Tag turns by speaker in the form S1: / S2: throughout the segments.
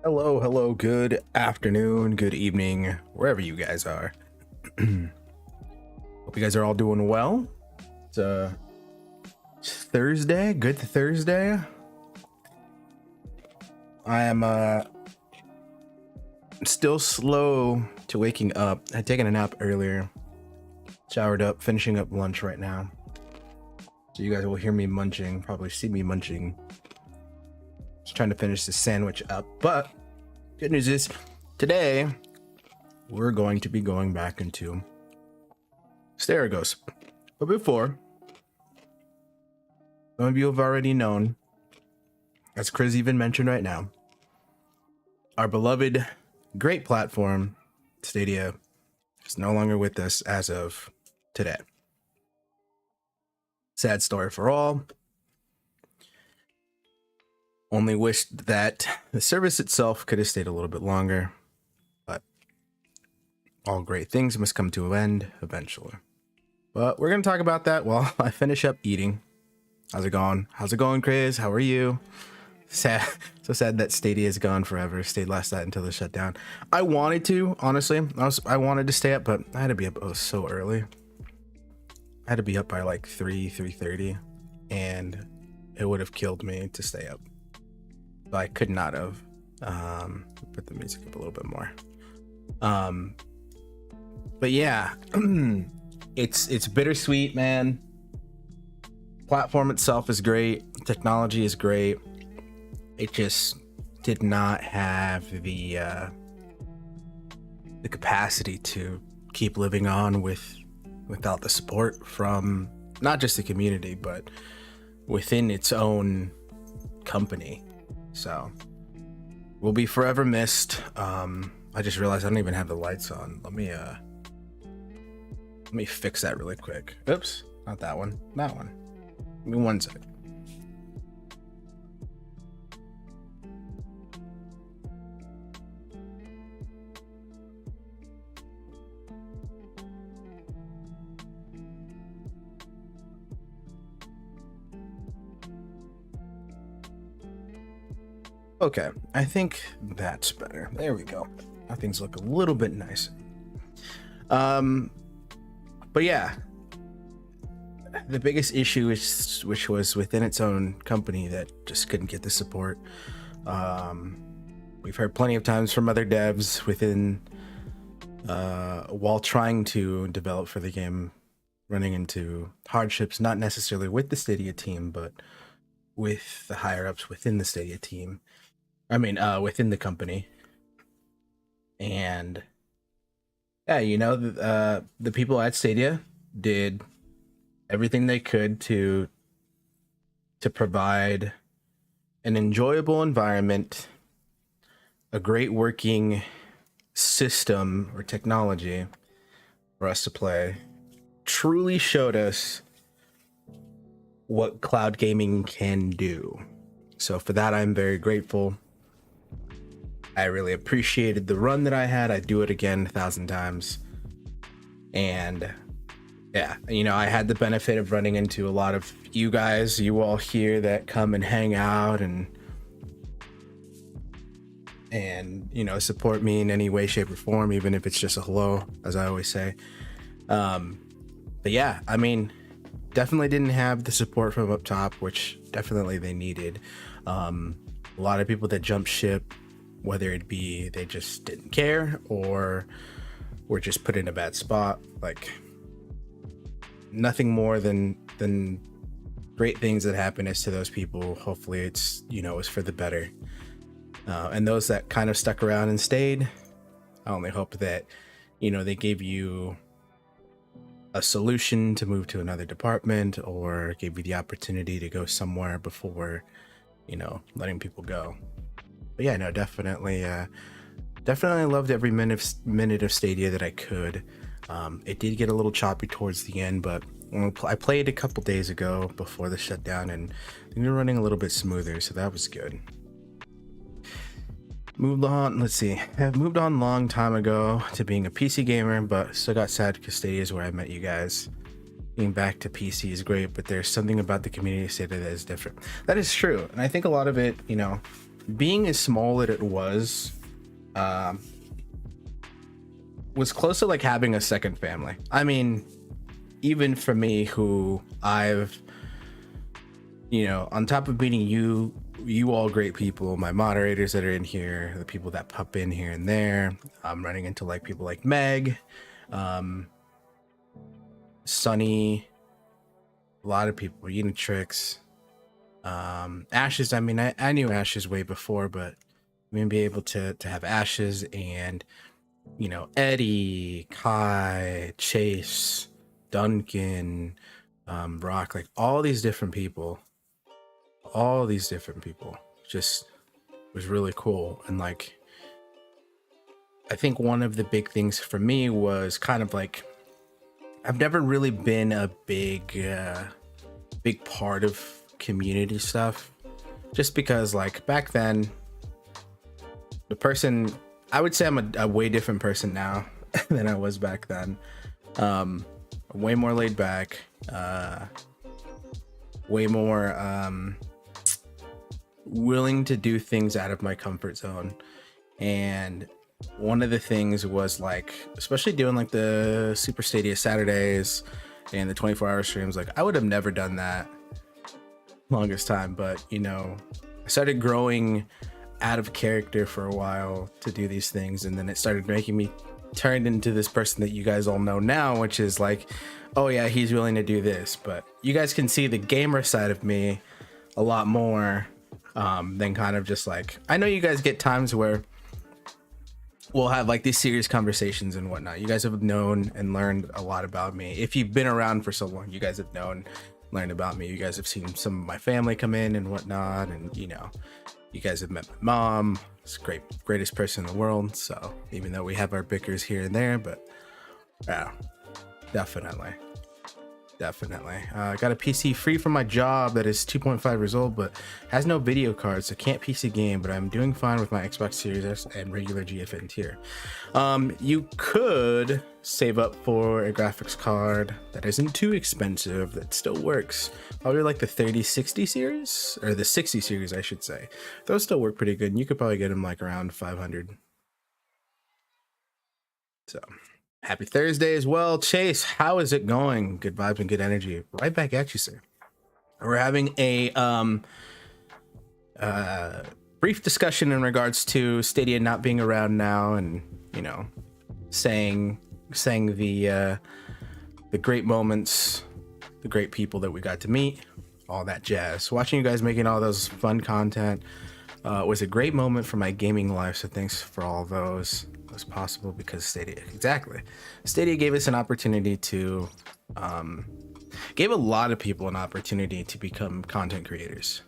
S1: Hello, hello, good afternoon, good evening, wherever you guys are. Hope you guys are all doing well. It's Thursday, good Thursday. I am still slow to waking up. I'd taken a nap earlier, showered up, finishing up lunch right now. So you guys will hear me munching, probably see me munching. Just trying to finish the sandwich up, but good news is today we're going to be going back into Asterigos. But before, some of you have already known, as Chris even mentioned right now, our beloved great platform Stadia is no longer with us as of today. Sad story for all. Only wished that the service itself could have stayed a little bit longer, but all great things must come to an end eventually. But we're going to talk about that while I finish up eating. How's it going? How's it going, Chris? How are you? Sad. So sad that Stadia is gone forever. Stayed last night until the shutdown. I wanted to, honestly. I wanted to stay up, but I had to be up so early. I had to be up by like 3:30, and it would have killed me to stay up. But I could not have. Put the music up a little bit more. But yeah, it's bittersweet, man. Platform itself is great. Technology is great. It just did not have the capacity to keep living on without the support from not just the community, but within its own company. So we'll be forever missed. I just realized I don't even have the lights on. Let me fix that really quick. Oops, not that one. That one. Give me 1 second. Okay, I think that's better. There we go. Now things look a little bit nicer. But yeah, the biggest issue is, which was within its own company that just couldn't get the support. We've heard plenty of times from other devs within, while trying to develop for the game, running into hardships, not necessarily with the Stadia team, but with the higher ups within the Stadia team. Within the company. And yeah, the people at Stadia did everything they could to provide an enjoyable environment, a great working system or technology for us to play. Truly showed us what cloud gaming can do. So for that, I'm very grateful. I really appreciated the run that I had. I'd do it again 1,000 times. And yeah, I had the benefit of running into a lot of you guys, you all here that come and hang out and support me in any way, shape, or form, even if it's just a hello, as I always say. But yeah, definitely didn't have the support from up top, which definitely they needed. A lot of people that jumped ship, whether it be they just didn't care or were just put in a bad spot, like nothing more than great things that happen as to those people. Hopefully it's it's for the better, and those that kind of stuck around and stayed, I only hope that they gave you a solution to move to another department or gave you the opportunity to go somewhere before letting people go. But yeah, no, definitely loved every minute of Stadia that I could. It did get a little choppy towards the end, but I played a couple days ago before the shutdown, and things were running a little bit smoother, so that was good. Moved on, I've moved on a long time ago to being a PC gamer, but still got sad because Stadia is where I met you guys. Being back to PC is great, but there's something about the community of Stadia that is different. That is true, and I think a lot of it, being as small that it was close to like having a second family. I mean, even for me, who I've, on top of meeting you all great people, my moderators that are in here, the people that pop in here and there, I'm running into like people like Meg, Sunny, a lot of people, Unitrix, Ashes. I mean, I knew Ashes way before, but I'm gonna be able to have Ashes and Eddie, Kai, Chase, Duncan, Brock, like all these different people just was really cool. And like, I think one of the big things for me was kind of like, I've never really been a big part of community stuff, just because like back then, I would say I'm a way different person now than I was back then. Way more laid back, way more willing to do things out of my comfort zone. And one of the things was like, especially doing like the Super Stadia Saturdays and the 24-hour streams, like I would have never done that longest time, but I started growing out of character for a while to do these things, and then it started making me turn into this person that you guys all know now, which is like, oh yeah, he's willing to do this. But you guys can see the gamer side of me a lot more than kind of just like, I know you guys get times where we'll have like these serious conversations and whatnot. You guys have known and learned a lot about me. If you've been around for so long, you guys have learned about me. You guys have seen some of my family come in and whatnot, and you guys have met my mom. It's greatest person in the world. So even though we have our bickers here and there, but yeah, definitely. Got a PC free from my job that is 2.5 years old, but has no video card, so can't PC game, but I'm doing fine with my Xbox Series S and regular GFN tier. You could save up for a graphics card that isn't too expensive, that still works. Probably like the 3060 series, or the 60 series, I should say. Those still work pretty good, and you could probably get them like around 500. So, happy Thursday as well. Chase, how is it going? Good vibes and good energy. Right back at you, sir. We're having a brief discussion in regards to Stadia not being around now, and saying the great moments, the great people that we got to meet, all that jazz. Watching you guys making all those fun content was a great moment for my gaming life, so thanks for all those. It was possible because Stadia gave us an opportunity to gave a lot of people an opportunity to become content creators.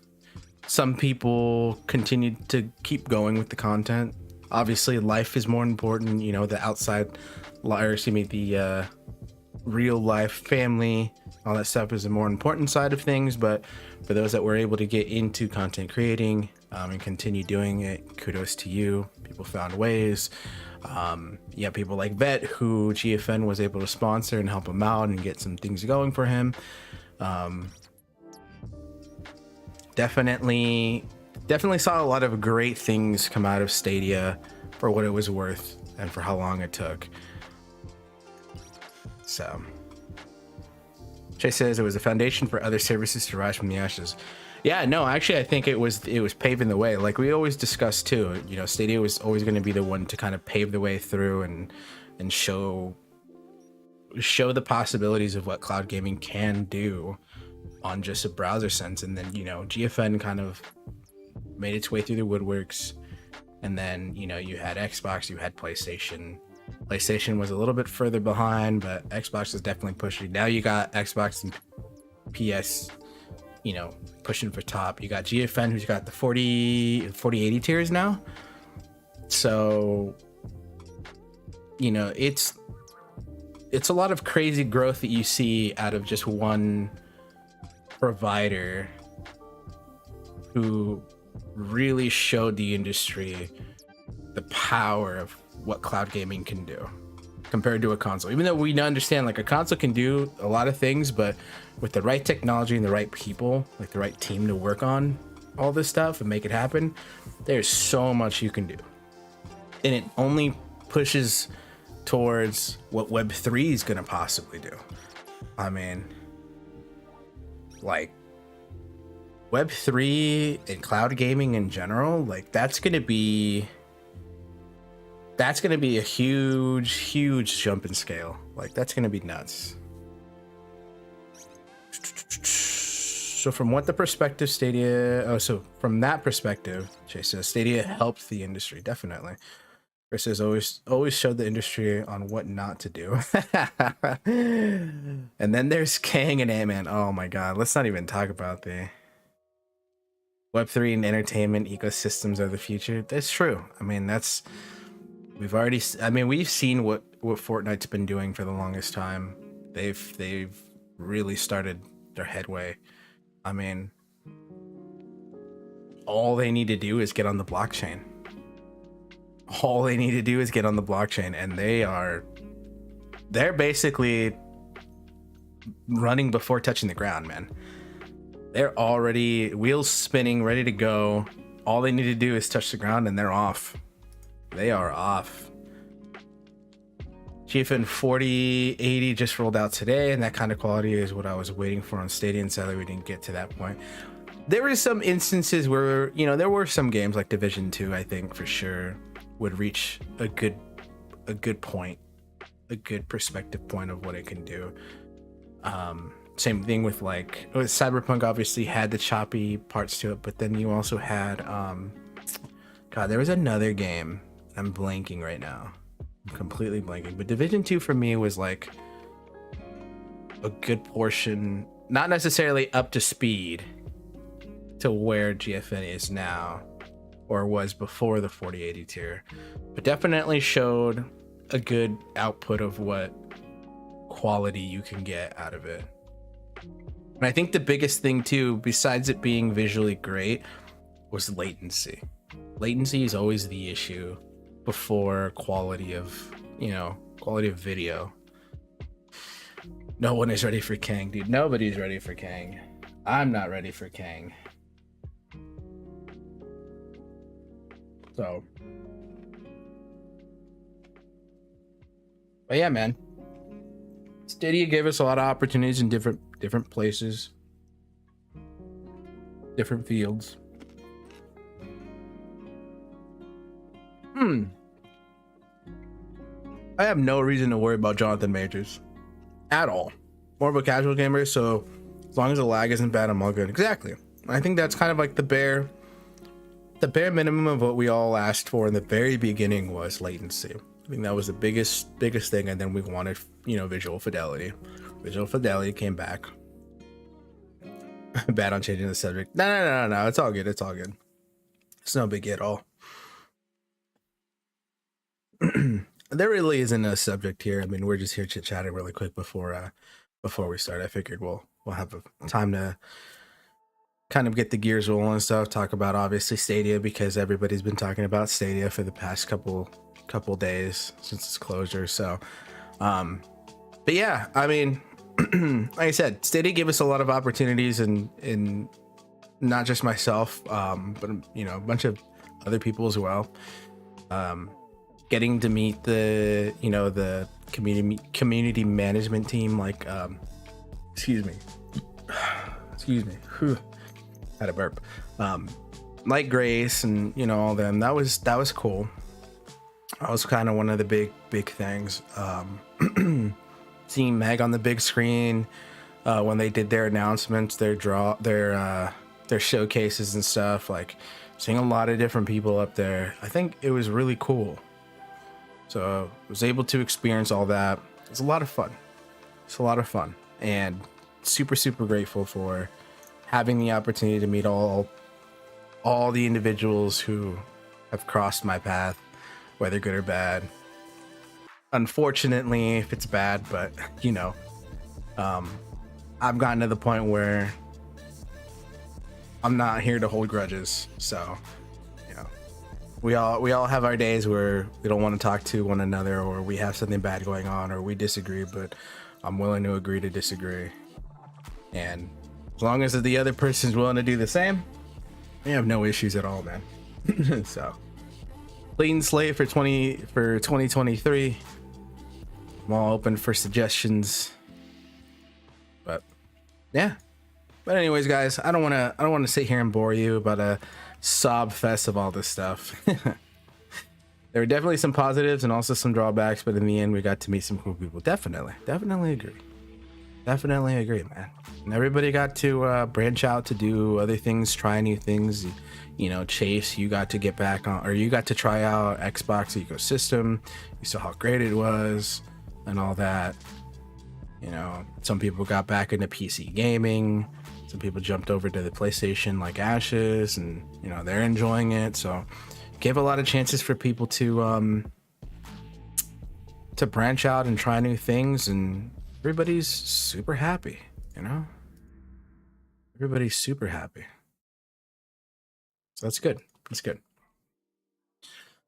S1: Some people continued to keep going with the content. Obviously, life is more important, the outside, or excuse me, the real life, family, all that stuff is the more important side of things. But for those that were able to get into content creating and continue doing it, kudos to you. People found ways. People like Vet, who GFN was able to sponsor and help him out and get some things going for him. Definitely saw a lot of great things come out of Stadia for what it was worth and for how long it took. So Chase says it was a foundation for other services to rise from the ashes. Yeah, no, actually, I think it was paving the way. Like we always discussed too, Stadia was always going to be the one to kind of pave the way through and show the possibilities of what cloud gaming can do on just a browser sense. And then, GFN kind of made its way through the woodworks. And then, you had Xbox, you had PlayStation. PlayStation was a little bit further behind, but Xbox is definitely pushing. Now you got Xbox and PS, pushing for top. You got GFN, who's got the 4080 tiers now. So, it's a lot of crazy growth that you see out of just one provider who really showed the industry the power of what cloud gaming can do compared to a console. Even though we understand like a console can do a lot of things, but with the right technology and the right people, like the right team to work on, all this stuff and make it happen, there's so much you can do. And it only pushes towards what Web3 is going to possibly do. I mean, like, Web3 and cloud gaming in general, like, that's going to be a huge jump in scale. Like, that's going to be nuts. So from what the perspective Stadia, from that perspective, Chase says Stadia helped the industry, definitely. Chris has always showed the industry on what not to do. And then there's Kang and Ant-Man. Oh my god, let's not even talk about the Web3 and entertainment ecosystems are the future. That's true. I mean, we've seen what Fortnite's been doing for the longest time. They've really started their headway. I mean, all they need to do is get on the blockchain. And they're basically running before touching the ground, man. They're already wheels spinning, ready to go. All they need to do is touch the ground and they're off. They are off. GFN 4080 just rolled out today, and that kind of quality is what I was waiting for on Stadia, and sadly we didn't get to that point. There were some instances where, there were some games like Division 2, I think for sure would reach a good point, a good perspective point of what it can do. Same thing with Cyberpunk obviously had the choppy parts to it, but then you also had there was another game. I'm blanking right now. I'm completely blanking. But Division 2 for me was like a good portion, not necessarily up to speed to where GFN is now or was before the 4080 tier, but definitely showed a good output of what quality you can get out of it. And I think the biggest thing too, besides it being visually great, was latency. Latency is always the issue before quality of video. No one is ready for Kang, dude. Nobody's ready for Kang. I'm not ready for Kang. So, but yeah, man, Stadia gave us a lot of opportunities in different places, different fields. I have no reason to worry about Jonathan Majors at all. More of a casual gamer, so as long as the lag isn't bad, I'm all good. Exactly. I think that's kind of like the bare minimum of what we all asked for in the very beginning was latency. I think that was the biggest thing, and then we wanted, visual fidelity. Visual fidelity came back. Bad on changing the subject. No. It's all good. It's no biggie at all. There really isn't a subject here. I mean, we're just here chit-chatting really quick before we start. I figured we'll have a time to kind of get the gears rolling and stuff. Talk about obviously Stadia, because everybody's been talking about Stadia for the past couple days since its closure. So, but yeah, I mean, like I said, Stadia gave us a lot of opportunities, and not just myself, but a bunch of other people as well. Getting to meet the community management team, excuse me, Whew. Had a burp. Like Grace and all them. That was cool. That was kind of one of the big things. Seeing Meg on the big screen when they did their announcements, their showcases and stuff, seeing a lot of different people up there. I think it was really cool. So I was able to experience all that. It's a lot of fun. And super grateful for having the opportunity to meet all the individuals who have crossed my path, whether good or bad. Unfortunately, if it's bad, but I've gotten to the point where I'm not here to hold grudges. So we all have our days where we don't want to talk to one another, or we have something bad going on, or we disagree, but I'm willing to agree to disagree. And as long as the other person's willing to do the same, We have no issues at all, man. So clean slate for 2023. I'm all open for suggestions. But yeah. But anyways, guys, I don't want to sit here and bore you about a sob fest of all this stuff. There were definitely some positives and also some drawbacks, but in the end, we got to meet some cool people. Definitely agree, man. And everybody got to branch out to do other things, try new things. You know, Chase, you got to get back on, or you got to try out Xbox ecosystem. You saw how great it was and all that. You know, some people got back into PC gaming. Some people jumped over to the PlayStation like Ashes, and you know, they're enjoying it. So gave a lot of chances for people to branch out and try new things, and everybody's super happy, you know? Everybody's super happy. So that's good. That's good.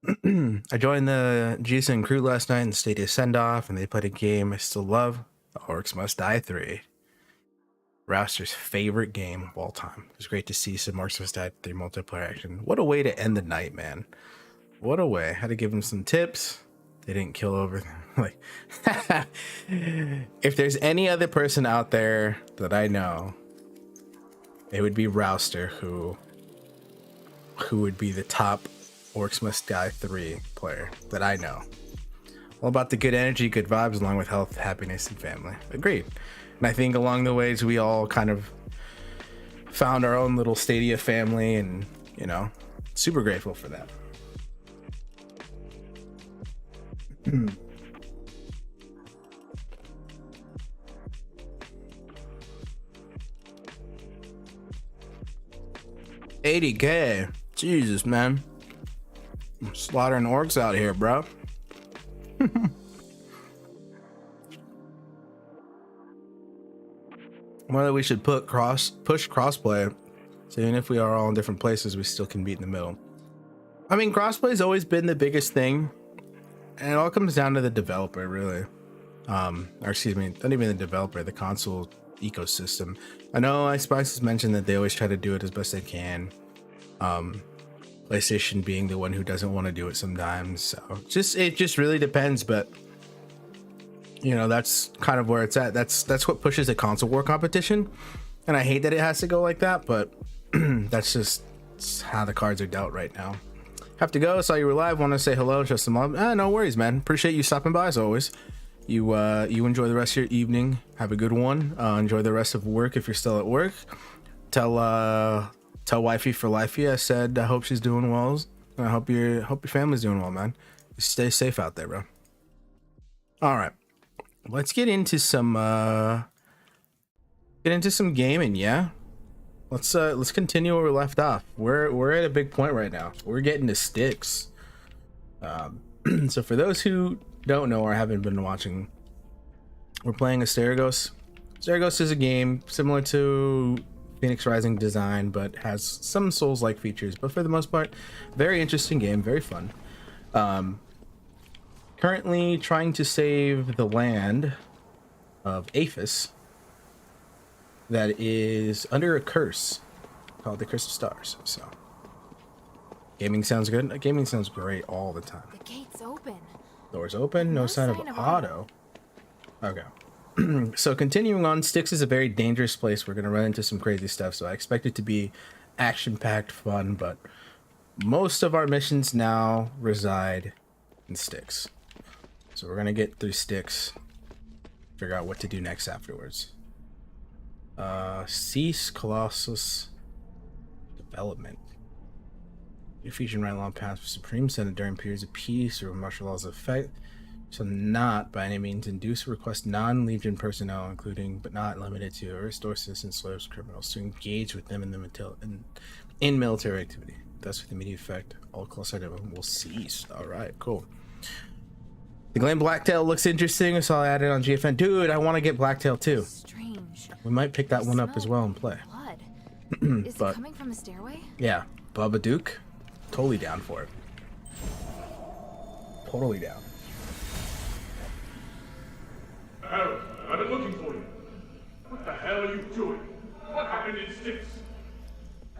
S1: I joined the GSN crew last night in the Stadia send-off, and they played a game I still love, The Orcs Must Die 3. Rouster's favorite game of all time. It was great to see some Orcs Must Die 3 multiplayer action. What a way to end the night, man. What a way. I had to give them some tips. They didn't kill over them. Like, if there's any other person out there that I know, it would be Rouster, who would be the top Orcs Must Die 3 player that I know. All about the good energy, good vibes, along with health, happiness, and family. Agreed. And I think along the ways we all kind of found our own little Stadia family, and, you know, super grateful for that. $80K. Jesus, man. I'm slaughtering orcs out here, bro. Whether we should push crossplay, so even if we are all in different places, we still can be in the middle. I mean, crossplay has always been the biggest thing, and it all comes down to the developer, really. Or excuse me, not even the developer, the console ecosystem. I know Icebox has mentioned that they always try to do it as best they can. PlayStation being the one who doesn't want to do it sometimes. So it just really depends, but you know, that's kind of where it's at. That's what pushes the console war competition. And I hate that it has to go like that, but that's just how the cards are dealt right now. Have to go. Saw you were live. Want to say hello, show some love. No worries, man. Appreciate you stopping by as always. You enjoy the rest of your evening. Have a good one. Enjoy the rest of work if you're still at work. Tell wifey for lifey I said I hope she's doing well. I hope your family's doing well, man. Stay safe out there, bro. All right, let's get into some gaming. Yeah, let's continue where we left off. We're at a big point right now. We're getting to sticks. So for those who don't know or haven't been watching, we're playing Asterigos. Asterigos is a game similar to Phoenix Rising design, but has some Souls-like features, but for the most part, very interesting game, very fun. Currently trying to save the land of Aphis that is under a curse called the Curse of Stars. So gaming sounds good. Gaming sounds great all the time.
S2: The gate's open.
S1: Doors open, no sign of auto. Okay. So continuing on, Styx is a very dangerous place. We're going to run into some crazy stuff, so I expect it to be action-packed fun, but most of our missions now reside in Styx. So we're going to get through Styx, figure out what to do next afterwards. Cease Colossus Development. Your fusion right along paths for Supreme Senate during periods of peace or martial law's effect. Shall not by any means induce or request non-legion personnel, including but not limited to arrest or citizens, slaves, criminals, to engage with them in military activity. Thus, with immediate effect, all close development will cease. All right, cool. The Glen Blacktail looks interesting, so I'll add it on GFN. Dude, I want to get Blacktail too.
S2: Strange.
S1: We might pick that one up as well and play.
S2: Blood. Is it coming from the stairway?
S1: Yeah, Bubba Duke, totally down for it. Totally down.
S3: Harold, I've been looking for you. What the hell are you doing? What happened in Styx?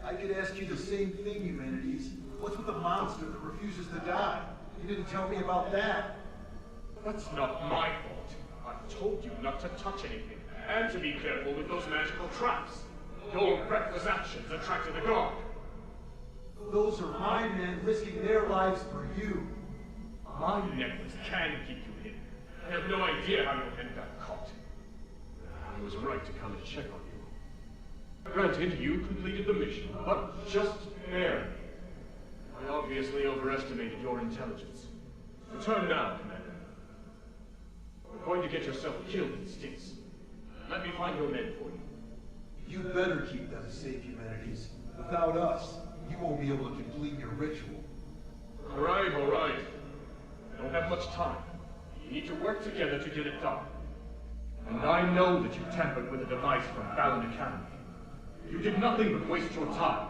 S4: I could ask you the same thing, Humanities. What's with the monster that refuses to die? You didn't tell me about that.
S3: That's not my fault. I told you not to touch anything, and to be careful with those magical traps. Your reckless actions attracted the guard.
S4: Those are my men risking their lives for you.
S3: My necklace can keep you hidden. I have no idea how you'll end up caught. I was right to come and check on you. Granted, you completed the mission, but just barely. I obviously overestimated your intelligence. Return now, Commander. You're going to get yourself killed in stinks. Let me find your men for you.
S4: You better keep them safe, Humanities. Without us, you won't be able to complete your ritual.
S3: All right, all right. I don't have much time. You need to work together to get it done. And I know that you tampered with a device from Fallon Academy. You did nothing but waste your time.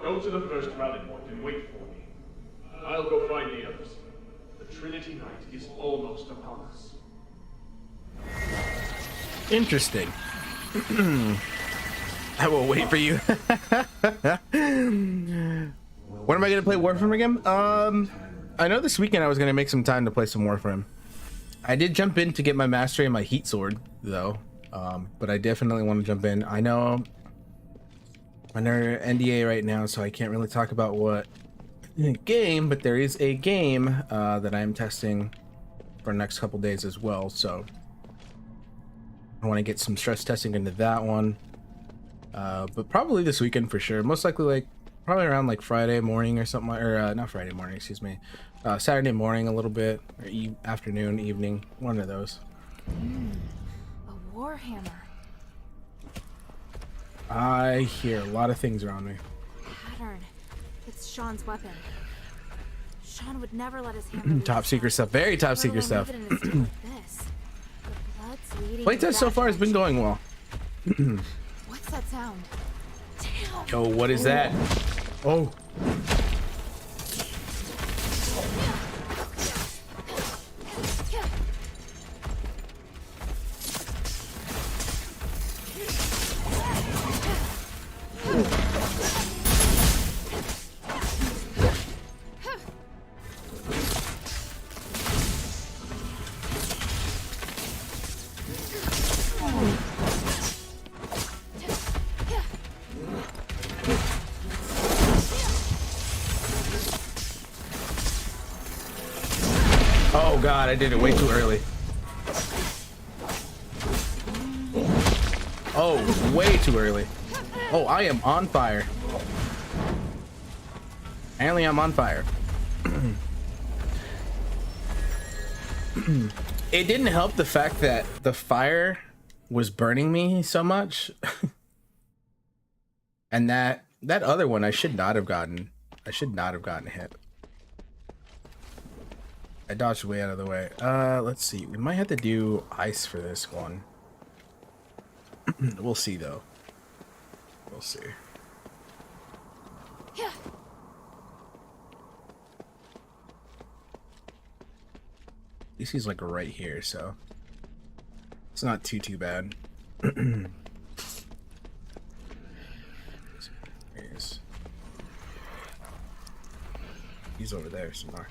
S3: Go to the first rally point and wait for me. I'll go find the others. The Trinity Night is almost upon us.
S1: Interesting. I will wait for you. When am I gonna play Warframe again? I know this weekend I was gonna make some time to play some Warframe. I did jump in to get my mastery and my heat sword though, but I definitely want to jump in. I know under NDA right now, so I can't really talk about what game, but there is a game that I'm testing for the next couple days as well, so I want to get some stress testing into that one, but probably this weekend for sure. Most likely like probably around like Friday morning or something, or not Friday morning, excuse me, Saturday morning a little bit, or afternoon, evening, one of those.
S2: A warhammer.
S1: I hear a lot of things around me.
S2: Pattern. It's Sean's weapon. Sean would never let his hammer leave
S1: Top
S2: his
S1: secret
S2: side.
S1: stuff, very top secret
S2: Let
S1: stuff.
S2: alone leave it in a state like this. The blood's leading in
S1: Playtest so
S2: that
S1: far has been
S2: direction.
S1: going well.
S2: What's that sound? Damn.
S1: Yo, what is that? Oh. Oh god, I did it way too early. Oh, way too early. Oh, I am on fire. Apparently I'm on fire. It didn't help the fact that the fire was burning me so much. And that other one I should not have gotten hit. I dodged way out of the way. Let's see. We might have to do ice for this one. We'll see though. We'll see.
S2: Yeah.
S1: At least he's like right here, so it's not too bad. He's over there somewhere.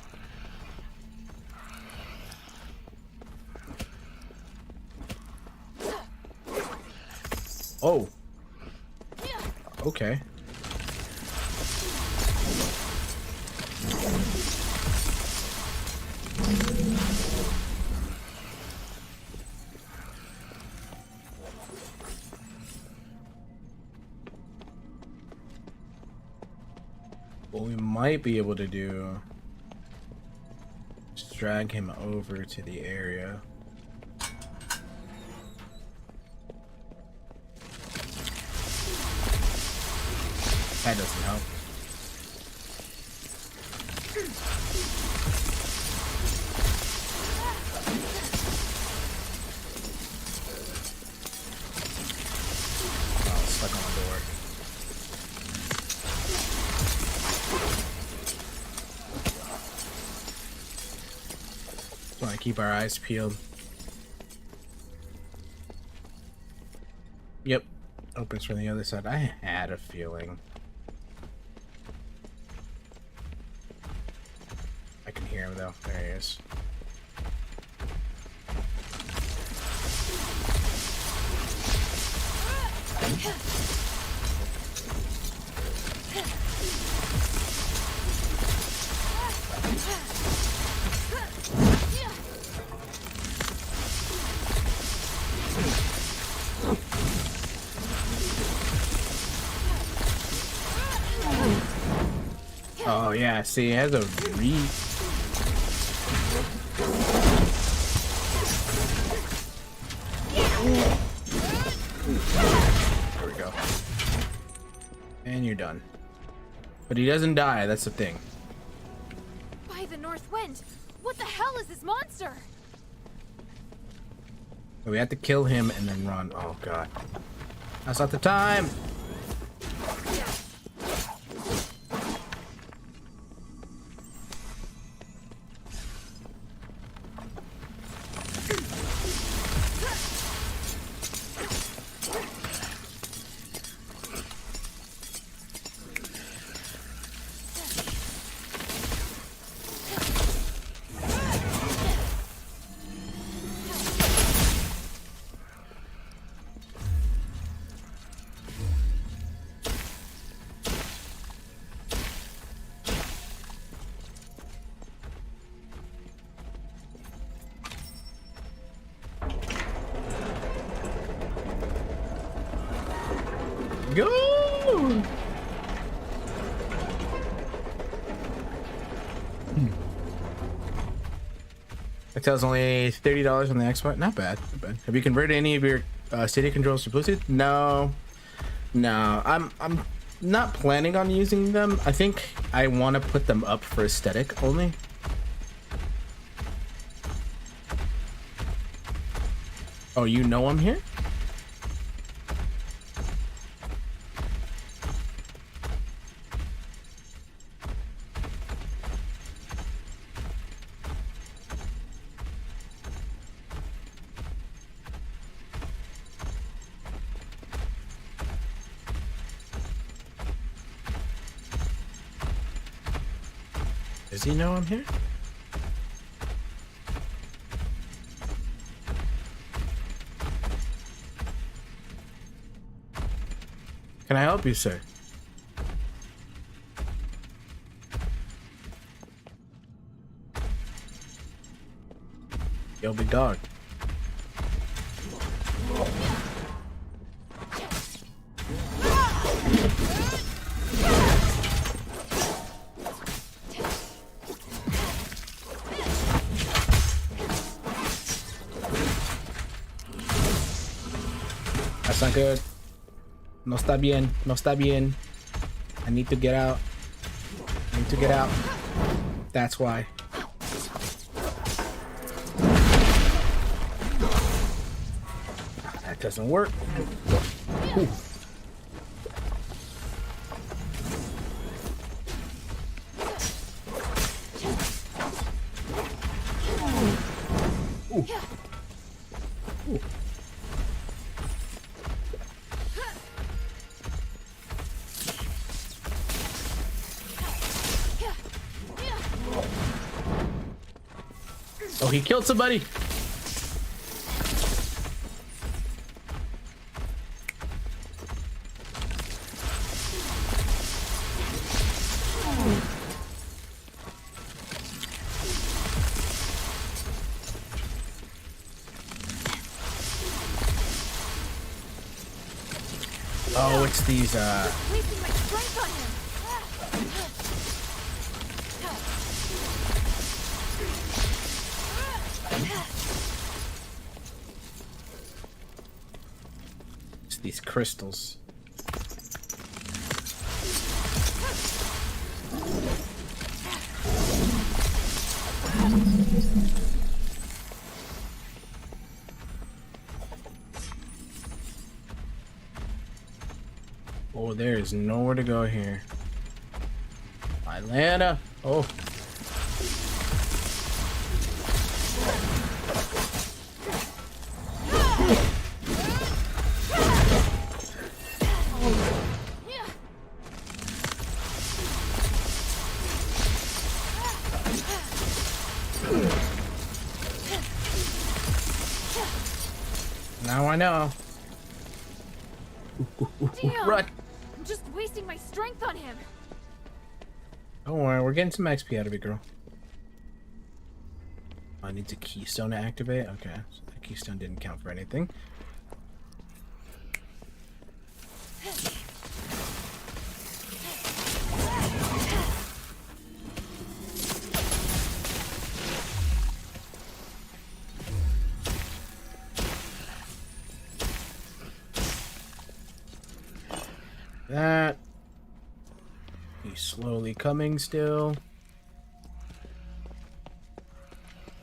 S1: Oh. Okay. What we might be able to do is drag him over to the area. That doesn't help. Oh, stuck on the door. Want to keep our eyes peeled. Yep. opens from the other side. I had a feeling. I can hear him though. There he is. Oh yeah, see, it has a There we go. And you're done. But he doesn't die, that's the thing.
S2: By the north wind! What the hell is this monster?
S1: We have to kill him and then run. Oh god. That's not the time! Go! It tells only $30 on the Xbox. Not bad. Not bad. Have you converted any of your Stadia controls to Bluetooth? No. No. I'm not planning on using them. I think I want to put them up for aesthetic only. Oh, you know I'm here? Does he know I'm here? Can I help you, sir? Yo, big dog. That's not good. No está bien. No está bien. I need to get out. I need to get out. That's why. That doesn't work. Ooh. Ooh. Ooh. Oh, he killed somebody. Oh, it's these
S2: Wasting my strength on him.
S1: it's these crystals. Oh, there is nowhere to go here. Atlanta. Oh. Now I know.
S2: Damn!
S1: Run!
S2: I'm just wasting my strength on him.
S1: Don't worry, we're getting some XP out of it, girl. I need a keystone to activate. Okay, so that keystone didn't count for anything. That. He's slowly coming still.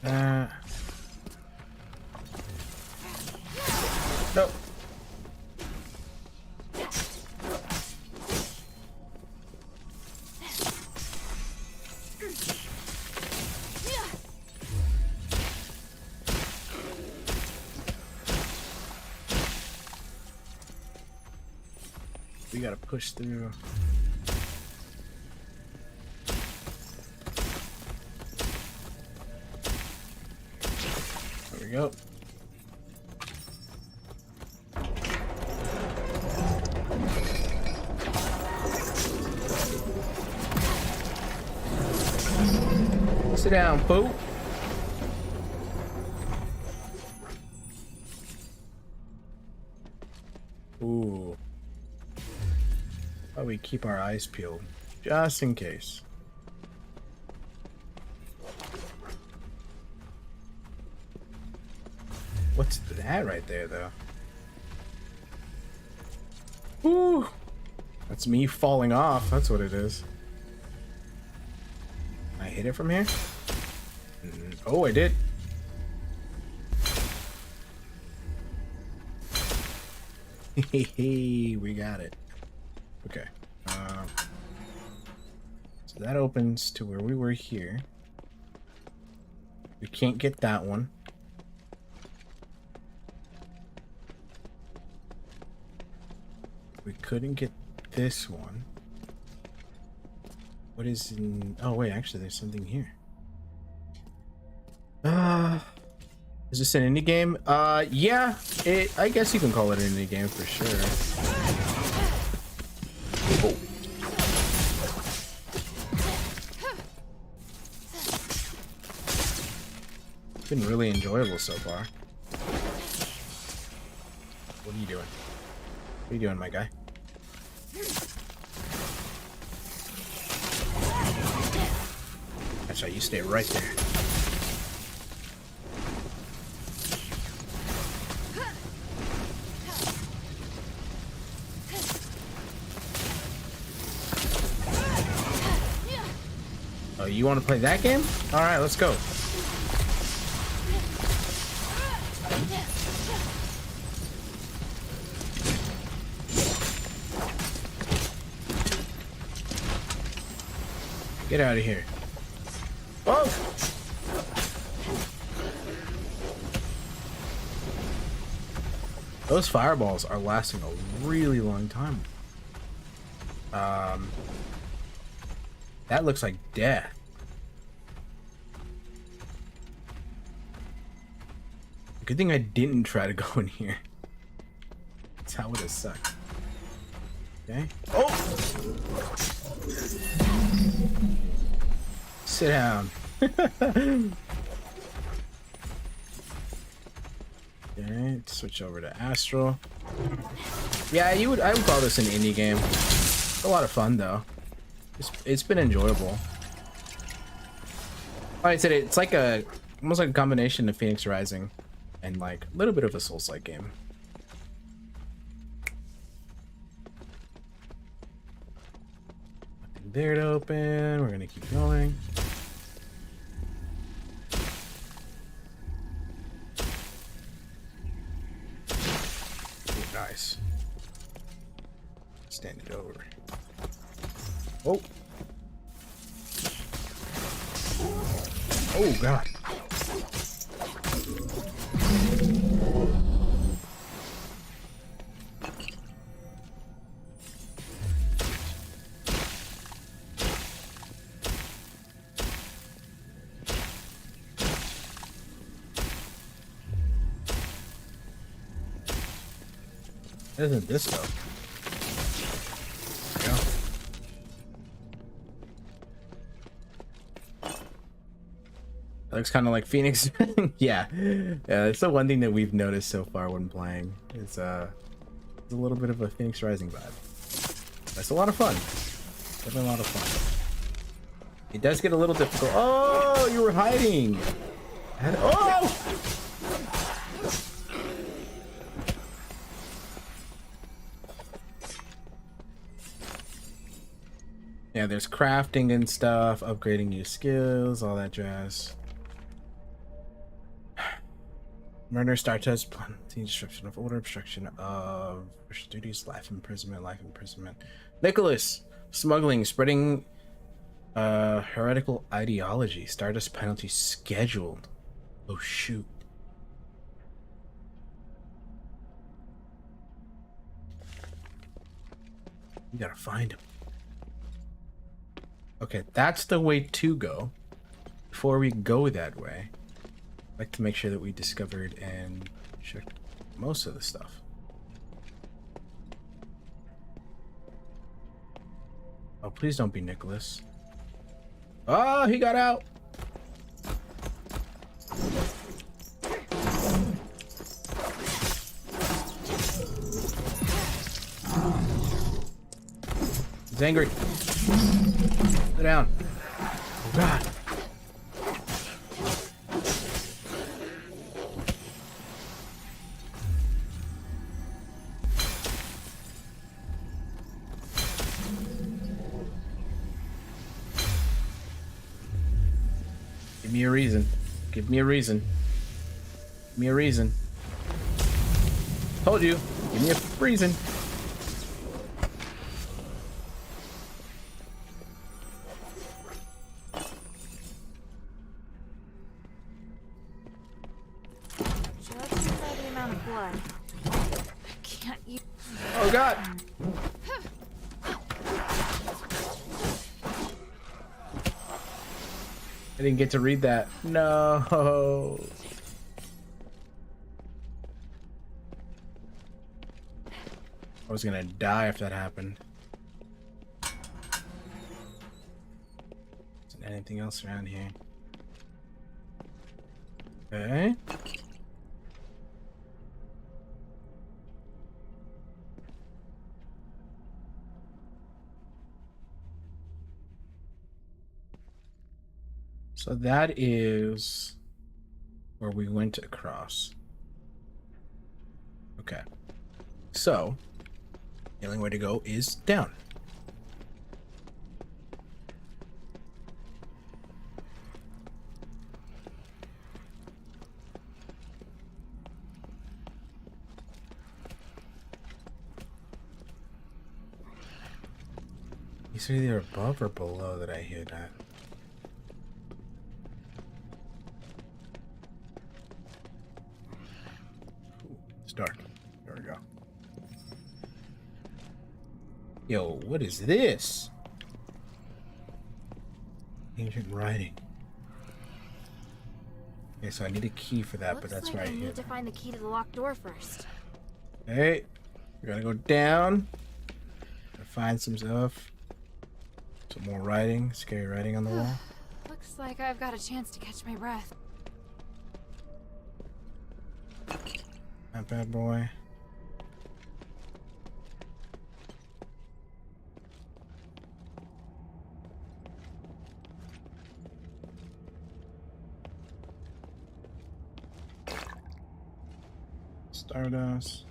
S1: That. Nope. We gotta push through. There we go. Sit down, Pooh. Ooh. But we keep our eyes peeled, just in case. What's that right there, though? Ooh! That's me falling off, that's what it is. Can I hit it from here? Oh, I did. Hehehe, we got it. Okay. So that opens to where we were here. We can't get that one. We couldn't get this one. What is in... Oh, wait, actually, there's something here. Is this an indie game? Yeah. I guess you can call it an indie game for sure. Oh. It's been really enjoyable so far. What are you doing? What are you doing, my guy? That's right, you stay right there. Oh, you want to play that game? All right, let's go. Get out of here. Oh! Those fireballs are lasting a really long time. That looks like death. Good thing I didn't try to go in here. That's how it would have sucked. Okay. Oh! Sit down. Okay, switch over to Astral. Yeah, I would call this an indie game. It's a lot of fun though. It's been enjoyable. Like I said, it's like almost like a combination of Phoenix Rising and like a little bit of a Souls-like game. Nothing there to open. We're gonna keep going. Ooh, nice. Stand it over. Oh. Oh, God. Isn't this though? There we go. That looks kind of like Phoenix. Yeah, it's the one thing that we've noticed so far when playing. It's a little bit of a Phoenix Rising vibe. That's a lot of fun. Definitely a lot of fun. It does get a little difficult. Oh, you were hiding. Oh! Yeah, there's crafting and stuff, upgrading new skills, all that jazz. Murder, star test, disruption of order, obstruction of duties, life imprisonment. Nicholas, smuggling, spreading heretical ideology, Stardust penalty scheduled. Oh shoot. We gotta find him. Okay, that's the way to go. Before we go that way, I'd like to make sure that we discovered and checked most of the stuff. Oh, please don't be Nicholas. Oh, he got out. He's angry. Sit down. Oh, God. Give me a reason. Give me a reason. Give me a reason. Told you. Give me a reason.
S2: Judging by the amount of blood, I can't use.
S1: Oh, God. I didn't get to read that. No. I was gonna die if that happened. Isn't anything else around here? Okay. So that is where we went across. Okay. So, the only way to go is down. Is it either above or below that I hit at? It's dark. There we go. Yo, what is this? Ancient writing. Okay, so I need a key for that, but that's
S2: like
S1: right
S2: I
S1: here.
S2: need to find the key to the locked door first.
S1: Hey, we gotta go down. Gotta find some stuff. Some more writing, scary writing on the wall.
S2: Looks like I've got a chance to catch my breath.
S1: Not bad, boy. Stardust.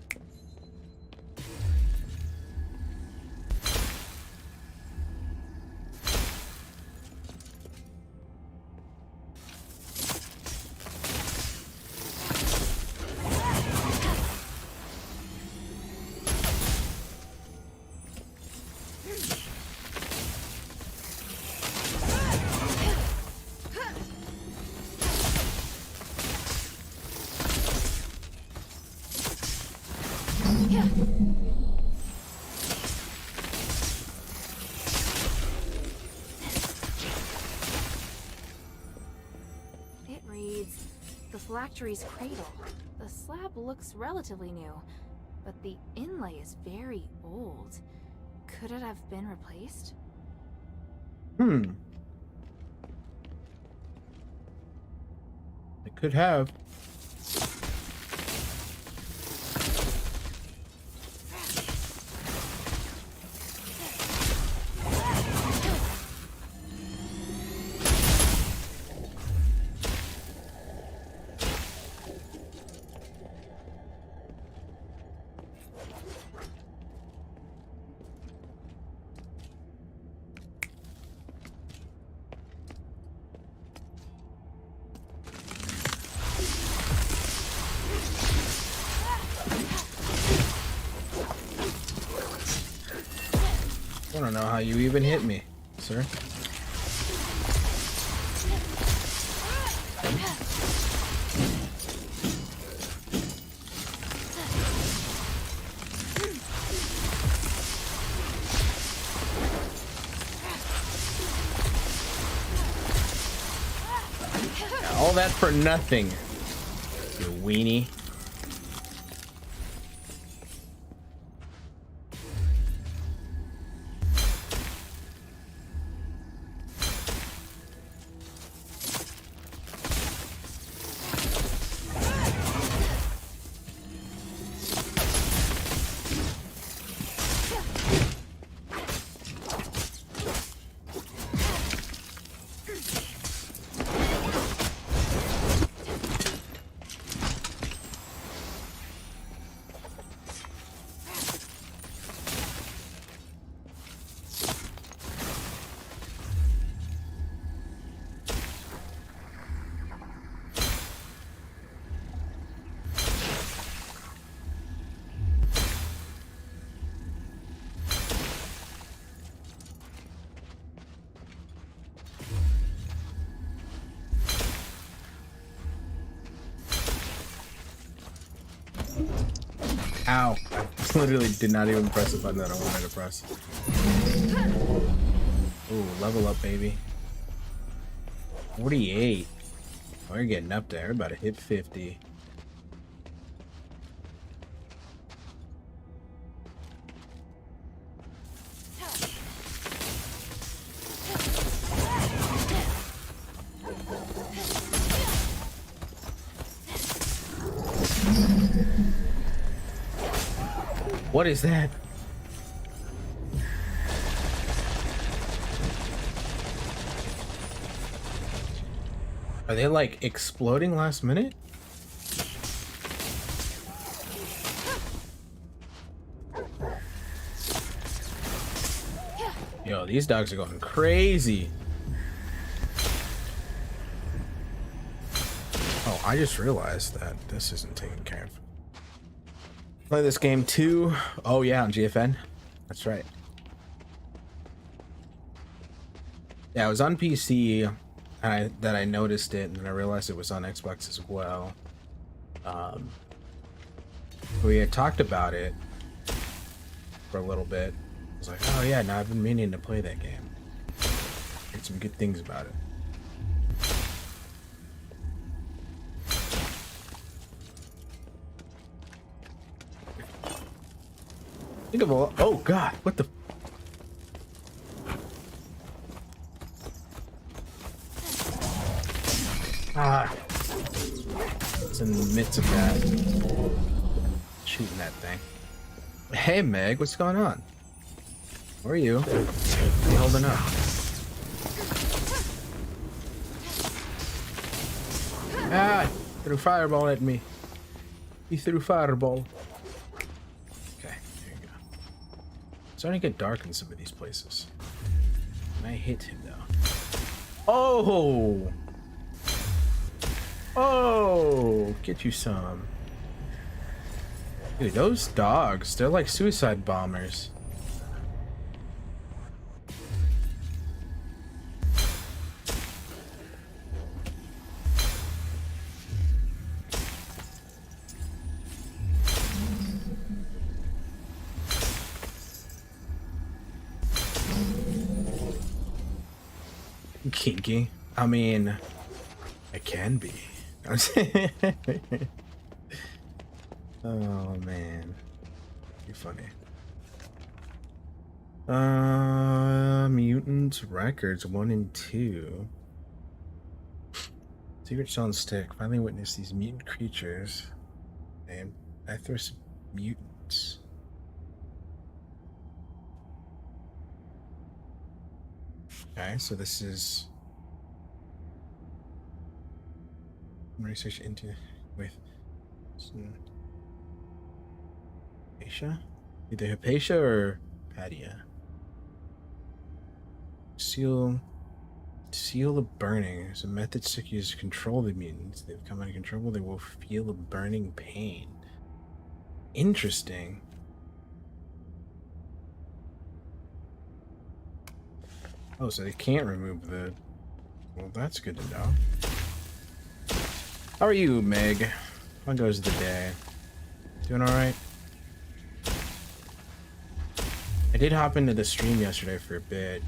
S2: It reads, the phylactery's cradle. The slab looks relatively new, but the inlay is very old. Could it have been replaced?
S1: It could have. I don't know how you even hit me, sir. All that for nothing, you weenie. Ow. I literally did not even press the button that I wanted to press. Ooh, level up, baby. 48. Oh, you're getting up there. We're about to hit 50. What is that? Are they like exploding last minute? Yo, these dogs are going crazy. Oh, I just realized that this isn't taken care of. Play this game too. Oh yeah, on GFN. That's right. Yeah, it was on PC, and I noticed it, and then I realized it was on Xbox as well. We had talked about it for a little bit. I was like, oh yeah, now I've been meaning to play that game. Heard some good things about it. Think of all. Oh God! What the? Ah! It's in the midst of that. Shooting that thing. Hey Meg, what's going on? Where are you? How you holding up? Ah! Threw fireball at me. He threw fireball. It's starting to get dark in some of these places. And I hit him though. Oh! Oh! Get you some. Dude, those dogs, they're like suicide bombers. Kinky. I mean, it can be. Oh man. Too funny. Mutants Records 1 and 2. Secret Shell and Stick finally witnessed these mutant creatures named Asterigos mutants. Okay, so this is research into with Hypatia? Either Hypatia or Patia. Seal of burning is a method Sick uses to control the mutants. They become uncontrollable, they will feel a burning pain. Interesting. Oh, so they can't remove the... Well, that's good to know. How are you, Meg? How goes the day? Doing alright? I did hop into the stream yesterday for a bit.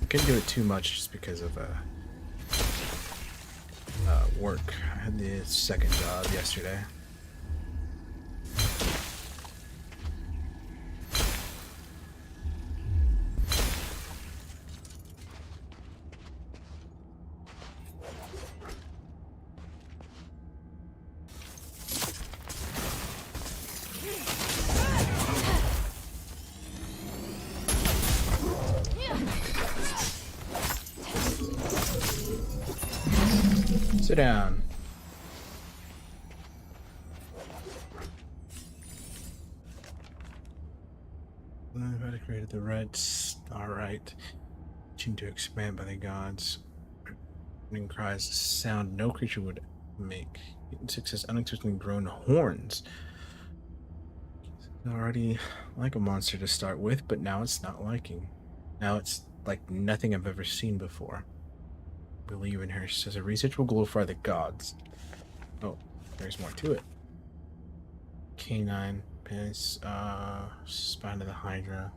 S1: Couldn't do it too much just because of work. I had the second job yesterday. Sit down. I created the Reds. Alright. Teaching to expand by the gods. Running cries a sound no creature would make. Mutant Six has unexpectedly grown horns. It's already like a monster to start with, but now it's not liking. Now it's like nothing I've ever seen before. Believe in her. She says her research will glorify the gods. Oh, there's more to it. Canine, penis, spine of the Hydra.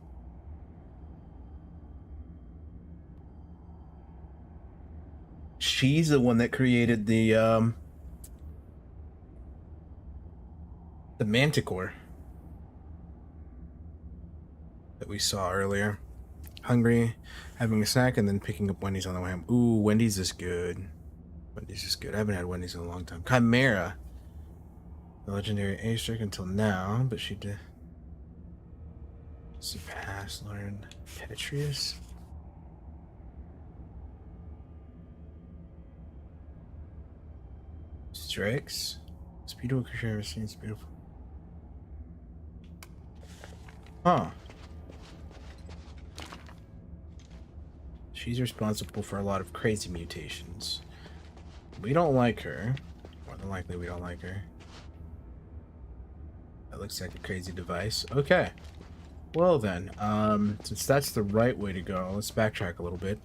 S1: She's the one that created the Manticore that we saw earlier. Hungry, having a snack, and then picking up Wendy's on the way home. Ooh, Wendy's is good. Wendy's is good. I haven't had Wendy's in a long time. Chimera. The legendary Asterigos until now, but she did surpass, learn Petrius. Strix. This beautiful creature I've ever seen. It's beautiful. Huh. She's responsible for a lot of crazy mutations. We don't like her. More than likely, we don't like her. That looks like a crazy device. Okay. Well then, since that's the right way to go, let's backtrack a little bit.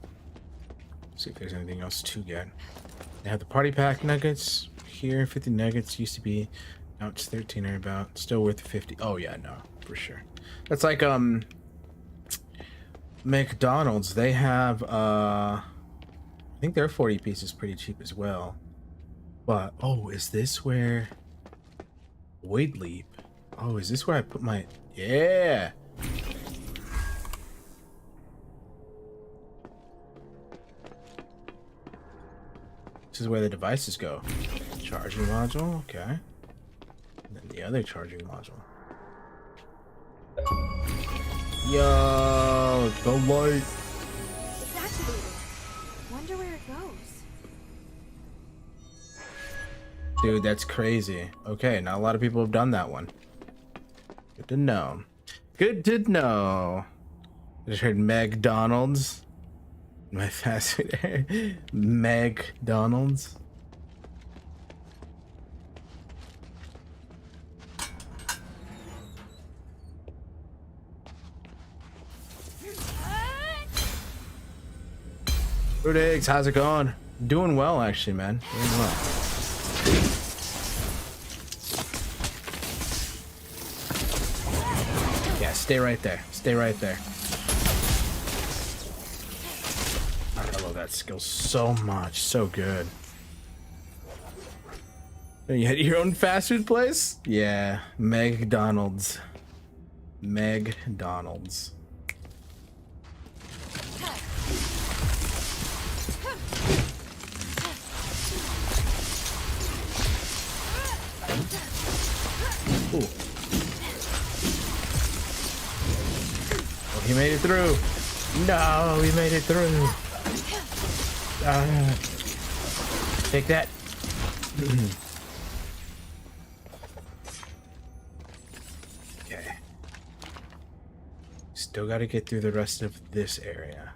S1: See if there's anything else to get. They have the party pack nuggets here. 50 nuggets used to be. Now it's 13 or about. Still worth 50. Oh yeah, no, for sure. That's like McDonald's. They have I think their 40 piece is pretty cheap as well. But oh, is this where Void Leap? Oh, is this where I put my... Yeah. This is where the devices go. Charging module, okay. And then the other charging module. Yo, the light.
S2: It's activated. Wonder where it goes.
S1: Dude, that's crazy. Okay, not a lot of people have done that one. Good to know. Good to know. I just heard McDonald's. My fast food. McDonald's. Fruit eggs, how's it going? Doing well, actually, man. Doing well. Yeah, stay right there. Stay right there. I love that skill so much. So good. You had your own fast food place? Yeah, McDonald's. McDonald's. Ooh. Oh, he made it through. No, he made it through. Take that. Okay. Still got to get through the rest of this area.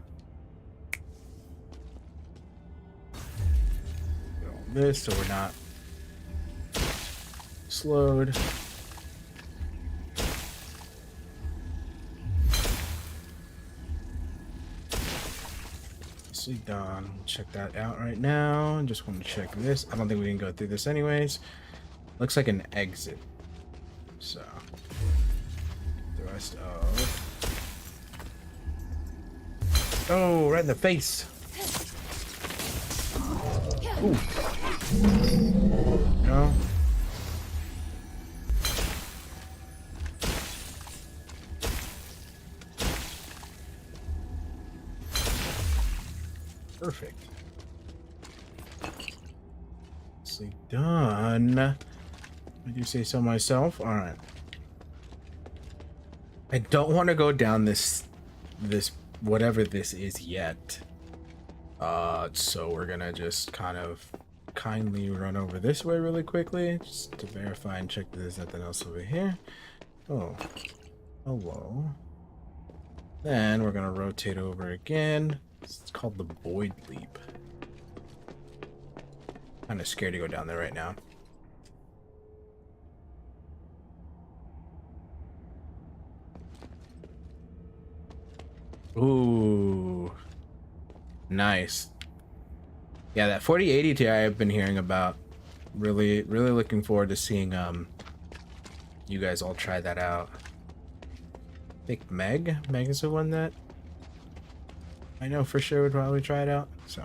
S1: Get all this so we're not slowed. Done. Check that out right now. Just want to check this. I don't think we can go through this anyways. Looks like an exit. So the rest of oh, right in the face. Ooh. No. Perfect. Nicely done. I do say so myself. All right. I don't want to go down this whatever this is yet. So we're gonna just kind of kindly run over this way really quickly just to verify and check that there's nothing else over here. Oh, hello. Then we're gonna rotate over again. It's called the Void Leap. Kind of scared to go down there right now. Ooh, nice. Yeah, that 4080 Ti I've been hearing about. Really looking forward to seeing you guys all try that out. I think Meg is the one that I know for sure would probably try it out, so.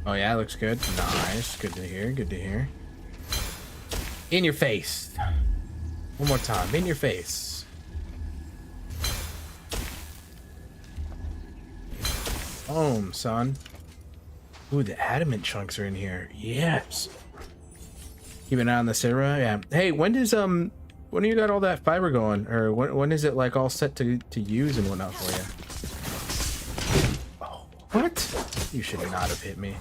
S1: Oh yeah, looks good. Nice. Good to hear. Good to hear. In your face. One more time. In your face. Boom, son. Ooh, the adamant chunks are in here. Yes. Keep an eye on the server. Yeah. Hey, when do you got all that fiber going, or when is it like all set to use and whatnot for you? Oh, what? You should not have hit me.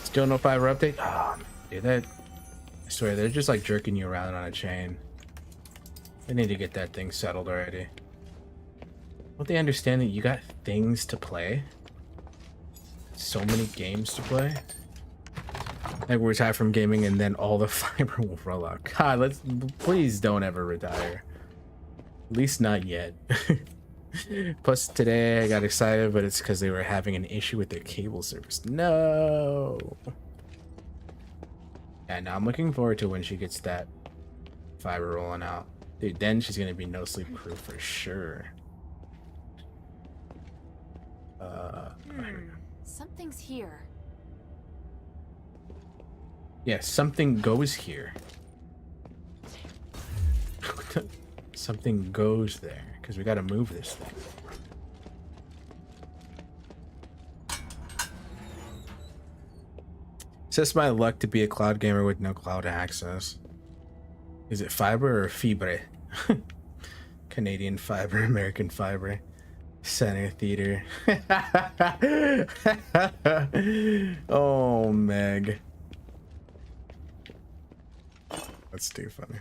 S1: Still no fiber update? Oh, dude, I swear they're just like jerking you around on a chain. They need to get that thing settled already. Don't they understand that you got things to play? So many games to play? Like we retire from gaming and then all the fiber will roll out. God, please don't ever retire. At least not yet. Plus today I got excited, but it's because they were having an issue with their cable service. No. Yeah, now I'm looking forward to when she gets that fiber rolling out. Dude, then she's gonna be no sleep crew for sure.
S2: Something's here.
S1: Yeah, something goes here. Something goes there, because we gotta move this thing. It's just my luck to be a cloud gamer with no cloud access. Is it fiber or fibre? Canadian fiber, American fiber. Center theater. Oh, Meg. That's too funny.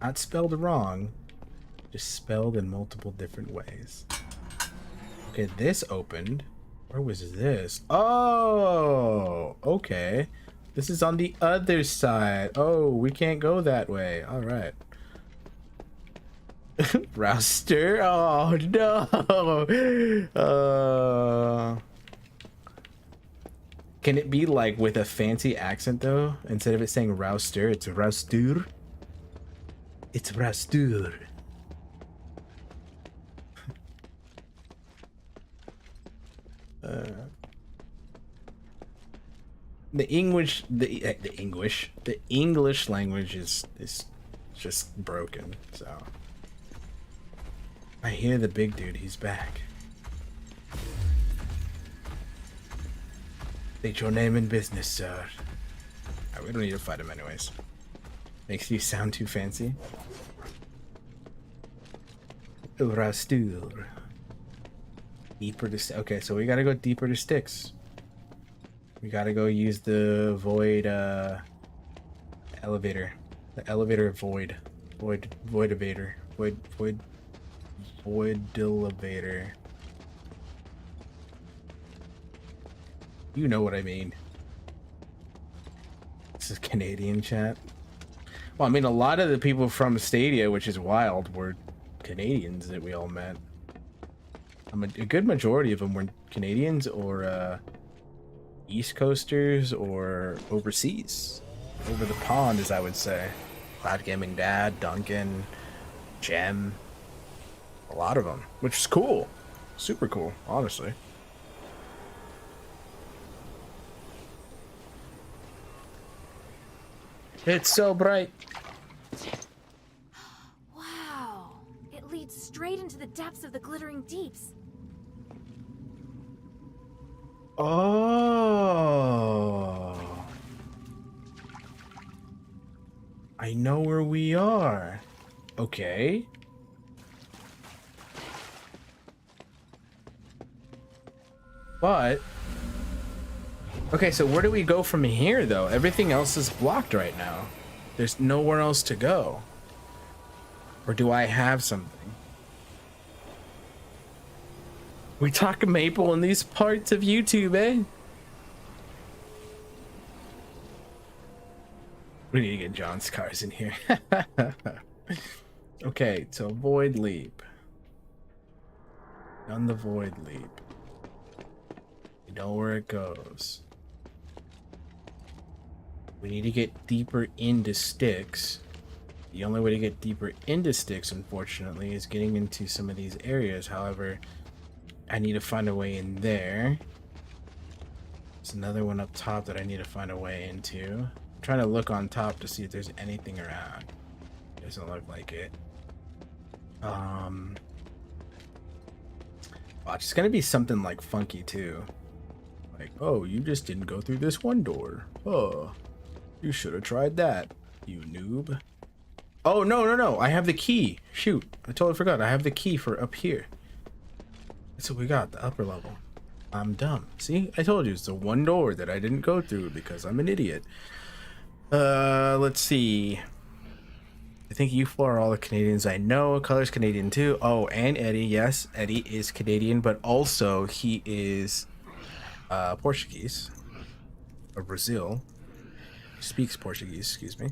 S1: Not spelled wrong, just spelled in multiple different ways. Okay, this opened. Where was this? Oh, okay. This is on the other side. Oh, we can't go that way. All right. Rouster. Oh no. Can it be like with a fancy accent though? Instead of it saying Rouster, it's Roustur. It's Roustur. The English language is just broken. So I hear the big dude. He's back. State your name and business, sir. Right, we don't need to fight him anyways. Makes you sound too fancy. Rastur. Deeper to okay, so we gotta go deeper to Styx. We gotta go use the void elevator. The elevator void evader. Void elevator. You know what I mean. This is Canadian chat. Well, I mean, a lot of the people from Stadia, which is wild, were Canadians that we all met. A good majority of them were Canadians or East Coasters or overseas. Over the pond, as I would say. Cloud Gaming Dad, Duncan, Gem. A lot of them, which is cool. Super cool, honestly. It's so bright.
S2: Wow. It leads straight into the depths of the glittering deeps.
S1: Oh. I know where we are. Okay. But okay, so where do we go from here, though? Everything else is blocked right now. There's nowhere else to go. Or do I have something? We talk maple in these parts of YouTube, eh? We need to get John's cars in here. Okay, so void leap. Done the void leap. You know where it goes. We need to get deeper into Styx. The only way to get deeper into Styx, unfortunately, is getting into some of these areas. However, I need to find a way in there. There's another one up top that I need to find a way into. I'm trying to look on top to see if there's anything around. Doesn't look like it. Watch, it's gonna be something like funky too. Like, oh, you just didn't go through this one door. Oh, you should have tried that, you noob. Oh, no. I have the key. Shoot, I totally forgot. I have the key for up here. That's what we got, the upper level. I'm dumb. See, I told you, it's the one door that I didn't go through because I'm an idiot. Let's see. I think you four are all the Canadians I know. Color's Canadian too. Oh, and Eddie. Yes, Eddie is Canadian, but also he is Portuguese. Or Brazil. He speaks Portuguese, excuse me.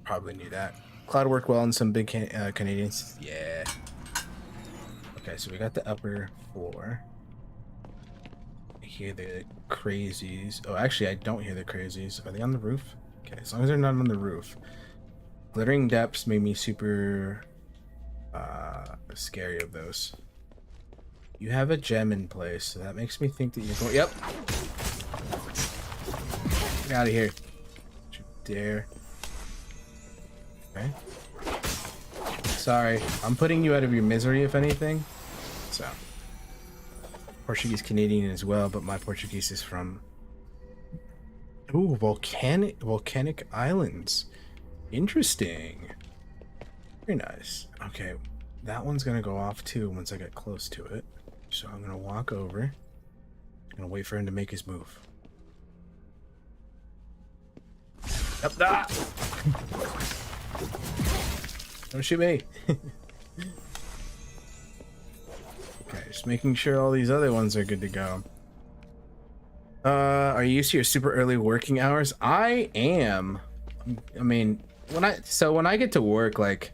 S1: Probably knew that. Cloud worked well on some big Canadians. Yeah. Okay, so we got the upper floor. I hear the crazies. Oh, actually, I don't hear the crazies. Are they on the roof? Okay, as long as they're not on the roof. Glittering depths made me super scary of those. You have a gem in place, so that makes me think that you're going. Yep. Get out of here. Don't you dare. Okay. Sorry, I'm putting you out of your misery, if anything. So, Portuguese Canadian as well, but my Portuguese is from volcanic islands. Interesting. Very nice. Okay, that one's gonna go off too once I get close to it. So I'm gonna walk over. I'm gonna wait for him to make his move. Yep. Ah! Don't shoot me. Okay, just making sure all these other ones are good to go. Are you used to your super early working hours? I am. I mean, when I get to work, like,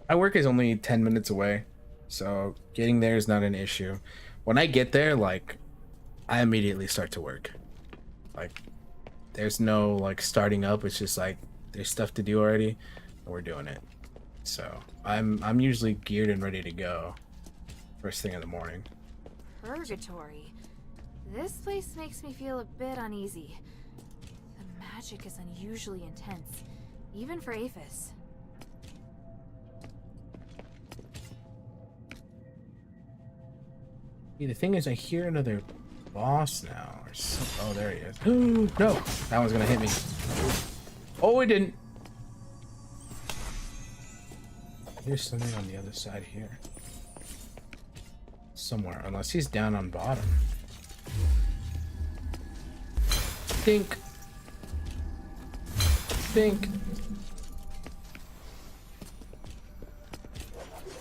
S1: I work is only 10 minutes away. So getting there is not an issue. When I get there, like, I immediately start to work. Like, there's no like starting up. It's just like there's stuff to do already, and we're doing it. So I'm usually geared and ready to go first thing in the morning.
S2: Purgatory. This place makes me feel a bit uneasy. The magic is unusually intense, even for Aphis.
S1: Yeah, the thing is, I hear another boss now. Or some... Oh, there he is. No, that one's gonna hit me. Oh, it didn't. There's something on the other side here. Somewhere, unless he's down on bottom. Think.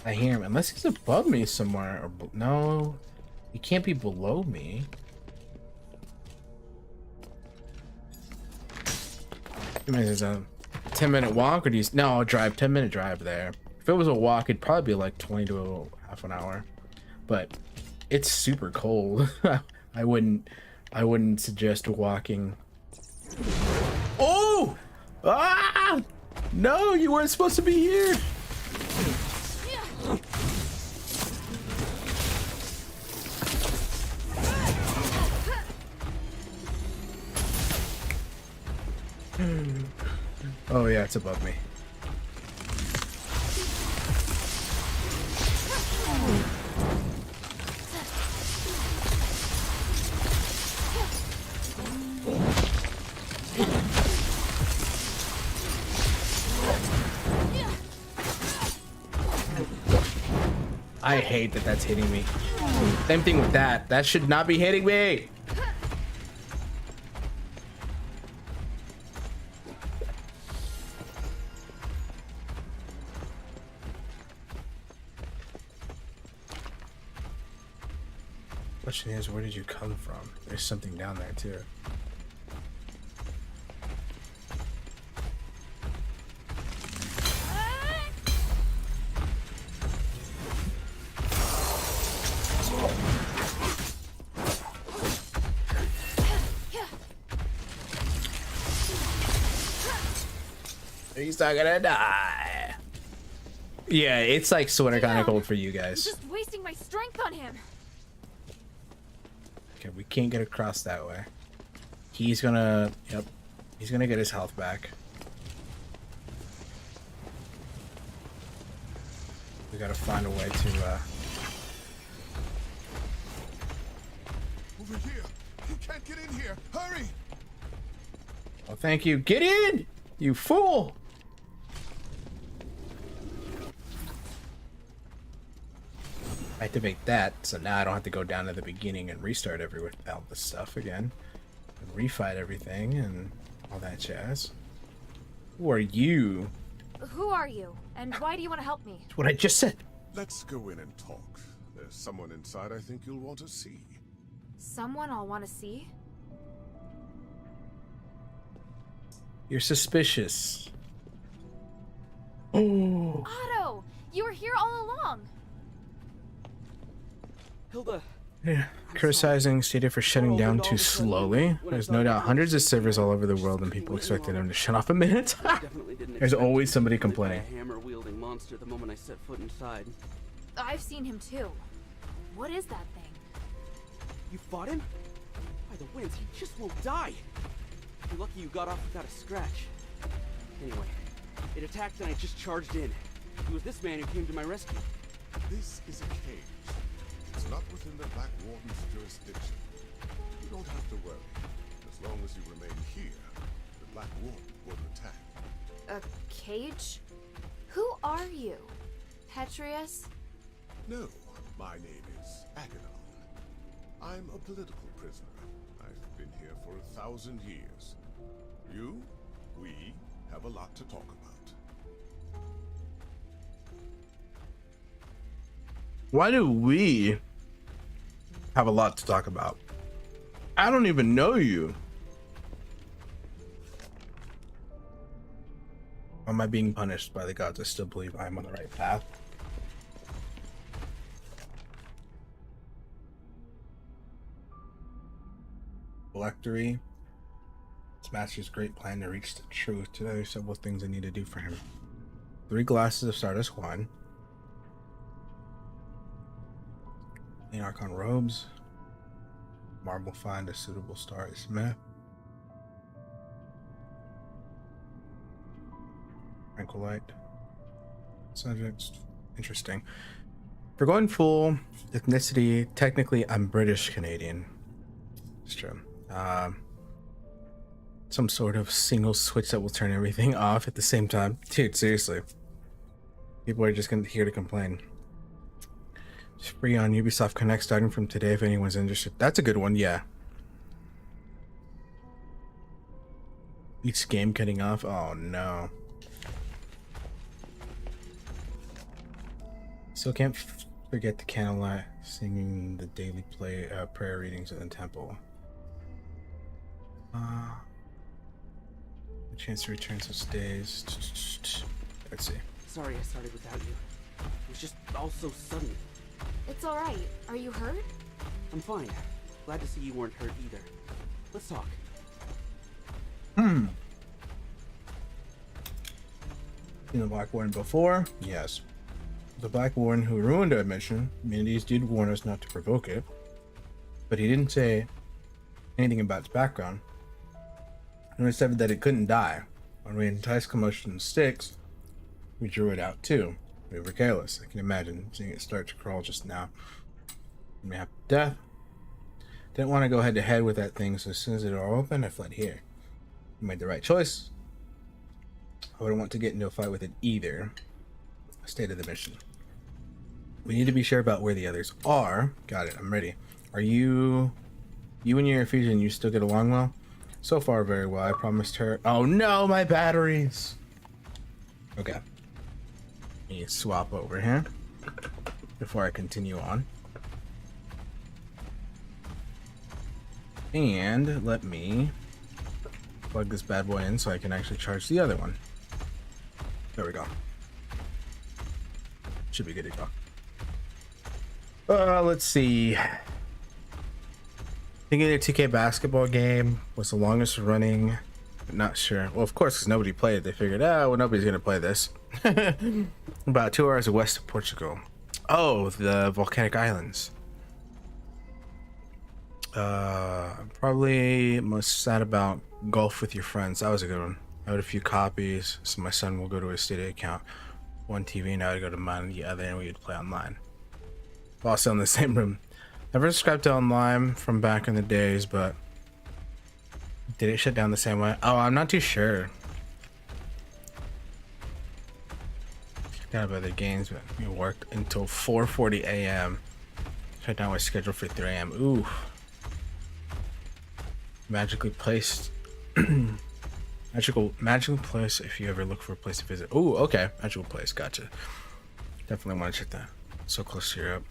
S1: I hear him, unless he's above me somewhere. Or no, he can't be below me. I mean, it's a 10-minute walk, or do you? No, I'll drive. 10-minute drive there. If it was a walk, it'd probably be like 20 to half an hour. But it's super cold. I wouldn't suggest walking. Oh! Ah! No, you weren't supposed to be here. Oh yeah, it's above me. I hate that that's hitting me. Same thing with that. That should not be hitting me. Question is, where did you come from? There's something down there too. He's not gonna die. Yeah, it's like sort of kind of cold for you guys.
S2: I'm just wasting my strength on him.
S1: Okay, we can't get across that way. He's gonna, yep, he's gonna get his health back. We gotta find a way to,
S5: Over here! You can't get in here! Hurry!
S1: Oh, thank you. Get in, you fool! Activate that, so now I don't have to go down to the beginning and restart all this stuff again. And refight everything and all that jazz. Who are you?
S2: Who are you? And why do you want to help me?
S1: That's what I just said.
S5: Let's go in and talk. There's someone inside I think you'll want to see.
S2: Someone I'll want to see?
S1: You're suspicious. Oh.
S2: Otto! You were here all along!
S6: Hilda.
S1: Yeah, criticizing Stadia for shutting down too slowly. There's no doubt hundreds of servers all over the world and people expected them to shut off a minute. There's always somebody complaining.
S6: Hammer-wielding monster the moment I set foot inside.
S2: I've seen him too. What is that thing?
S6: You fought him? By the winds, he just won't die. You're lucky you got off without a scratch. Anyway, it attacked and I just charged in. It was this man who came to my rescue.
S5: This is a cage. It's not within the Black Warden's jurisdiction. You don't have to worry. As long as you remain here, the Black Warden won't attack.
S2: A cage? Who are you? Petrius?
S5: No, my name is Agadon. I'm a political prisoner. I've been here for 1,000 years. We have a lot to talk about.
S1: Why do we have a lot to talk about? I don't even know you. Am I being punished by the gods? I still believe I'm on the right path. Phylactery. His master's great plan to reach the truth. Today, there's several things I need to do for him. 3 glasses of Stardust wine. 8 Archon robes. Marble find a suitable star smith. Tranquilite. Subjects. Interesting. For going full ethnicity, technically I'm British Canadian. It's true. Some sort of single switch that will turn everything off at the same time. Dude, seriously. People are just here to complain. It's free on Ubisoft Connect starting from today if anyone's interested. That's a good one, yeah. Each game cutting off. Oh no. So can't forget the candlelight singing the daily prayer readings in the temple. A chance to return some stays. Let's see.
S6: Sorry I started without you. It was just all so sudden.
S2: It's alright. Are you hurt?
S6: I'm fine. Glad to see you weren't hurt either. Let's talk.
S1: Seen the Black Warden before? Yes. The Black Warden who ruined our mission. Humanities did warn us not to provoke it. But he didn't say anything about its background. And we said that it couldn't die. When we enticed commotion and sticks, we drew it out too. We were careless. I can imagine seeing it start to crawl just now. We may have death. Didn't want to go head to head with that thing, so as soon as the door opened, I fled here. We made the right choice. I wouldn't want to get into a fight with it either. I stated the mission. We need to be sure about where the others are. Got it, I'm ready. Are you and your Ephesian, you still get along well? So far, very well. I promised her. Oh no, my batteries. Okay. Let me swap over here before I continue on. And let me plug this bad boy in so I can actually charge the other one. There we go. Should be good to go. Let's see. I think either 2K basketball game was the longest running. I'm not sure. Well, of course, because nobody played it. They figured, well, nobody's going to play this. About 2 hours west of Portugal. Oh, the volcanic islands. Probably most sad about golf with your friends. That was a good one. I had a few copies, so my son will go to his Stadia account. One TV, and I would go to mine, the other, and we would play online. Also in the same room. Never subscribed to online from back in the days, but did it shut down the same way? Oh, I'm not too sure. Got other games, but we worked until 4:40 a.m. Shut down was scheduled for 3 a.m. Ooh. Magically placed. Magical place if you ever look for a place to visit. Ooh, okay. Magical place, gotcha. Definitely want to check that. So close to Europe.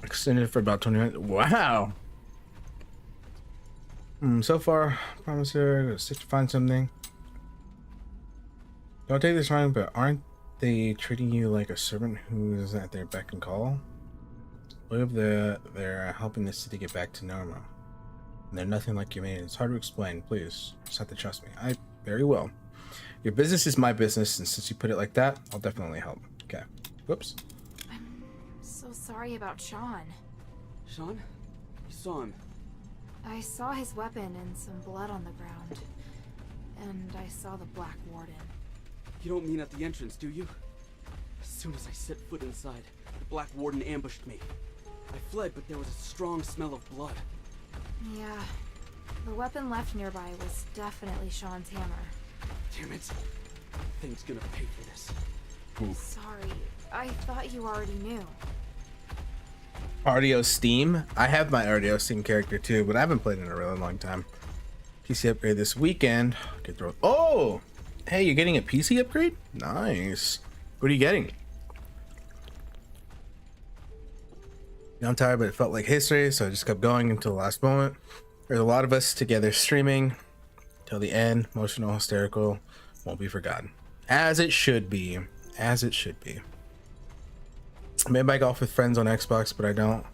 S1: Extended for about 20 minutes. Wow. So far, promise her to find something. Don't take this wrong, but aren't they treating you like a servant who's at their beck and call? Believe they're helping the city get back to normal. And they're nothing like humanity. It's hard to explain. Please, just have to trust me. I very well. Your business is my business, and since you put it like that, I'll definitely help. Okay. Whoops.
S2: I'm so sorry about Sean.
S6: Sean? You saw him.
S2: I saw his weapon and some blood on the ground. And I saw the Black Warden.
S6: You don't mean at the entrance, do you? As soon as I set foot inside, the Black Warden ambushed me. I fled, but there was a strong smell of blood.
S2: Yeah. The weapon left nearby was definitely Sean's hammer.
S6: Damn it. Thing's gonna pay for this.
S1: Oof.
S2: Sorry. I thought you already knew.
S1: RDO Steam. I have my RDO Steam character too, but I haven't played in a really long time. PC upgrade this weekend. Oh! Hey, you're getting a PC upgrade? Nice. What are you getting? I'm tired, but it felt like history, so I just kept going until the last moment. There's a lot of us together streaming till the end. Emotional, hysterical, won't be forgotten. As it should be. As it should be. Maybe I golf with friends on Xbox, but I don't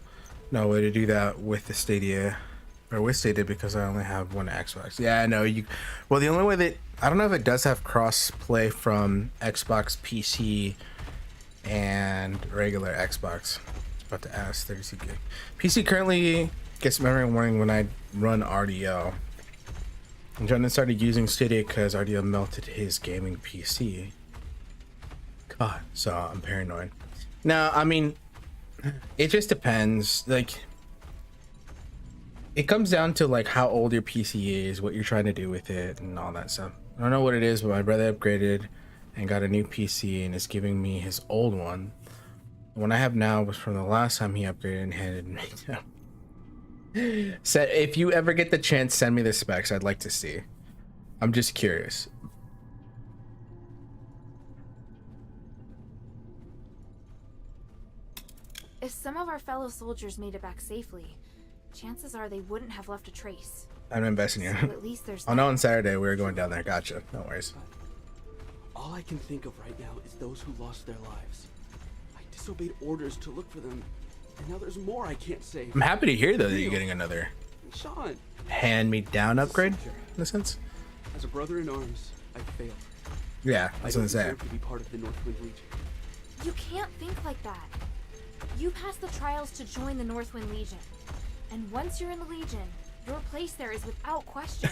S1: no way to do that with the Stadia, or with Stadia, because I only have one Xbox. Yeah, I know you. Well, the only way that I don't know if it does have cross play from Xbox PC and regular Xbox. About to ask 32 gig. PC currently gets memory warning when I run RDO. And Jonathan started using Stadia because RDO melted his gaming PC. God, so I'm paranoid. No, I mean, it just depends. Like, it comes down to like how old your PC is, what you're trying to do with it, and all that stuff. I don't know what it is, but my brother upgraded and got a new PC and is giving me his old one. The one I have now was from the last time he upgraded and handed me down. So if you ever get the chance, send me the specs. I'd like to see. I'm just curious.
S2: If some of our fellow soldiers made it back safely, chances are they wouldn't have left a trace.
S1: I'm investing in
S2: So
S1: you.
S2: at least there's
S1: Oh no, on Saturday we were going down there. Gotcha. No worries.
S6: All I can think of right now is those who lost their lives. I disobeyed orders to look for them, and now there's more I can't save.
S1: I'm happy to hear though that you're getting another
S6: Sean,
S1: hand-me-down upgrade, in a sense.
S6: as a brother in arms, I failed.
S1: Yeah,
S6: I
S1: that's
S6: don't
S1: what I'm saying.
S6: deserve to be part of the Northwind Legion.
S2: You can't think like that. You passed the trials to join the Northwind Legion. And once you're in the Legion, your place there is without question.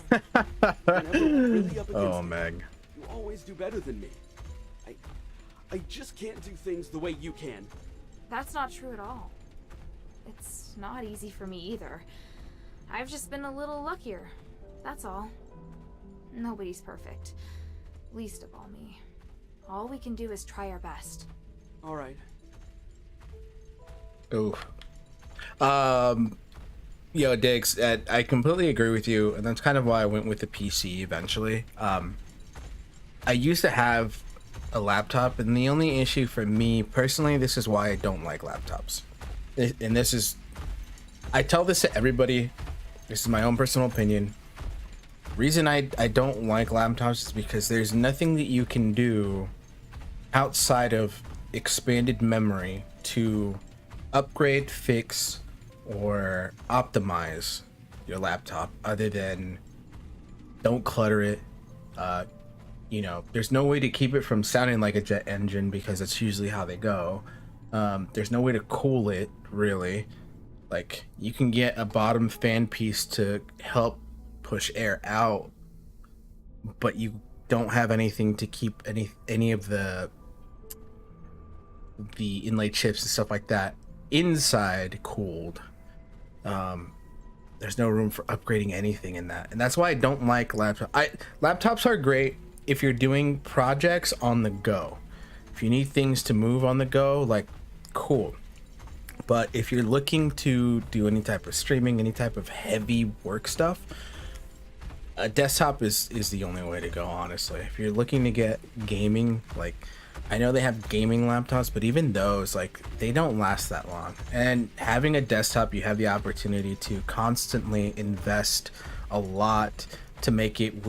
S6: Whenever we're really up against
S1: Oh,
S6: it,
S1: Meg.
S6: you always do better than me. I just can't do things the way you can.
S2: That's not true at all. It's not easy for me either. I've just been a little luckier. That's all. Nobody's perfect. Least of all me. All we can do is try our best.
S6: All right.
S1: Ooh. Yo, Diggs, I completely agree with you, and that's kind of why I went with the PC eventually. I used to have a laptop, and the only issue for me personally, this is why I don't like laptops. And this is, I tell this to everybody, this is my own personal opinion. Reason I don't like laptops is because there's nothing that you can do outside of expanded memory to upgrade, fix, or optimize your laptop other than don't clutter it. You know, there's no way to keep it from sounding like a jet engine because that's usually how they go. There's no way to cool it, really. Like, you can get a bottom fan piece to help push air out, but you don't have anything to keep any of the inlay chips and stuff like that inside cooled. There's no room for upgrading anything in that, and that's why I don't like laptops. Laptops are great if you're doing projects on the go. If you need things to move on the go, like, cool. But if you're looking to do any type of streaming, any type of heavy work stuff, a desktop is the only way to go, honestly. If you're looking to get gaming, like, I know they have gaming laptops, but even those, like, they don't last that long. And having a desktop, you have the opportunity to constantly invest a lot to make it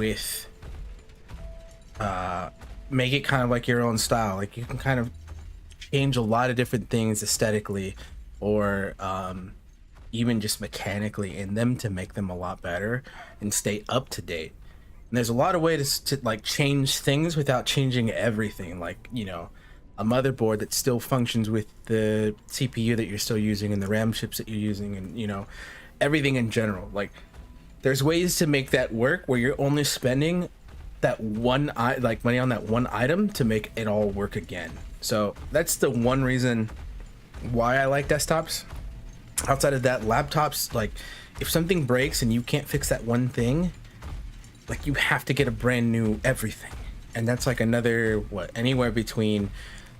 S1: make it kind of like your own style. Like, you can kind of change a lot of different things aesthetically, or even just mechanically in them to make them a lot better and stay up to date. And there's a lot of ways to like change things without changing everything. Like, you know, a motherboard that still functions with the CPU that you're still using and the RAM chips that you're using, and, you know, everything in general. Like, there's ways to make that work where you're only spending that one like money on that one item to make it all work again. So that's the one reason why I like desktops. Outside of that, laptops, like, if something breaks and you can't fix that one thing, like, you have to get a brand new everything, and that's like another anywhere between,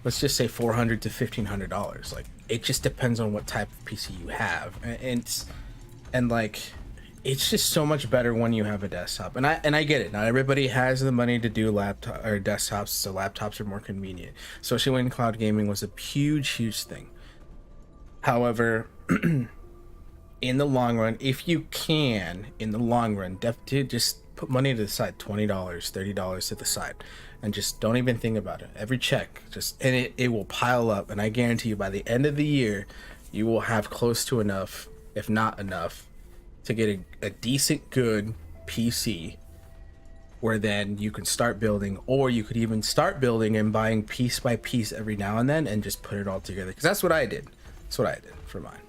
S1: let's just say, $400 to $1,500. Like, it just depends on what type of PC you have, and like, it's just so much better when you have a desktop. And I get it. Not everybody has the money to do laptop or desktops, so laptops are more convenient, especially when cloud gaming was a huge thing. However, in the long run, if you can, dude, just put money to the side, $20, $30 to the side, and just don't even think about it. Every check, and it will pile up. And I guarantee you, by the end of the year, you will have close to enough, if not enough, to get a decent, good PC where then you can start building, or you could even start building and buying piece by piece every now and then and just put it all together. Because that's what I did. That's what I did for mine.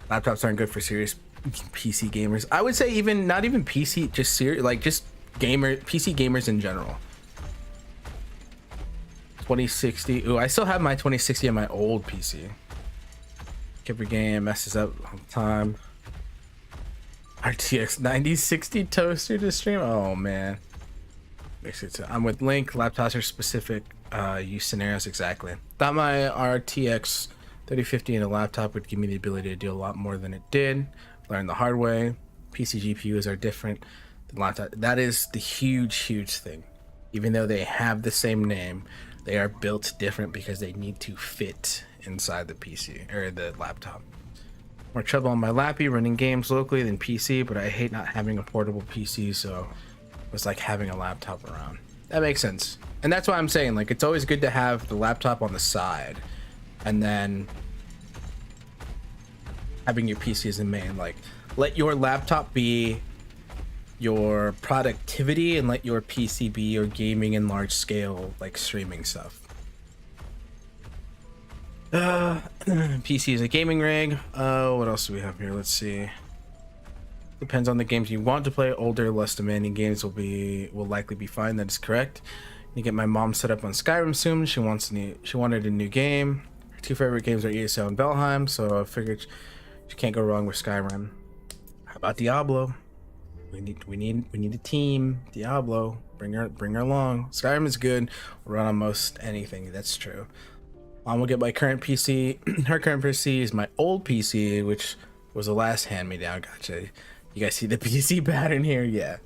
S1: Laptops aren't good for serious PC gamers. I would say even not even PC, just serious, like just PC gamers in general. 2060. Ooh, I still have my 2060 on my old PC. Every game messes up all the time. RTX 9060 toaster to stream. Oh man, makes it. I'm with Link. Laptops are specific use scenarios exactly. Thought my RTX 3050 in a laptop would give me the ability to do a lot more than it did. Learned the hard way. PC GPUs are different than laptop. That is the huge thing. Even though they have the same name, they are built different because they need to fit inside the PC or the laptop. More trouble on my lappy running games locally than PC, but I hate not having a portable PC, so it was like having a laptop around. That makes sense. And that's why I'm saying, like, it's always good to have the laptop on the side and then having your PC as the main. Like, let your laptop be your productivity and let your PC be your gaming and large scale, like, streaming stuff. PC is a gaming rig. What else do we have here? Let's see. Depends on the games you want to play. Older, less demanding games will likely be fine. That is correct. You get my mom set up on Skyrim soon. She wanted a new game. Her two favorite games are ESO and Valheim, so I figured she can't go wrong with Skyrim. How about Diablo? We need a team. Diablo, bring her along. Skyrim is good. We'll run on most anything. That's true. Mom will get my current PC. Her current PC is my old PC, which was the last hand-me-down. Gotcha. You guys see the PC pattern here? Yeah.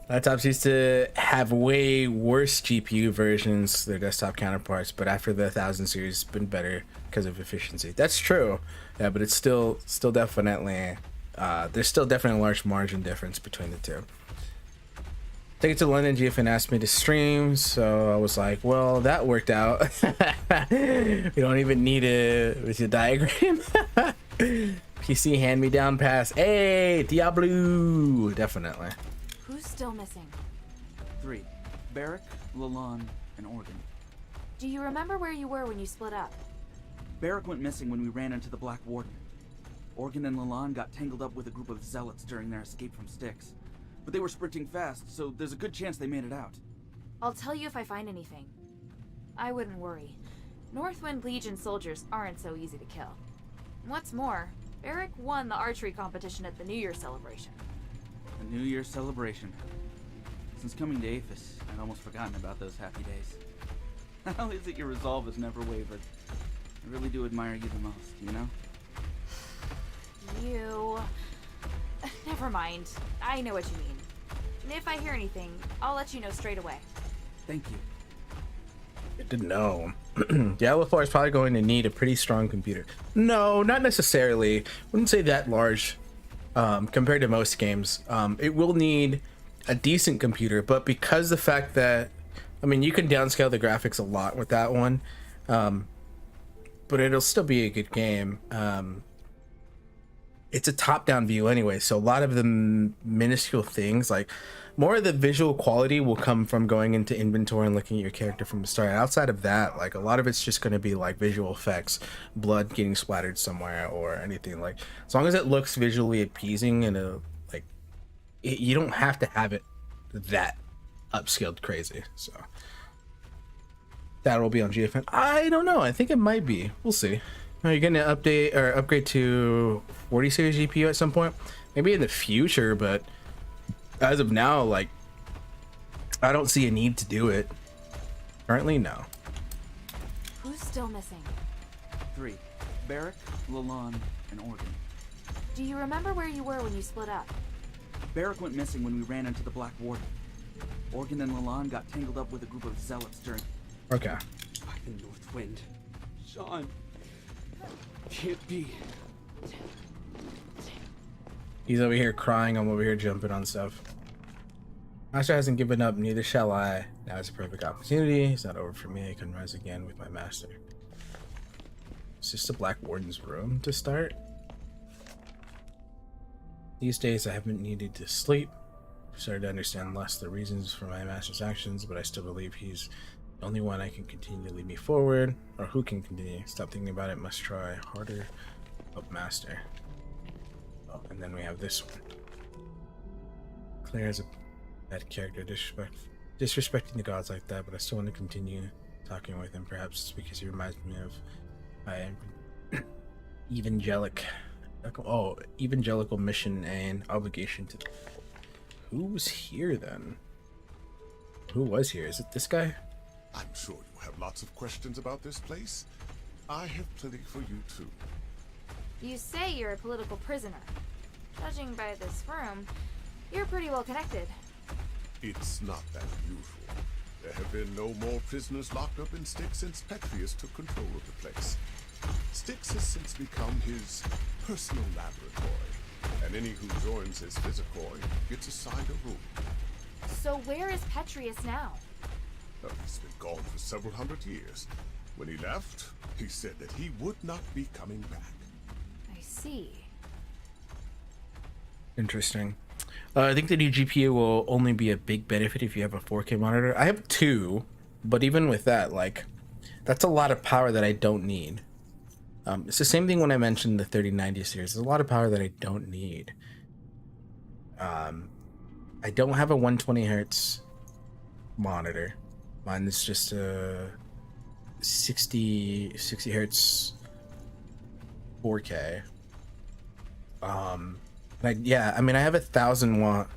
S1: Laptops used to have way worse GPU versions, their desktop counterparts, but after the 1000 series, it's been better because of efficiency. That's true. Yeah, but it's still definitely there's still definitely a large margin difference between the two. Take it to London. GFN asked me to stream, so I was like, well, that worked out. We don't even need a diagram. PC hand-me-down pass. Hey, Diablo! Definitely.
S2: Who's still missing?
S6: 3. Barrack, Lalonde, and Organ.
S2: Do you remember where you were when you split up?
S6: Barrack went missing when we ran into the Black Warden. Organ and Lalonde got tangled up with a group of zealots during their escape from Styx. But they were sprinting fast, so there's a good chance they made it out.
S2: I'll tell you if I find anything. I wouldn't worry. Northwind Legion soldiers aren't so easy to kill. What's more, Barrack won the archery competition at the New Year celebration.
S6: The New Year celebration. Since coming to Aphis, I'd almost forgotten about those happy days. How is it your resolve has never wavered? I really do admire you the most, you know?
S2: You... Never mind. I know what you mean. And if I hear anything, I'll let you know straight away.
S6: Thank you.
S1: I didn't know. Diablo 4 is probably going to need a pretty strong computer. No, not necessarily. Wouldn't say that large compared to most games. It will need a decent computer, but because the fact that, I mean, you can downscale the graphics a lot with that one, but it'll still be a good game. It's a top-down view anyway, so a lot of the minuscule things, like more of the visual quality will come from going into inventory and looking at your character from the start. Outside of that, like a lot of it's just going to be like visual effects, blood getting splattered somewhere or anything. Like as long as it looks visually appeasing and you don't have to have it that upscaled crazy. So that will be on GFN. I don't know. I think it might be. We'll see. Are you going to update or upgrade to 40 series GPU at some point? Maybe in the future, but as of now, like, I don't see a need to do it. Currently, no.
S2: Who's still missing?
S6: 3. Barrack, Lalonde, and Organ.
S2: Do you remember where you were when you split up?
S6: Barrack went missing when we ran into the Black Warden. Organ and Lalonde got tangled up with a group of zealots during...
S1: Okay.
S6: By the North Wind. Sean... Can't be.
S1: He's over here crying. I'm over here jumping on stuff. Master hasn't given up, neither shall I. Now is a perfect opportunity. It's not over for me. I can rise again with my master. Is this the Black Warden's room to start? These days I haven't needed to sleep. I've started to understand less the reasons for my master's actions, but I still believe he's the only one I can continue to lead me forward, or who can continue. Stop thinking about it, must try harder. Oh, master. Oh, and then we have this one. Claire is a bad character, disrespecting the gods like that, but I still want to continue talking with him. Perhaps it's because he reminds me of my evangelical mission and obligation to. Who's here then? Who was here? Is it this guy?
S5: I'm sure you have lots of questions about this place. I have plenty for you too.
S2: You say you're a political prisoner. Judging by this room, you're pretty well connected.
S5: It's not that unusual. There have been no more prisoners locked up in Styx since Petrius took control of the place. Styx has since become his personal laboratory, and any who joins his Physicoid gets assigned a room.
S2: So where is Petrius now?
S5: He's been gone for several hundred years. When he left, he said that he would not be coming back.
S2: I see.
S1: Interesting. I think the new GPU will only be a big benefit if you have a 4K monitor. I have two, but even with that, like, that's a lot of power that I don't need. It's the same thing when I mentioned the 3090 series. There's a lot of power that I don't need. I don't have a 120 hertz monitor. Mine is just a 60 hertz 4K. I mean, I have 1,000 watt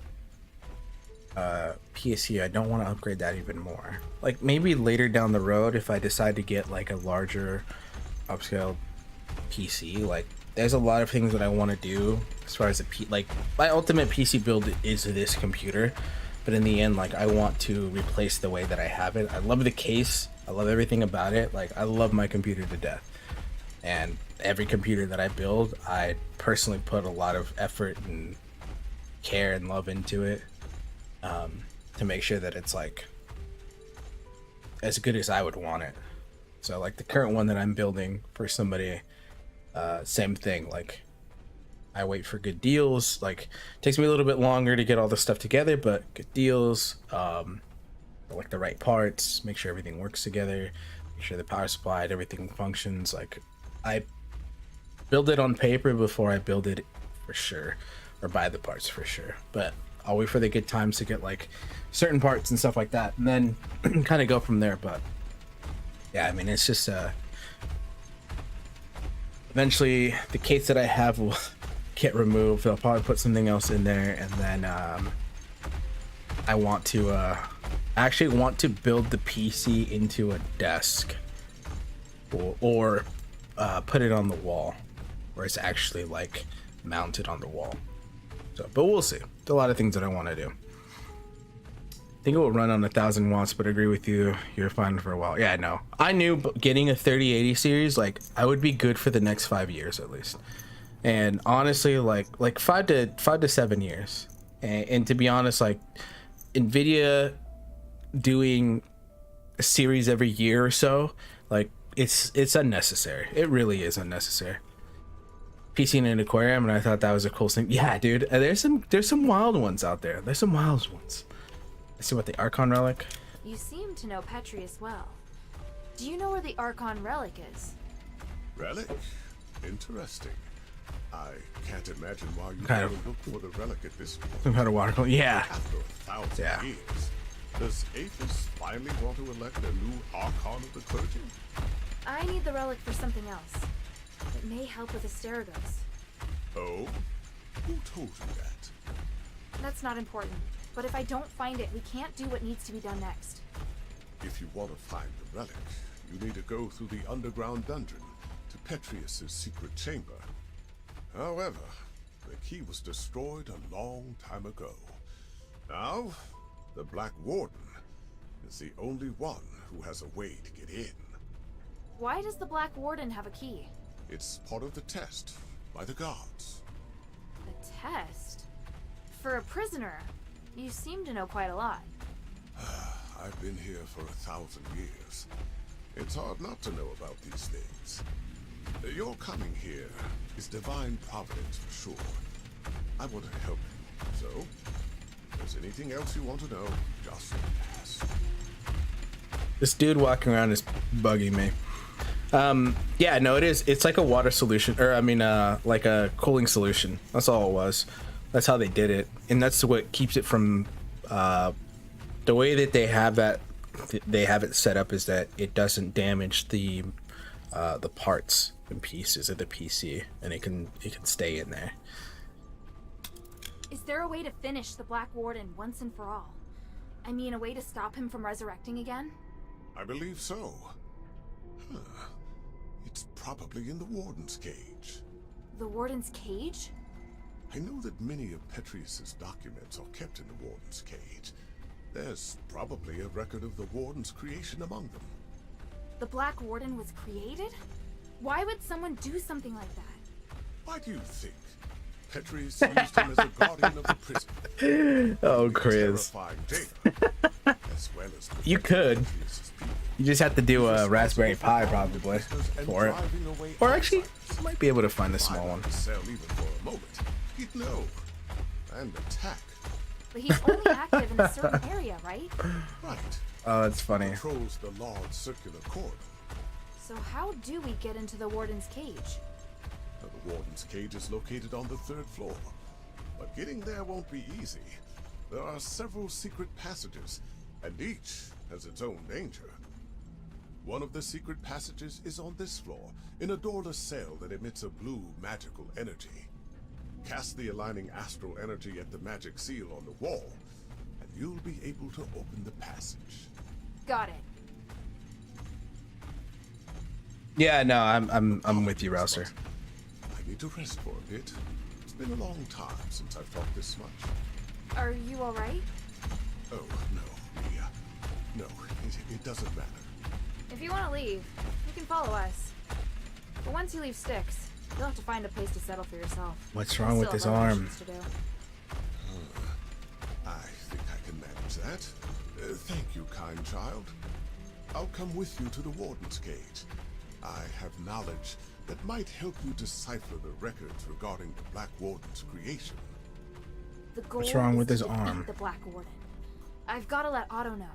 S1: PSU. I don't want to upgrade that even more. Like, maybe later down the road, if I decide to get like a larger upscale PC, like, there's a lot of things that I want to do as far as like my ultimate PC build is this computer, but in the end, like, I want to replace the way that I have it. I love the case. I love everything about it. Like, I love my computer to death. And every computer that I build, I personally put a lot of effort and care and love into it, to make sure that it's like as good as I would want it. So like the current one that I'm building for somebody, same thing. Like, I wait for good deals. Like, it takes me a little bit longer to get all the stuff together, but good deals, like the right parts, make sure everything works together, make sure the power supply and everything functions. Like, I build it on paper before I build it for sure, or buy the parts for sure. But I'll wait for the good times to get like certain parts and stuff like that, and then kind of go from there. But yeah, I mean, it's just eventually the case that I have will get removed. I'll probably put something else in there, and then I want to actually want to build the PC into a desk, or put it on the wall where it's actually like mounted on the wall. So, but we'll see. There's a lot of things that I want to do. I think it will run on 1,000 watts, but I agree with you. You're fine for a while. Yeah, I know. I knew getting a 3080 series, like, I would be good for the next 5 years at least. And honestly, like 5 to 7 years. And to be honest, like, Nvidia doing a series every year or so, like, it's unnecessary. It really is unnecessary. PC in an aquarium, and I thought that was a cool thing. Yeah, dude, there's some wild ones out there. There's some wild ones. Let's see what the Archon relic.
S2: You seem to know Petrius well. Do you know where the Archon relic is?
S5: Relic? Interesting. I can't imagine why you
S1: Kind
S5: would
S1: of-
S5: look for the relic at this point.
S1: Some kind of water cooler. Yeah.
S5: After 1,000
S1: Yeah.
S5: years, does Aethys finally want to elect a new Archon of the clergy?
S2: I need the relic for something else. It may help with Asterigos.
S5: Oh? Who told you that?
S2: That's not important. But if I don't find it, we can't do what needs to be done next.
S5: If you want to find the relic, you need to go through the underground dungeon to Petrius's secret chamber. However, the key was destroyed a long time ago. Now, the Black Warden is the only one who has a way to get in.
S2: Why does the Black Warden have a key?
S5: It's part of the test by the gods.
S2: A test? For a prisoner? You seem to know quite a lot.
S5: I've been here for 1,000 years. It's hard not to know about these things. Your coming here is divine providence for sure. I want to help you, so if there's anything else you want to know, just ask.
S1: This dude walking around is bugging me. Yeah, no, it is. It's like a water solution, or I mean, like a cooling solution. That's all it was. That's how they did it, and that's what keeps it from. The way that they have it set up is that it doesn't damage the parts and pieces of the PC, and it can stay in there.
S2: Is there a way to finish the Black Warden once and for all? I mean, a way to stop him from resurrecting again?
S5: I believe so. Huh. It's probably in the Warden's cage.
S2: The Warden's cage?
S5: I know that many of Petrius's documents are kept in the Warden's cage. There's probably a record of the Warden's creation among them.
S2: The Black Warden was created? Why would someone do something like that?
S5: Why do you think? Petrius used him as a guardian of the prison.
S1: Oh, Chris.
S5: Terrifying data, as well as
S1: You could.
S5: Petrius's people.
S1: You just have to do a Raspberry Pi probably for it. Or actually, you might be able to find a small one.
S5: Sell even for a moment. He'd know. And attack.
S2: But he's only active in a certain area, right?
S5: Right.
S1: Oh, that's funny.
S5: Controls the Lord's circular corridor.
S2: So how do we get into the Warden's cage?
S5: Now, the Warden's cage is located on the 3rd floor. But getting there won't be easy. There are several secret passages, and each has its own danger. One of the secret passages is on this floor, in a doorless cell that emits a blue magical energy. Cast the aligning astral energy at the magic seal on the wall, and you'll be able to open the passage.
S2: Got it.
S1: Yeah, no, I'm with you, Rouser.
S5: I need to rest for a bit. It's been a long time since I've talked this much.
S2: Are you alright?
S5: Oh, no, Mia. No, it doesn't matter.
S2: If you want to leave, you can follow us. But once you leave Styx, you'll have to find a place to settle for yourself.
S1: What's
S2: I
S1: wrong with
S2: still
S1: his
S2: have other
S1: arm?
S2: missions to do.
S5: I think I can manage that. Thank you, kind child. I'll come with you to the Warden's cage. I have knowledge that might help you decipher the records regarding the Black Warden's creation.
S2: The goal
S1: What's wrong
S2: is
S1: with
S2: to
S1: his
S2: defeat
S1: arm?
S2: The Black Warden. I've got to let Otto know.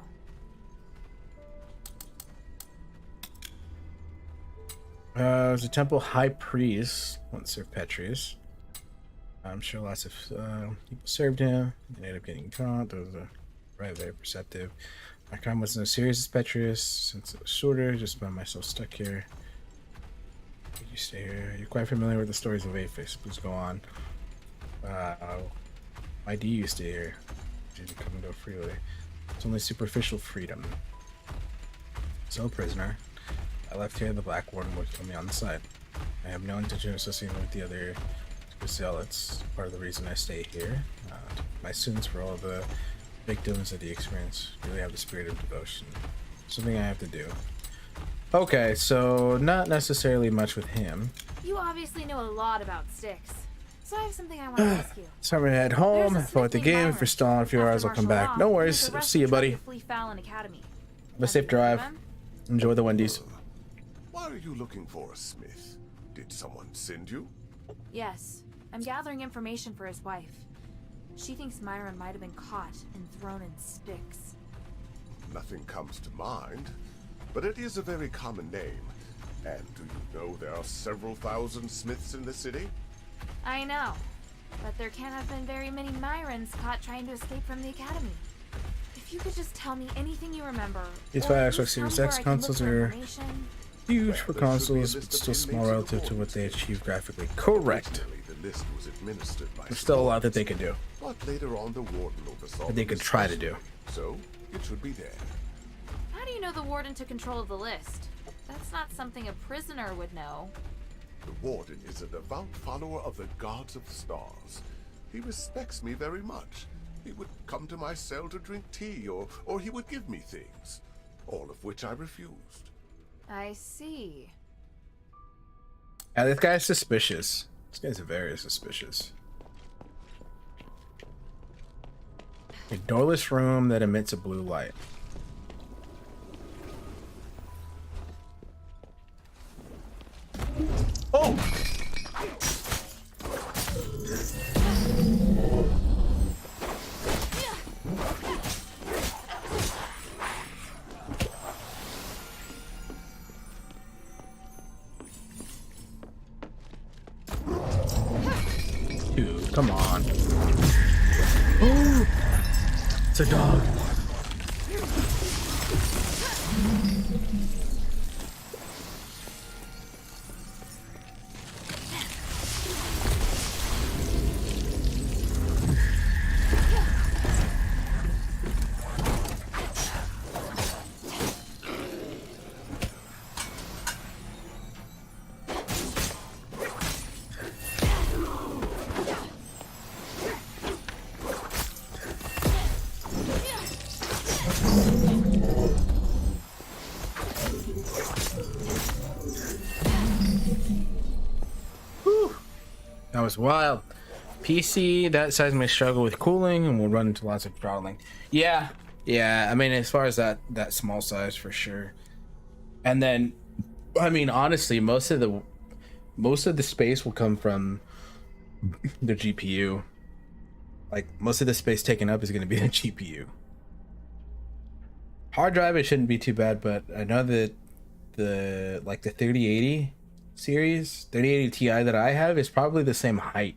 S1: There's a temple high priest once served Petrius. I'm sure lots of people served him. They ended up getting caught. Those are very perceptive. My crime wasn't as serious as Petrius, since it was shorter. Just found myself stuck here. You stay here. You're quite familiar with the stories of Aphis. Please go on. Why do you stay here? Did you come and go freely? It's only superficial freedom. So, prisoner. I left here, the Black Warden would kill me on the side. I have no intention of associating with the other zealots. Part of the reason I stay here. My sins for all the victims of the experience really have the spirit of devotion. Something I have to do. Okay, so not necessarily much with him.
S2: You obviously know a lot about Styx. So I have something I want to ask you.
S1: So I'm gonna head home,
S2: There's a
S1: for the
S2: Smith
S1: game,
S2: named
S1: for
S2: Myron.
S1: stalling a few
S2: After
S1: hours, I'll come
S2: martial
S1: back.
S2: law,
S1: No
S2: he
S1: worries.
S2: was
S1: See you,
S2: arrested
S1: buddy.
S2: trying to flee Fallon Academy.
S1: Have a safe drive. Enjoy the Wendy's.
S5: Why are you looking for a smith? Did someone send you?
S2: Yes, I'm gathering information for his wife. She thinks Myron might have been caught and thrown in Styx.
S5: Nothing comes to mind, but it is a very common name. And do you know there are several thousand smiths in the city?
S2: I know, but there can't have been very many Myrons caught trying to escape from the academy. If you could just tell me anything you remember,
S1: These
S2: or at
S1: Xbox
S2: least
S1: Series
S2: tell me
S1: X
S2: where I can look
S1: consoles
S2: for
S1: are
S2: information.
S1: huge for
S5: There should be a
S1: consoles,
S5: list
S1: but
S5: of
S1: still small
S5: inmates
S1: relative
S5: of
S1: to what they
S5: Warden's
S1: achieve graphically. Correct.
S5: Originally, the list was administered by
S1: There's still a lot that they could do.
S5: but later on the warden oversaw
S1: That they
S5: the
S1: could try to
S5: discussion.
S1: do.
S5: So it should be there.
S2: How do you know the warden took control of the list? That's not something a prisoner would know.
S5: The warden is a devout follower of the gods of the stars. He respects me very much. He would come to my cell to drink tea, or he would give me things, all of which I refused.
S2: I see.
S1: Yeah, this guy's suspicious. This guy's very suspicious. A doorless room that emits a blue light. Oh! Dude, come on. Oh! It's a dog. That was wild. PC, that size may struggle with cooling and will run into lots of throttling. Yeah, I mean, as far as that small size, for sure. And then, I mean, honestly, most of the space will come from the GPU. Like, most of the space taken up is going to be the GPU. Hard drive, it shouldn't be too bad, but I know that the 3080 series, 3080 Ti that I have is probably the same height,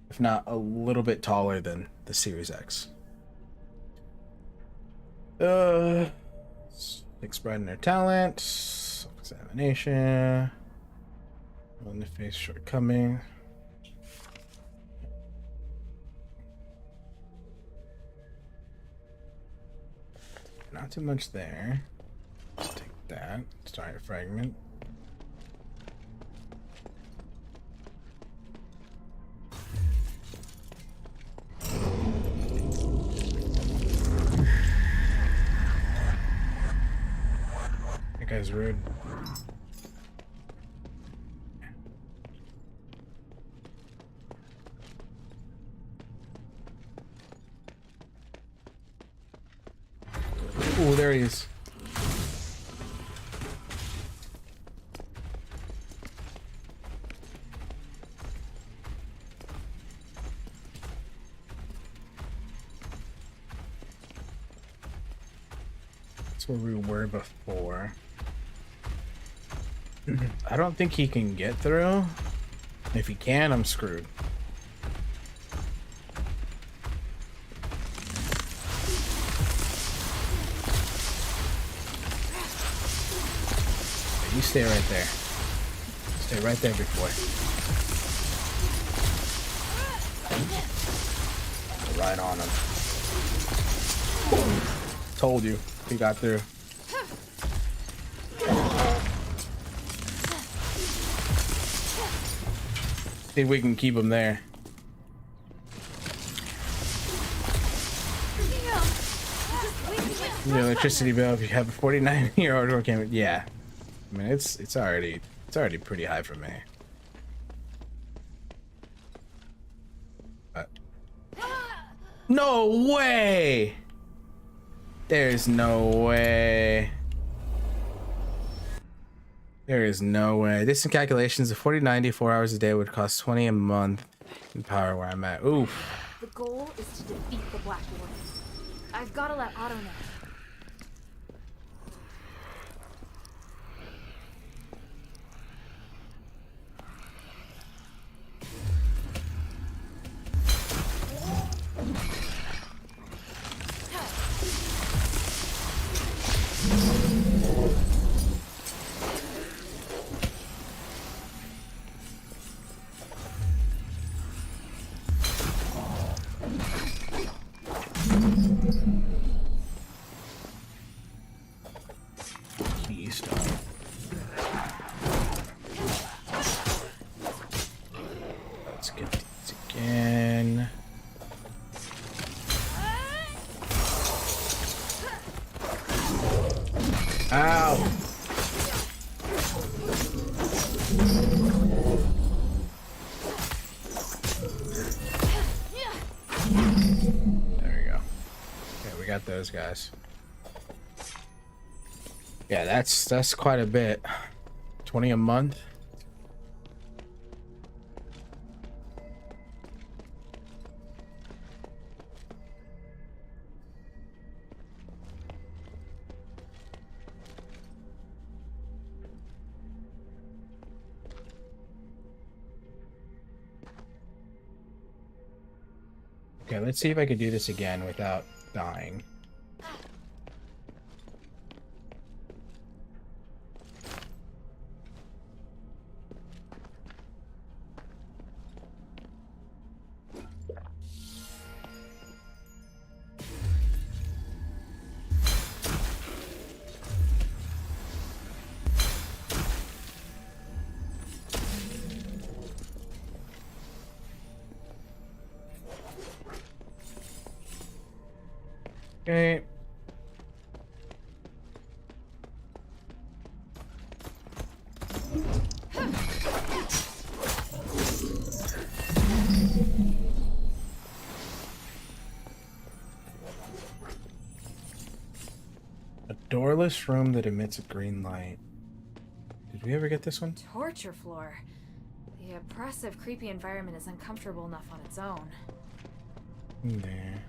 S1: if not a little bit taller than the Series X. Exploiting their talent, self-examination, willing to face shortcoming. Not too much there. Let's take that. Start a fragment. That guy's rude. Oh, there he is. That's where we were before. I don't think he can get through. If he can, I'm screwed. You stay right there. Stay right there, big boy. Right on him. Told you. He got through. See if we can keep him there. The electricity bill, if you have a 49-year-old or camera, yeah. I mean, it's already pretty high for me. But no way! There's no way. There is no way. Distant calculations of 4090 4 hours a day would cost 20 a month in power where I'm at. Oof.
S2: The goal is to defeat the Black Lord. I've got to let Otto know.
S1: Let's get these again. Ow! There we go. got those guys. Yeah, that's quite a bit. 20 a month. Okay, let's see if I could do this again without dying. Okay. A doorless room that emits a green light. Did we ever get this one?
S2: Torture floor. The oppressive, creepy environment is uncomfortable enough on its own.
S1: There.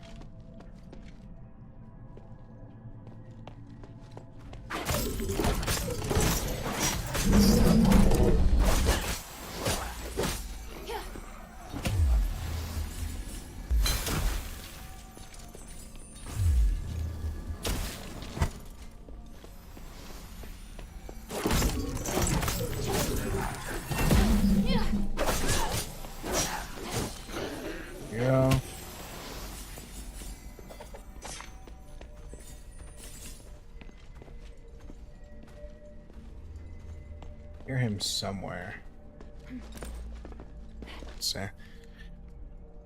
S1: Yeah. Hear him somewhere. Let's see. I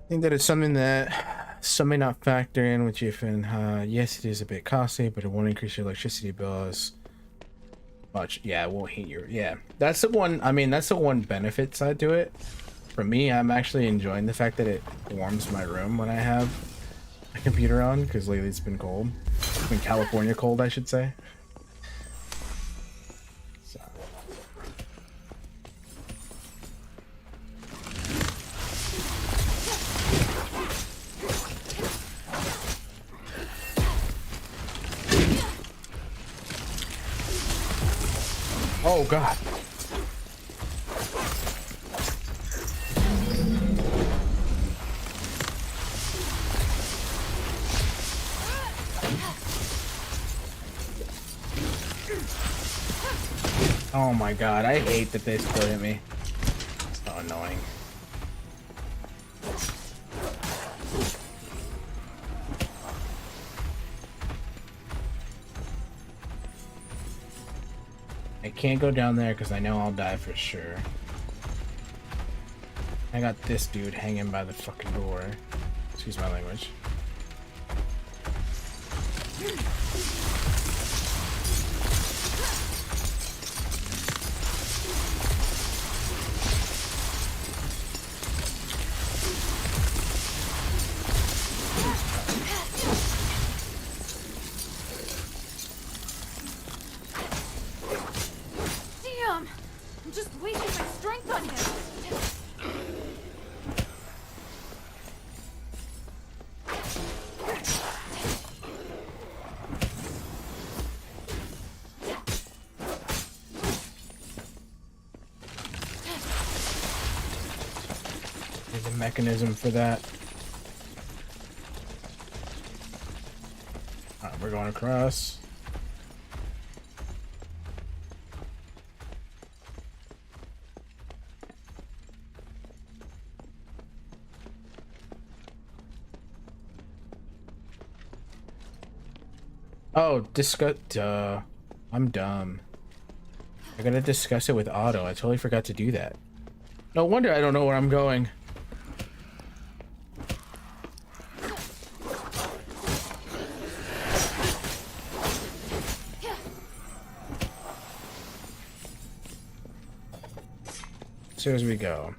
S1: think that it's something that some may not factor in with GFN. Yes, it is a bit costly, but it won't increase your electricity bills much. Yeah, it won't heat your. Yeah, that's the one. I mean, that's the one benefit side to it. For me, I'm actually enjoying the fact that it warms my room when I have a computer on, because lately it's been cold. It's been California cold, I should say. So. Oh God. Oh my God, I hate that they split at me. It's so annoying. I can't go down there because I know I'll die for sure. I got this dude hanging by the fucking door. Excuse my language.
S2: Damn! I'm just wasting my strength on him.
S1: There's a mechanism for that. Alright, we're going across. Oh, discuss. Duh. I'm dumb. I gotta discuss it with Otto. I totally forgot to do that. No wonder I don't know where I'm going. So as we go.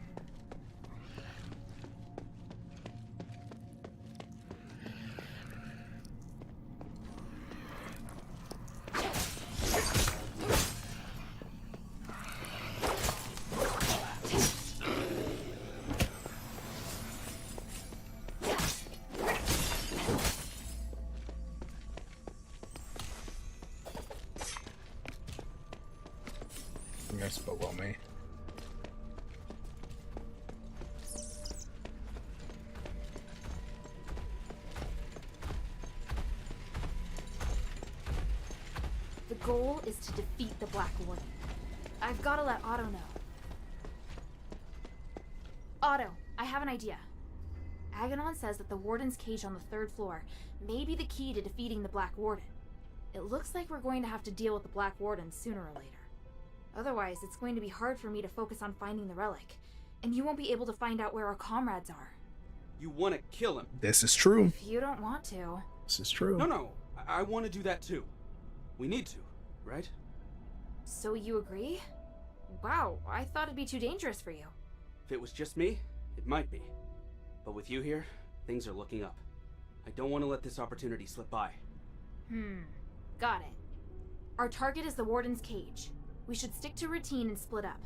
S1: You guys spoke well me.
S2: The goal is to defeat the Black Warden. I've got to let Otto know. Otto, I have an idea. Aganon says that the Warden's cage on the 3rd floor may be the key to defeating the Black Warden. It looks like we're going to have to deal with the Black Warden sooner or later. Otherwise, it's going to be hard for me to focus on finding the relic, and you won't be able to find out where our comrades are.
S6: You want to kill him?
S1: This is true.
S2: If you don't want to.
S1: This is true.
S6: No. I want to do that too. We need to, right?
S2: So you agree? Wow, I thought it'd be too dangerous for you.
S6: If it was just me, it might be. But with you here, things are looking up. I don't want to let this opportunity slip by.
S2: Got it. Our target is the Warden's cage. We should stick to routine and split up.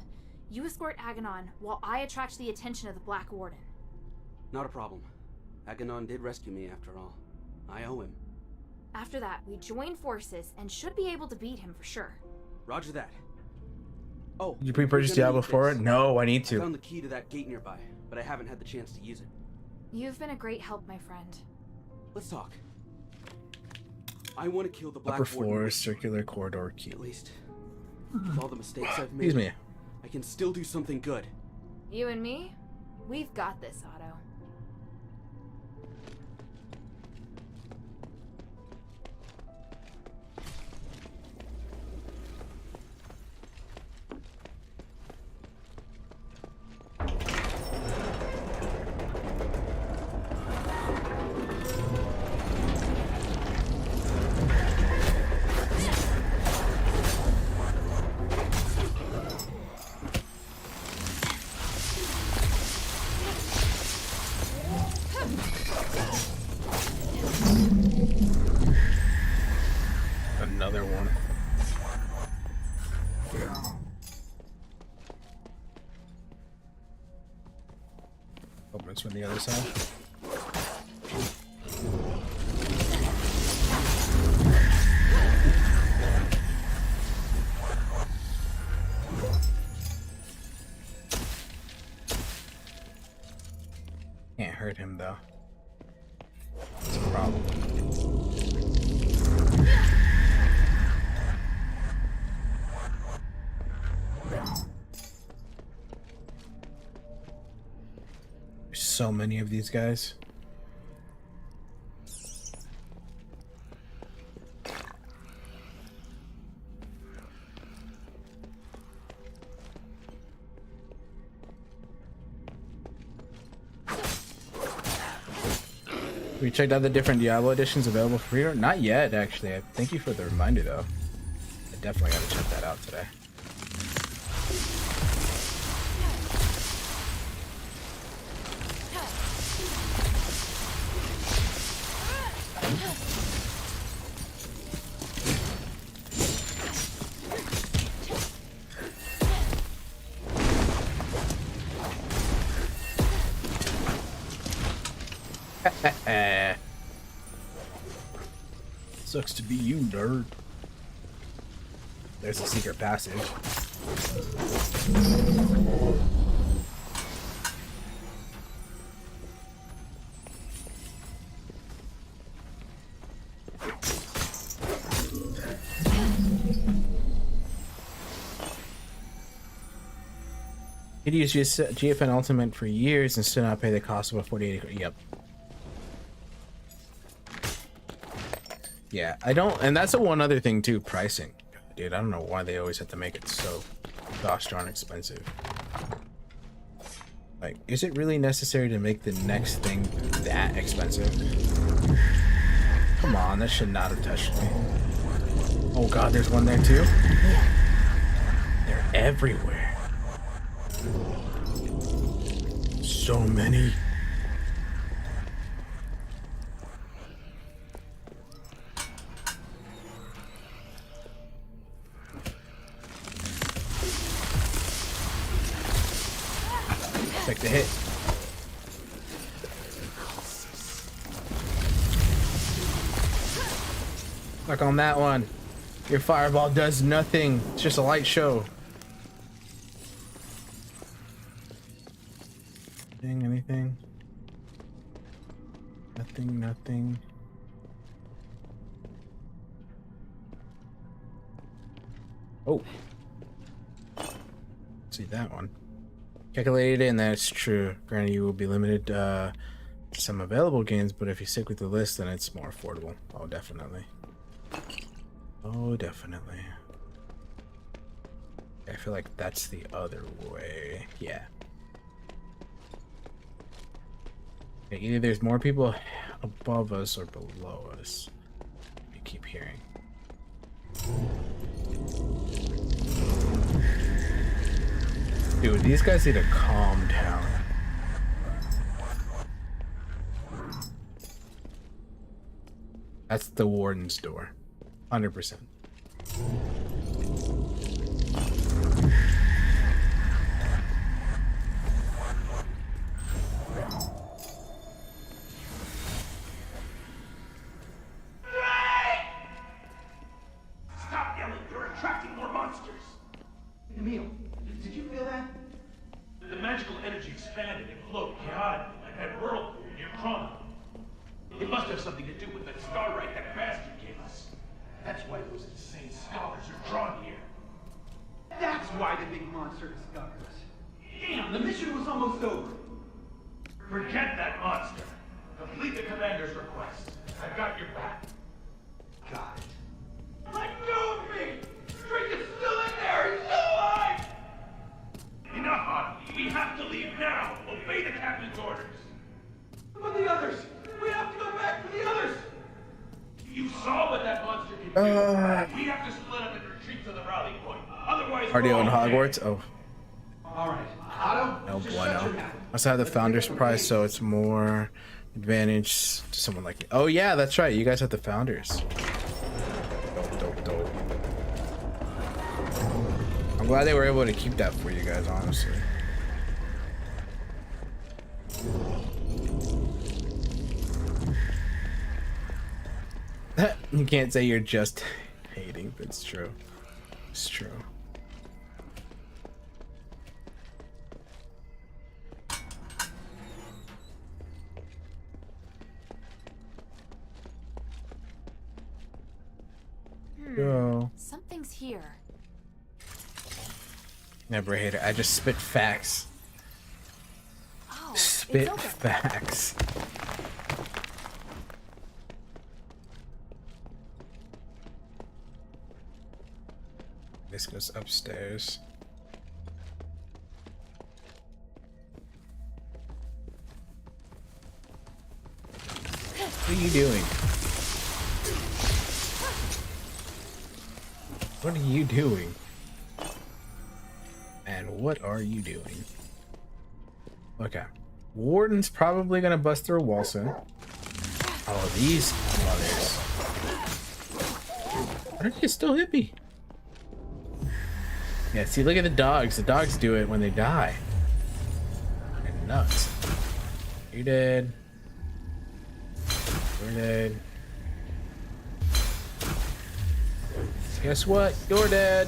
S2: You escort Aganon while I attract the attention of the Black Warden.
S6: Not a problem. Aganon did rescue me after all. I owe him.
S2: After that, we join forces and should be able to beat him for sure.
S6: Roger that. Oh,
S1: Did you pre-purchase
S6: you're gonna
S1: Diablo
S6: need
S1: for
S6: this.
S1: it? No, I need
S6: I
S1: to.
S6: found the key to that gate nearby, but I haven't had the chance to use it.
S2: You've been a great help, my friend.
S6: Let's talk. I want to kill the Black
S1: Upper
S6: Warden.
S1: floor, circular corridor key.
S6: At least, with all the mistakes I've made,
S1: Excuse me.
S6: I can still do something good.
S2: You and me? We've got this, Otto.
S1: Another one. Opens from the other side. Can't hurt him though. That's a problem. There's so many of these guys. We checked out the different Diablo editions available for pre-order? Not yet, actually. Thank you for the reminder, though. I definitely gotta check that out today. Sucks to be you, nerd. There's a secret passage. You'd use GFN Ultimate for years and still not pay the cost of a 48. Yep. Yeah, I don't, and that's a one other thing too, pricing. Dude, I don't know why they always have to make it so gosh darn expensive. Like, is it really necessary to make the next thing that expensive? Come on, that should not have touched me. Oh god, there's one there too? They're everywhere. So many. Take the hit. Look on that one. Your fireball does nothing. It's just a light show. Anything? Nothing. Oh. See that one. Calculated, and that's true. Granted, you will be limited to some available games, but if you stick with the list, then it's more affordable. Oh, definitely. Oh, definitely. I feel like that's the other way. Yeah. Okay, either there's more people above us or below us. You keep hearing. Dude, these guys need to calm down. That's the warden's door. 100%.
S3: Stop yelling! You're attracting more monsters!
S4: Emil, did you feel that?
S3: The magical energy expanded and flowed chaotically like that whirlpool near Tron. It must have something to do with that starlight that bastard gave us. That's why those insane scholars are drawn here.
S4: That's why the big monster discovered us. Damn, the mission was almost over.
S3: Forget that monster. Complete the commander's request. I've got your back.
S4: Got it.
S3: Let go of me! Drake is still in there! He's still alive! Enough, Oddly. We have to leave now. Obey the captain's orders.
S4: But the others! We have to go back for the others!
S3: You saw what that monster can do. We have to split up and retreat to the rally point. Otherwise,
S1: Cardio
S3: we're
S1: in
S3: all dead.
S1: Hogwarts? Oh,
S4: All right, Otto,
S1: no
S4: just shut your
S1: bueno.
S4: mouth.
S1: I also have the Founder's Prize, so it's more advantage to someone like me. Oh yeah, that's right. You guys have the Founders. Dope. I'm glad they were able to keep that for you guys, honestly. You can't say you're just hating, but it's true. It's true. Go.
S2: Something's here.
S1: Never hate it. I just spit facts.
S2: Oh,
S1: Spit
S2: it's open.
S1: facts. This goes upstairs. What are you doing? What are you doing? And what are you doing? Okay. Warden's probably gonna bust through a wall soon. Oh, these mothers. Why don't you still hit me? Yeah, see, look at the dogs. The dogs do it when they die. They're nuts. You dead. You're dead. Guess what? You're dead.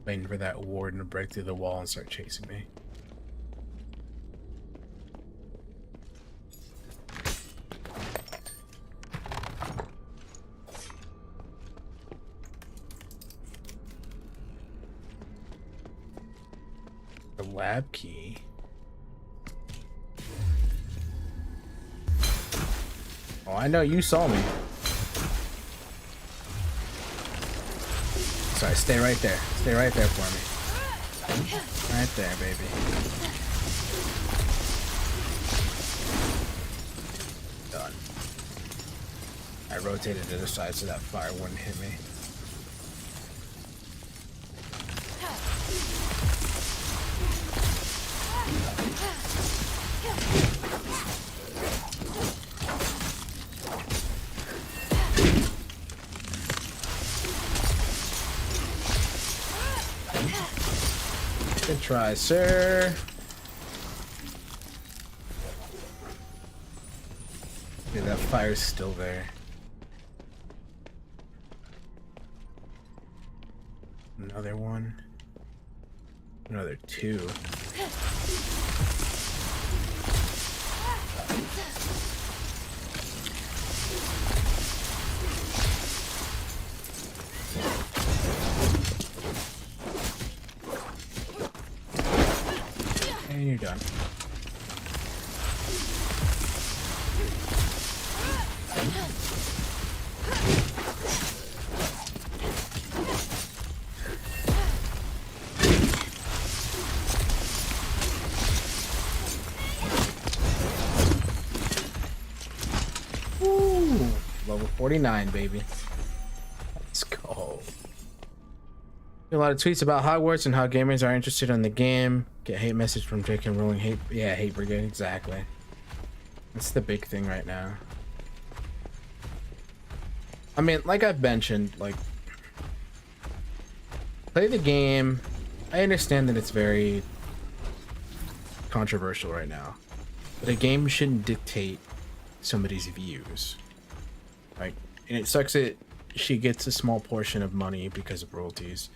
S1: Waiting for that warden to break through the wall and start chasing me. The lab key. Oh, I know you saw me. Sorry, stay right there. Stay right there for me. Right there, baby. Done. I rotated to the side so that fire wouldn't hit me. Good try, sir. Yeah, that fire's still there. Another one. Another two. And you're done. Ooh, level 49, baby. Let's go. A lot of tweets about Hogwarts and how gamers are interested in the game. Get hate message from Jake and Rolling Hate. Yeah, Hate Brigade, exactly. That's the big thing right now. I mean, like I've mentioned, like, play the game. I understand that it's very controversial right now, but a game shouldn't dictate somebody's views. Like, and it sucks that she gets a small portion of money because of royalties.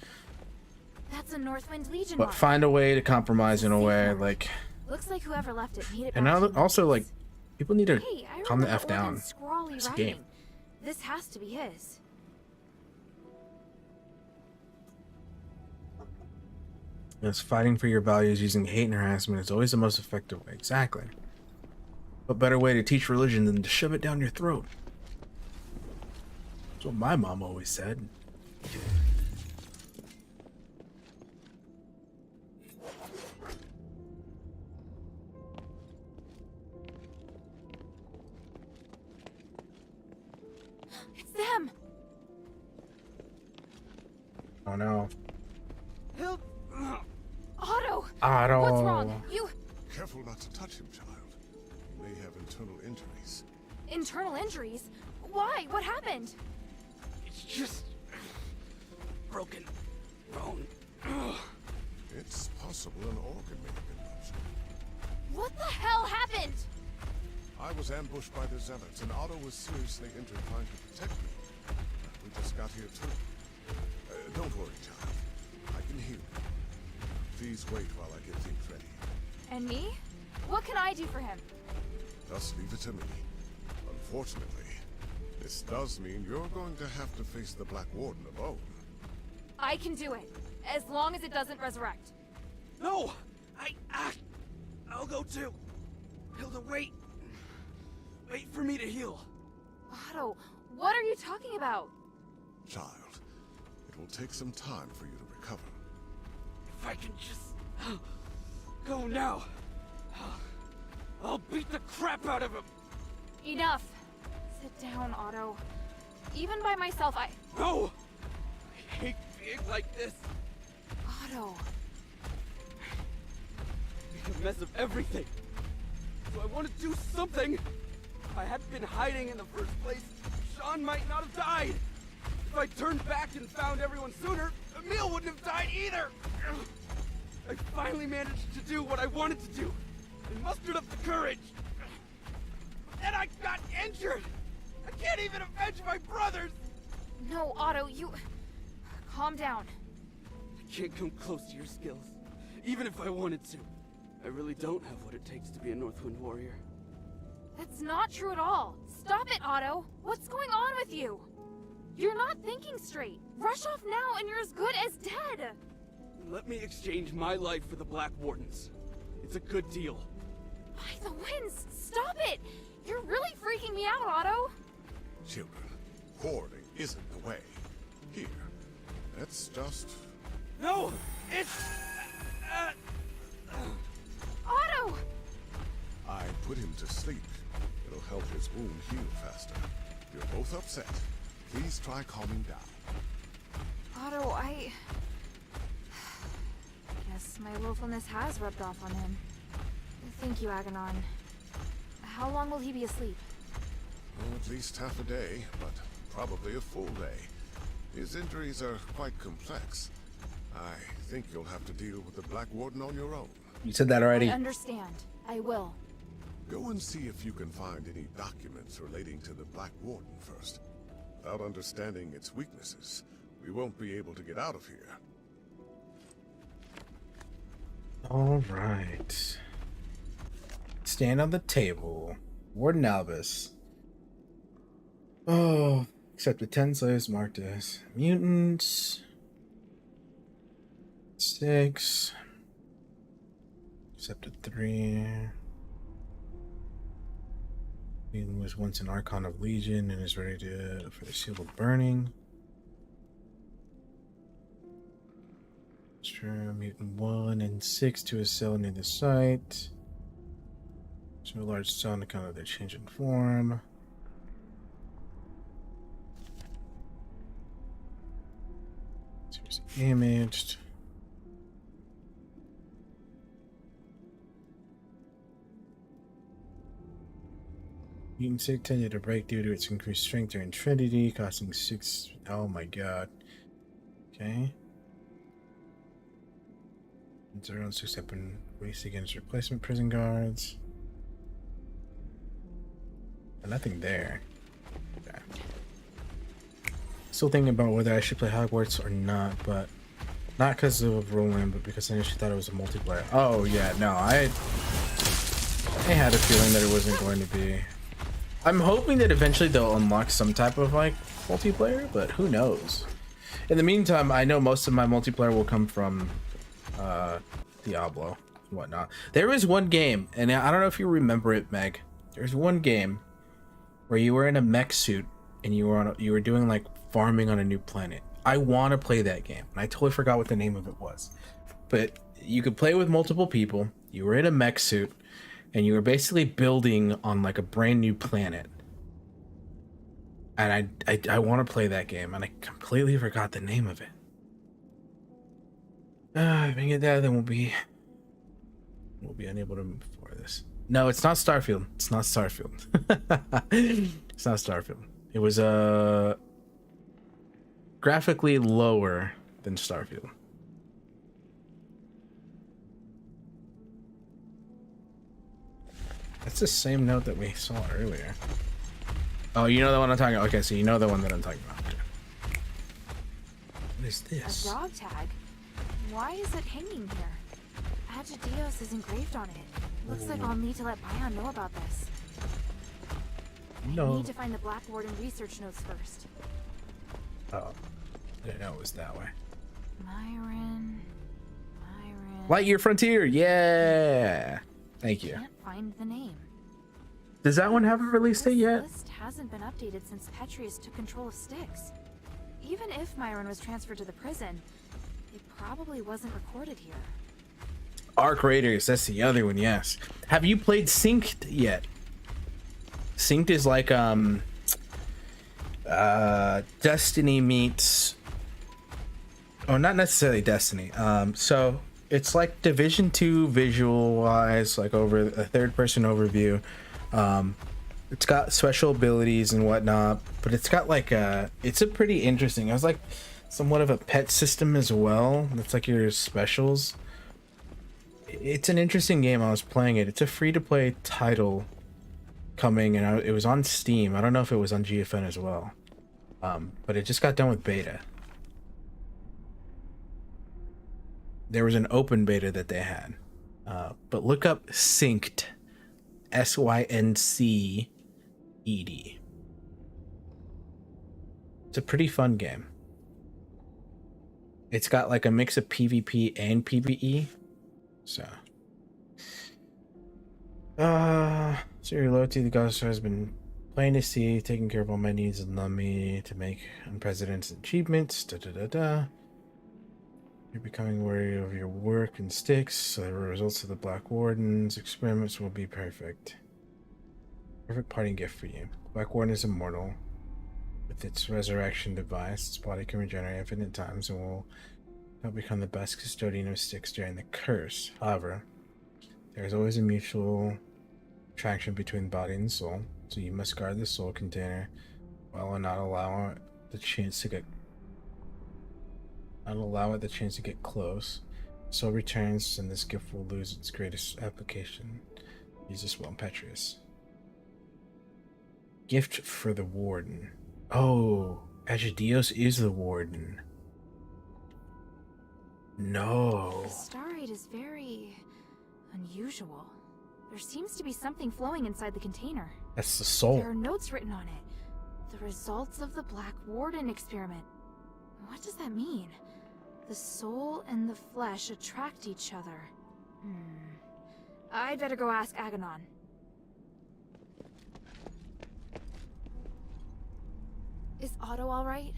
S2: That's a Northwind Legion
S1: But
S2: mark.
S1: find a way to compromise in a way, like.
S2: Looks like whoever left it made it
S1: And
S2: back
S1: now,
S2: to
S1: also, like,
S2: humans.
S1: people need to
S2: Hey, I
S1: calm the
S2: remember
S1: F down.
S2: Orden's scrawly
S1: It's a
S2: writing.
S1: game.
S2: This has to be his.
S1: Yes, fighting for your values using hate and harassment is always the most effective way. Exactly. What better way to teach religion than to shove it down your throat? That's what my mom always said.
S2: It's them.
S1: Oh no.
S6: Help!
S2: Otto.
S1: Otto.
S2: What's wrong? You
S5: Careful not to touch him, child. He may have internal injuries.
S2: internal injuries? Why? What happened?
S6: It's just broken bone.
S5: It's possible an organ may have been ruptured.
S2: What the hell happened?
S5: I was ambushed by the zealots, and Otto was seriously injured trying to protect me. We just got here too. Don't worry, child. I can heal you. Please wait while I get things ready.
S2: And me? What can I do for him?
S5: Just leave it to me. Unfortunately, this does mean you're going to have to face the Black Warden alone.
S2: I can do it, as long as it doesn't resurrect.
S6: No! I'll go too. Hilda, wait. Wait for me to heal.
S2: Otto, what are you talking about?
S5: Child, it will take some time for you to recover.
S6: If I can just go now, I'll beat the crap out of him.
S2: Enough. Sit down, Otto. Even by myself,
S6: No! I hate being like this.
S2: Otto.
S6: Make a mess of everything. So I want to do something. If I hadn't been hiding in the first place, Sean might not have died. If I turned back and found everyone sooner, Emil wouldn't have died either. I finally managed to do what I wanted to do, and mustered up the courage. Then I got injured. I can't even avenge my brothers.
S2: No, Otto, you... Calm down.
S6: I can't come close to your skills, even if I wanted to. I really don't have what it takes to be a Northwind warrior.
S2: That's not true at all. Stop it, Otto. What's going on with you? You're not thinking straight. Rush off now and you're as good as dead.
S6: Let me exchange my life for the Black Warden's. It's a good deal.
S2: By the winds, stop it. You're really freaking me out, Otto.
S5: Children, hoarding isn't the way. Here, let's just...
S6: No! It's...
S2: Otto!
S5: I put him to sleep. It'll help his wound heal faster. You're both upset. Please try calming down.
S2: Otto, I guess my willfulness has rubbed off on him. Thank you, Aganon. How long will he be asleep?
S5: Oh, at least half a day, but probably a full day. His injuries are quite complex. I think you'll have to deal with the Black Warden on your own.
S1: You said that already.
S2: I understand. I will.
S5: Go and see if you can find any documents relating to the Black Warden first. Without understanding its weaknesses, we won't be able to get out of here.
S1: All right. Stand on the table. Warden Albus. Oh, except the 10 slaves marked as mutants. 6. Except a 3. Mutant was once an Archon of Legion and is ready for the Seal of Burning. Sure, Mutant 1 and 6 to a cell near the site. So a large cell on account of their change in form. Seriously damaged. Mutant 6 tended to break due to its increased strength during Trinity, costing 6. Oh my god. Okay. 0 and 6 have been raced against replacement prison guards. And nothing there. Okay. Still thinking about whether I should play Hogwarts or not, but not because of Roland, but because I initially thought it was a multiplayer. Oh yeah, no, I had a feeling that it wasn't going to be. I'm hoping that eventually they'll unlock some type of like multiplayer, but who knows? In the meantime, I know most of my multiplayer will come from Diablo and whatnot. There was one game, and I don't know if you remember it, Meg. There's one game where you were in a mech suit and you were doing like farming on a new planet. I want to play that game, and I totally forgot what the name of it was. But you could play with multiple people. You were in a mech suit, and you were basically building on like a brand new planet. And I want to play that game, and I completely forgot the name of it. If we get that, then we'll be unable to move forward this. No, it's not Starfield. It's not Starfield. It's not Starfield. It was graphically lower than Starfield. That's the same note that we saw earlier. Oh, you know the one I'm talking about. Okay, so you know the one that I'm talking about. Okay. What is this?
S2: A dog tag? Why is it hanging here? Asterigos is engraved on it. Looks like I'll need to let Bion know about this.
S1: No.
S2: I need to find the Black Warden research notes first.
S1: Oh, I didn't know it was that way.
S2: Myron.
S1: Lightyear Frontier, yeah. Thank you.
S2: Can't find the name.
S1: Does that one have a release date yet?
S2: This list hasn't been updated since Petrius took control of Styx. Even if Myron was transferred to the prison, it probably wasn't recorded here.
S1: Arc Raiders, that's the other one, yes. Have you played Synced yet? Synced is like Destiny meets, oh, not necessarily Destiny. So it's like Division 2 visual wise, like over a third person overview. It's got special abilities and whatnot, but it's got like it's a pretty interesting, it was like somewhat of a pet system as well. It's like your specials. It's an interesting game. I was playing it. It's a free to play title coming, and it was on Steam. I don't know if it was on GFN as well, but it just got done with beta. There was an open beta that they had, but look up Synced, SYNCED. It's a pretty fun game. It's got like a mix of PvP and PvE. So your loyalty to the gods has been plain to see, taking care of all my needs and allowed me to make unprecedented achievements. You're becoming wary of your work and Styx, so the results of the Black Warden's experiments will be perfect. Perfect parting gift for you. Black Warden is immortal. With its resurrection device, its body can regenerate infinite times and will help become the best custodian of Styx during the curse. However, there is always a mutual attraction between body and soul, so you must guard the soul container while not allow it the chance to get close. Soul returns, and this gift will lose its greatest application. Use this well, Petrius. Gift for the Warden. Oh, Asterigos is the Warden. No.
S2: Astarios inside is very unusual. There seems to be something flowing inside the container.
S1: That's the soul.
S2: There are notes written on it. The results of the Black Warden experiment. What does that mean? The soul and the flesh attract each other. I'd better go ask Aganon. Is Otto all right?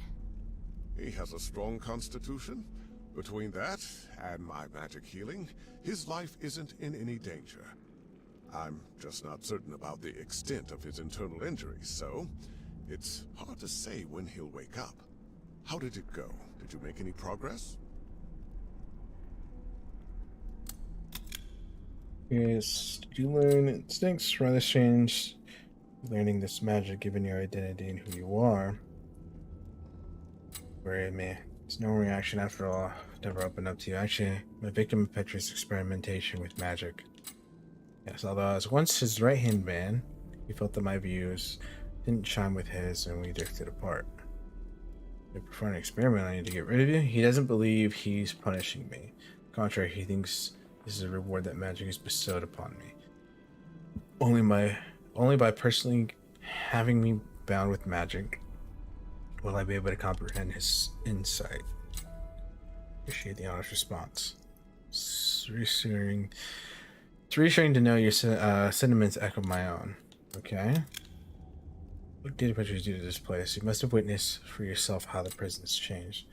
S5: He has a strong constitution. Between that and my magic healing, his life isn't in any danger. I'm just not certain about the extent of his internal injuries, so it's hard to say when he'll wake up. How did it go? Did you make any progress?
S1: Yes, you learn instincts rather strange. Learning this magic given your identity and who you are. Worried me. It's no reaction after all. Never opened up to you. Actually, I'm a victim of Petra's experimentation with magic. Yes, although I was once his right-hand man, he felt that my views didn't chime with his and we drifted apart. For an experiment, I need to get rid of you. He doesn't believe he's punishing me. Contrary, he thinks this is a reward that magic has bestowed upon me. Only by personally having me bound with magic will I be able to comprehend his insight. Appreciate the honest response. It's reassuring to know your sentiments echo my own. Okay. What did Petrus do to this place? You must have witnessed for yourself how the prison's changed.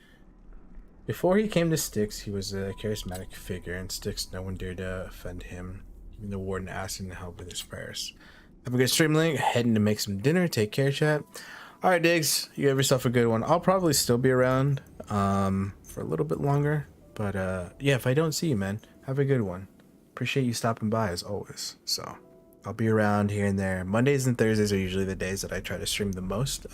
S1: Before he came to Styx, he was a charismatic figure. In Styx, no one dared to offend him. Even the warden asked him to help with his prayers. Have a good stream, Link. Heading to make some dinner. Take care, chat. Alright, Diggs. You have yourself a good one. I'll probably still be around for a little bit longer. But yeah, if I don't see you, man, have a good one. Appreciate you stopping by as always. So I'll be around here and there. Mondays and Thursdays are usually the days that I try to stream the most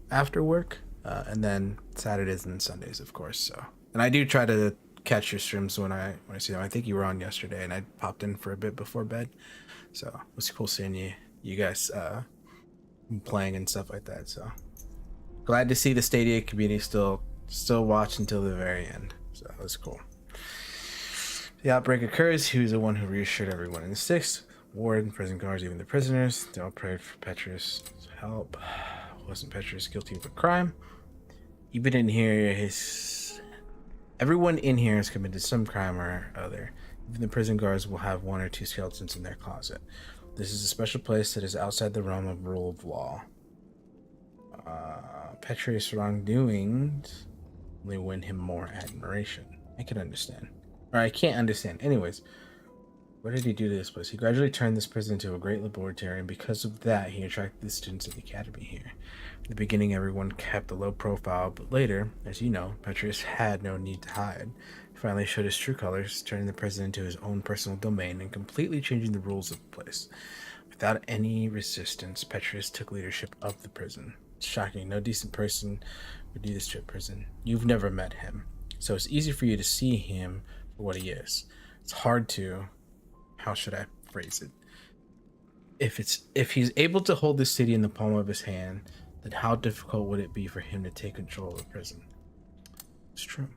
S1: after work. And then Saturdays and Sundays, of course. So, and I do try to catch your streams when I see them. I think you were on yesterday, and I popped in for a bit before bed. So it was cool seeing you guys playing and stuff like that. So glad to see the Stadia community still watch until the very end. So that was cool. The outbreak occurs. He was the one who reassured everyone in the Styx. Warden, prison guards, even the prisoners. They all prayed for Petrus' help. Wasn't Petrus guilty of a crime? Even in here, everyone in here has committed some crime or other. Even the prison guards will have one or two skeletons in their closet. This is a special place that is outside the realm of rule of law. Petrus' wrongdoings only win him more admiration. I can understand. Or I can't understand. Anyways, what did he do to this place? He gradually turned this prison into a great laboratory, and because of that, he attracted the students of the academy here. In the beginning, everyone kept a low profile, but later, as you know, Petrus had no need to hide. He finally showed his true colors, turning the prison into his own personal domain and completely changing the rules of the place. Without any resistance, Petrus took leadership of the prison. It's shocking. No decent person would do this to a prison. You've never met him, so it's easy for you to see him for what he is. It's hard to... How should I phrase it? If he's able to hold the city in the palm of his hand, then how difficult would it be for him to take control of the prison? It's true.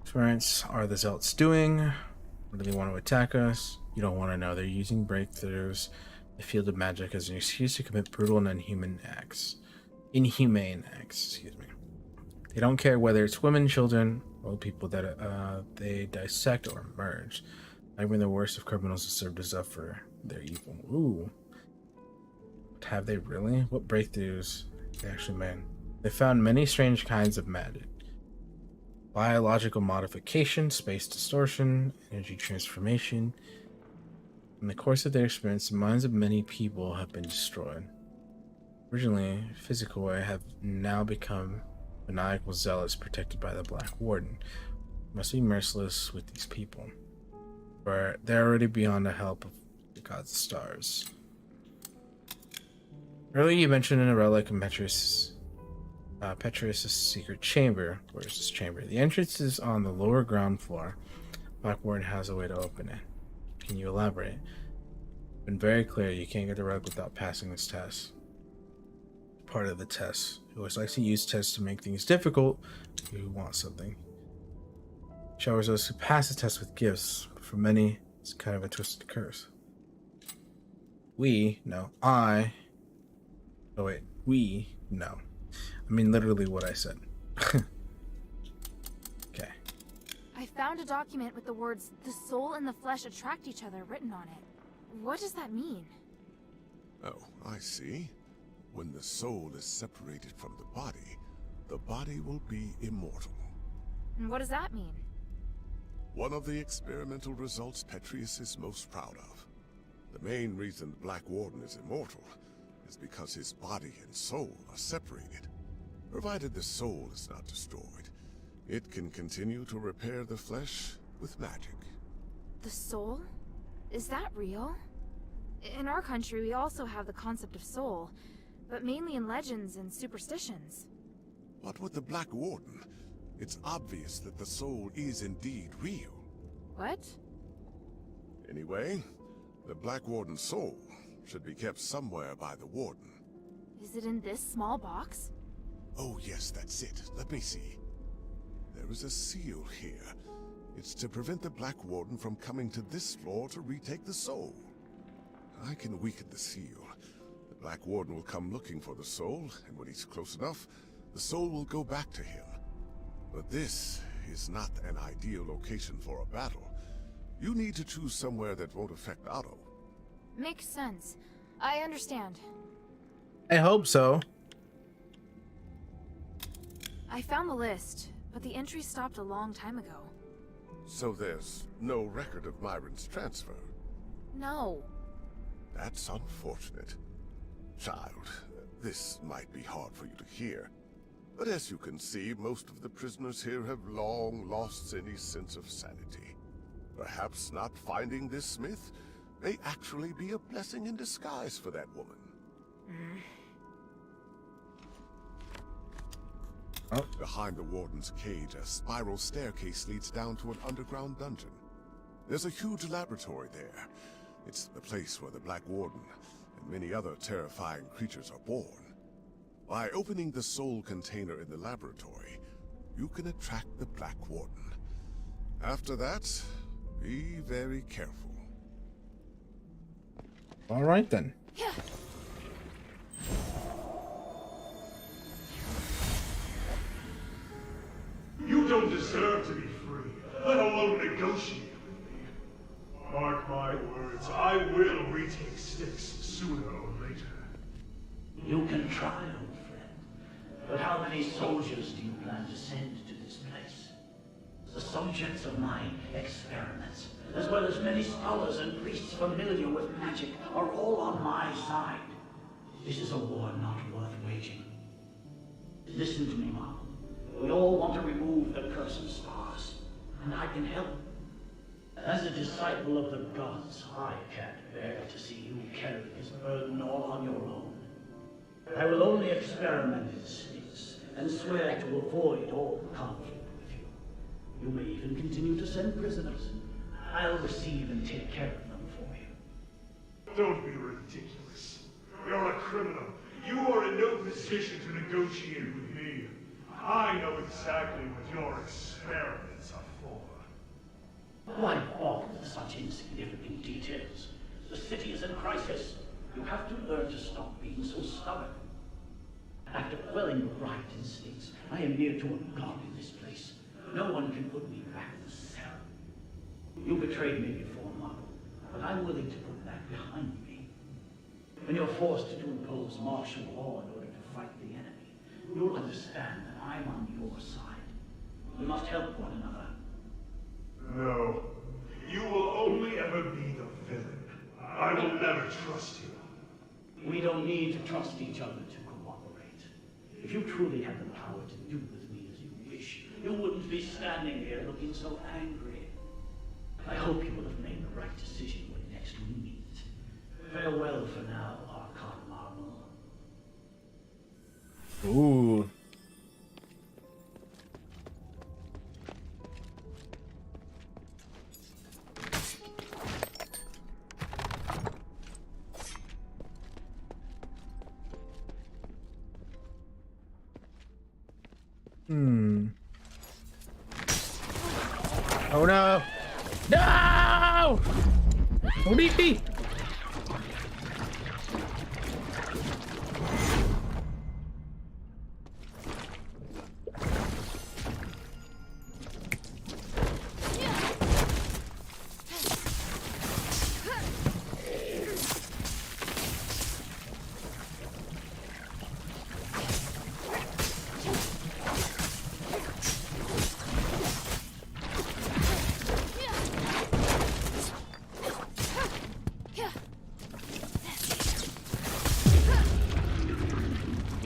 S1: Florence, are the Zealots doing? What do they want to attack us? You don't want to know. They're using breakthroughs, the field of magic, as an excuse to commit brutal and inhumane acts. Excuse me. They don't care whether it's women, children, or people that they dissect or merge. Even the worst of criminals are served as up for their evil. Ooh. Have they really? What breakthroughs they actually made? They found many strange kinds of magic. Biological modification, space distortion, energy transformation. In the course of their experiments, the minds of many people have been destroyed. Originally physical, have now become maniacal zealots protected by the Black Warden. Must be merciless with these people. For they're already beyond the help of the gods of stars. Earlier you mentioned in a relic of Petrus' secret chamber. Where's this chamber? The entrance is on the lower ground floor. Black Warden has a way to open it. Can you elaborate? It's been very clear you can't get the relic without passing this test. Part of the test. He always likes to use tests to make things difficult if you want something. Showers those who pass the test with gifts, but for many, it's kind of a twisted curse. No. Oh wait, no. I mean literally what I said. Okay.
S2: I found a document with the words, "The soul and the flesh attract each other," written on it. What does that mean?
S5: Oh, I see. When the soul is separated from the body will be immortal.
S2: And what does that mean?
S5: One of the experimental results Petrius is most proud of. The main reason the Black Warden is immortal is because his body and soul are separated. Provided the soul is not destroyed, it can continue to repair the flesh with magic.
S2: The soul? Is that real? In our country, we also have the concept of soul, but mainly in legends and superstitions.
S5: What with the Black Warden? It's obvious that the soul is indeed real.
S2: What?
S5: Anyway, the Black Warden's soul should be kept somewhere by the Warden.
S2: Is it in this small box?
S5: Oh yes, that's it. Let me see. There is a seal here. It's to prevent the Black Warden from coming to this floor to retake the soul. I can weaken the seal. The Black Warden will come looking for the soul, and when he's close enough, the soul will go back to him. But this is not an ideal location for a battle. You need to choose somewhere that won't affect Otto.
S2: Makes sense. I understand.
S1: I hope so.
S2: I found the list, but the entry stopped a long time ago.
S5: So there's no record of Myron's transfer.
S2: No.
S5: That's unfortunate. Child, this might be hard for you to hear. But as you can see, most of the prisoners here have long lost any sense of sanity. Perhaps not finding this smith may actually be a blessing in disguise for that woman.
S1: Oh.
S5: Behind the warden's cage, a spiral staircase leads down to an underground dungeon. There's a huge laboratory there. It's the place where the Black Warden and many other terrifying creatures are born. By opening the soul container in the laboratory, you can attract the Black Warden. After that, be very careful.
S1: All right then.
S2: Yeah.
S3: You don't deserve to be free, let alone negotiate with me. Mark my words, I will retake Styx sooner or later.
S7: You can try, old friend. But how many soldiers do you plan to send to this place? The subjects of my experiments, as well as many scholars and priests familiar with magic, are all on my side. This is a war not worth waging. Listen to me, Mom. We all want to remove the curse of stars, and I can help. As a disciple of the gods, I can't bear to see you carry this burden all on your own. I will only experiment in Styx, and swear to avoid all conflict with you. You may even continue to send prisoners. I'll receive and take care of them for you.
S3: Don't be ridiculous. You're a criminal. You are in no position to negotiate with me. I know exactly what your experiments are for.
S7: Why bother with such insignificant details? The city is in crisis. You have to learn to stop being so stubborn. After quelling your right instincts, I am near to a god in this place. No one can put me back in the cell. You betrayed me before, Marvel, but I'm willing to put that behind me. When you're forced to impose martial law in order to fight the enemy, you'll understand that I'm on your side. We must help one another.
S3: No. You will only ever be the villain. I will never trust you.
S7: We don't need to trust each other to cooperate. If you truly had the power to do with me as you wish, you wouldn't be standing here looking so angry. I hope you will have made the right decision when next we meet. Farewell for now, Archon Marvel.
S1: Ooh. Oh no! No! Don't eat me!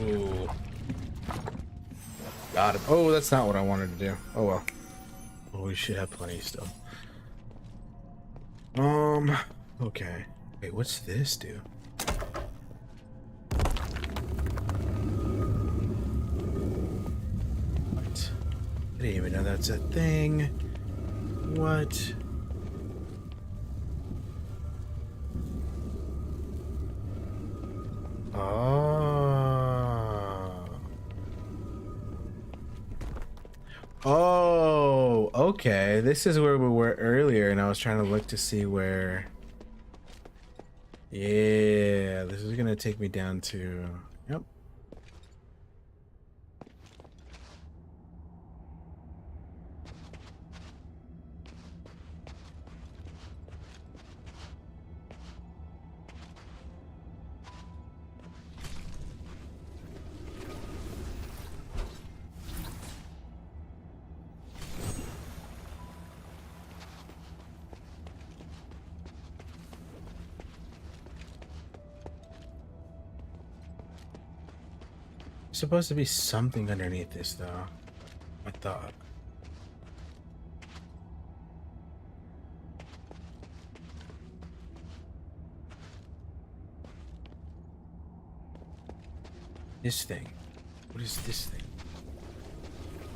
S1: Ooh. Got him. Oh, that's not what I wanted to do. Oh well. Oh, we should have plenty still. Okay. Wait, what's this do? What? I didn't even know that's a thing. What? Oh. Oh, okay. This is where we were earlier, and I was trying to look to see where. Yeah, this is gonna take me down to. Yep. Supposed to be something underneath this, though. I thought. This thing. What is this thing?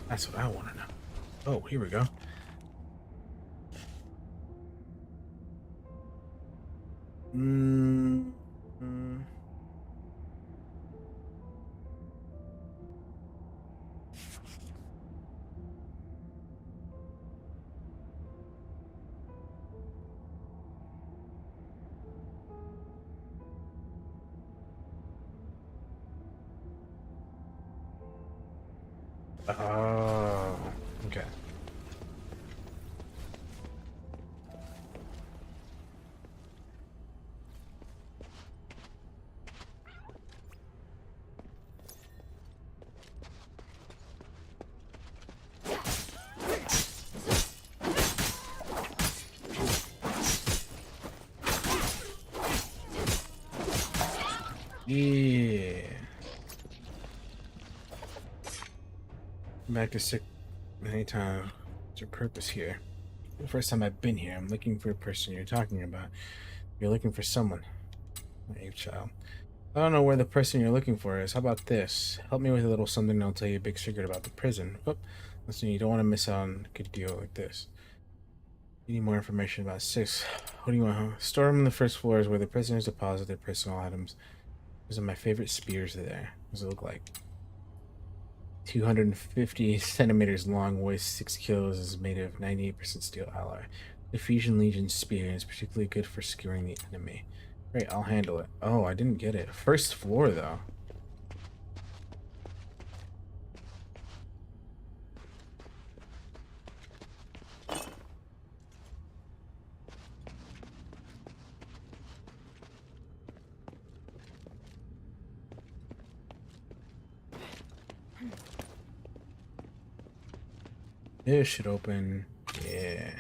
S1: That's what I want to know. Oh, here we go. Oh, okay. Yeah. Back to sick anytime. What's your purpose here? The first time I've been here, I'm looking for a person you're talking about. You're looking for someone. Naive child. I don't know where the person you're looking for is. How about this? Help me with a little something and I'll tell you a big secret about the prison. Oh, listen, you don't want to miss out on a good deal like this. You need more information about 6. What do you want, huh? Store them on the first floor is where the prisoners deposit their personal items. Those are my favorite spears there. What does it look like? 250 centimeters long, weighs 6 kilos, is made of 98% steel alloy. The Fusion Legion spear is particularly good for skewering the enemy. Great, I'll handle it. Oh, I didn't get it. First floor, though. This should open. Yeah.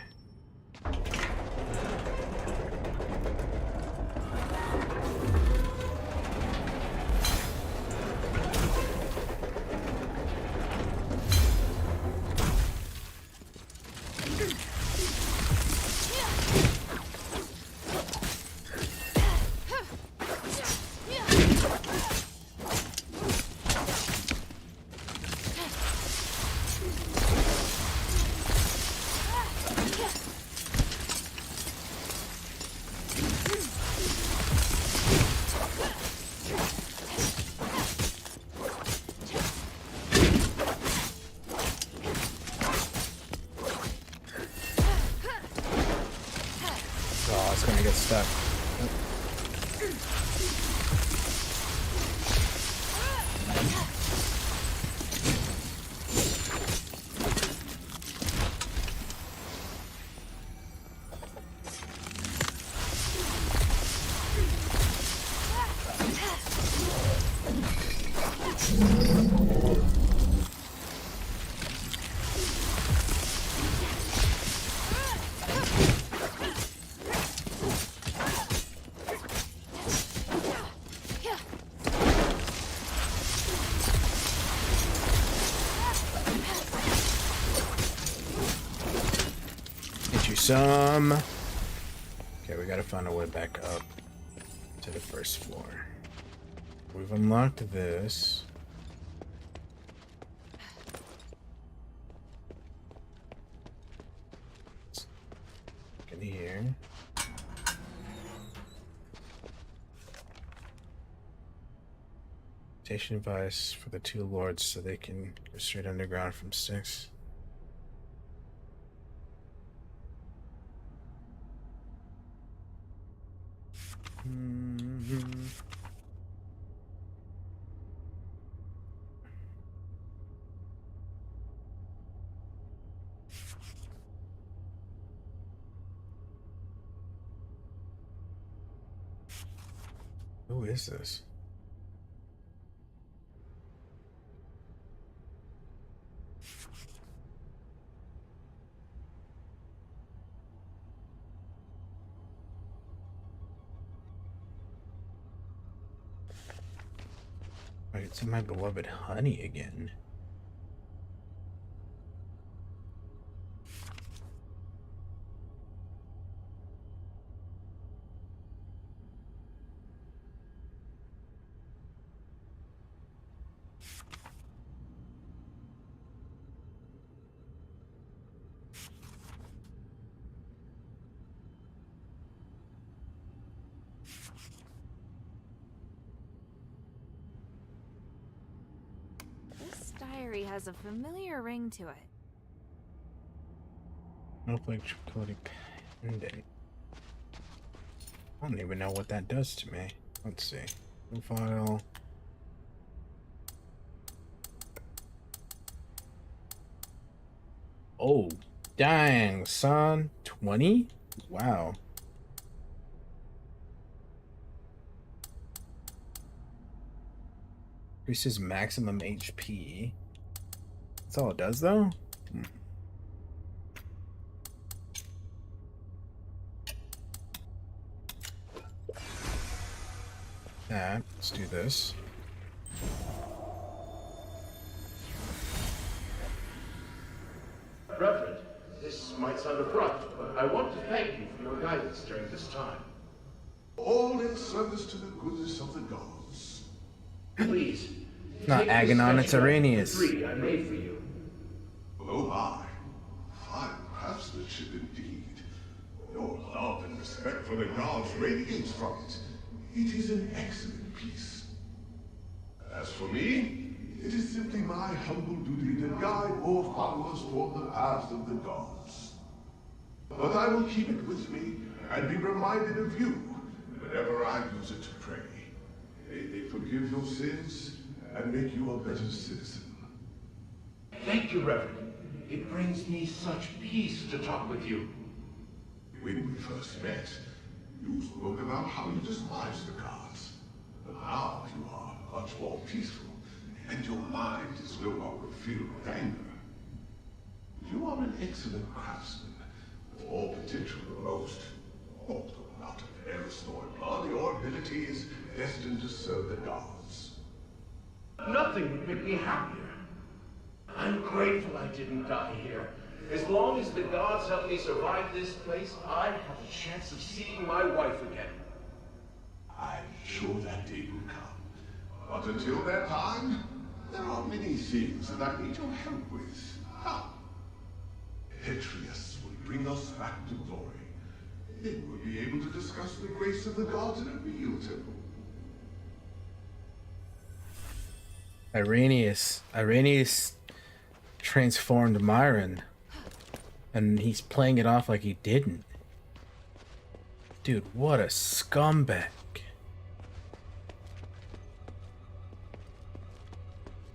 S1: Get you some. Okay, we gotta find a way back up to the first floor. We've unlocked this. Look in here. Station device for the two lords so they can go straight underground from Styx. Who is this? Right, it's my beloved honey again.
S2: This diary has a familiar ring to it.
S1: Snowflake Tranquility Pendant. I don't even know what that does to me. Let's see. Profile. Oh, dang, son. 20? Wow. Increases maximum HP. That's all it does, though? That. Let's do this.
S3: Reverend, this might sound abrupt, but I want to thank you for your guidance during this time.
S5: All in service to the goodness of the gods.
S3: Please.
S1: Not
S3: take this
S1: Aganon, it's
S3: sketch
S1: Asterigos.
S3: 3 I made for you.
S5: Oh my. Fine craftsmanship indeed. Your love and respect for the gods radiates from it. It is an excellent piece. As for me, it is simply my humble duty to guide more followers toward the paths of the gods. But I will keep it with me and be reminded of you whenever I use it to pray. May they forgive your sins and make you a better citizen.
S3: Thank you, Reverend. It brings me such peace to talk with you.
S5: When we first met, you spoke about how you despise the gods. But now you are much more peaceful, and your mind is no longer filled with anger. You are an excellent craftsman, with all potential to boast. Although not of Eris nor blood, your ability is destined to serve the gods.
S3: Nothing would make me happier. I'm grateful I didn't die here. As long as the gods help me survive this place, I have a chance of seeing my wife again.
S5: I'm sure that day will come. But until that time, there are many things that I need your help with. Come. Atreus will bring us back to glory. Then we'll be able to discuss the grace of the gods in a real temple.
S1: Irenaeus transformed Myron, and he's playing it off like he didn't. Dude, what a scumbag.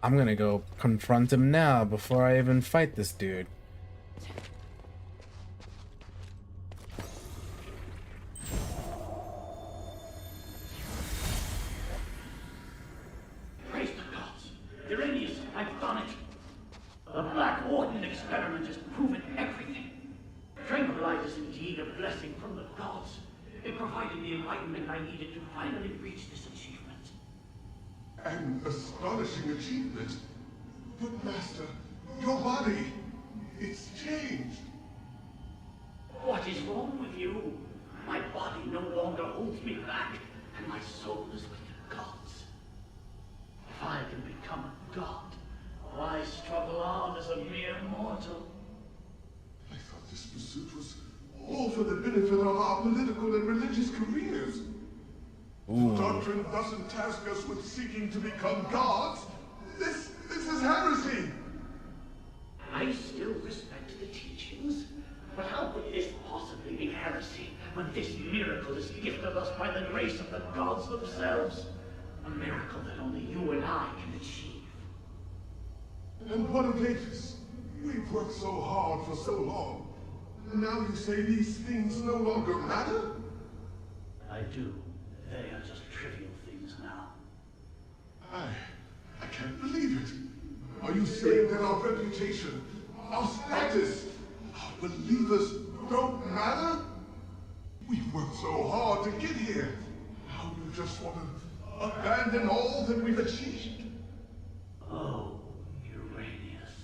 S1: I'm gonna go confront him now before I even fight this dude.
S7: Praise the gods! Uranius, I've done it! The Black Warden experiment has proven everything. Tranquilize is indeed a blessing from the gods. It provided the enlightenment I needed to finally reach this achievement.
S5: An astonishing achievement. But Master, your body, it's changed.
S7: What is wrong with you? My body no longer holds me back, and my soul is with the gods. If I can become a god, why struggle on as a mere mortal?
S5: I thought this pursuit was all for the benefit of our political and religious careers. The doctrine doesn't task us with seeking to become gods. This is heresy.
S7: I still respect the teachings, but how could this possibly be heresy when this miracle is gifted us by the grace of the gods themselves? A miracle that only you and I can achieve.
S5: And what of Avis? We've worked so hard for so long. Now you say these things no longer matter?
S7: I do. They are just trivial things now.
S5: I can't believe it. Are you saying that our reputation, our status, our believers don't matter? We've worked so hard to get here. Now you just want to abandon all that we've achieved?
S7: Oh, Uranius.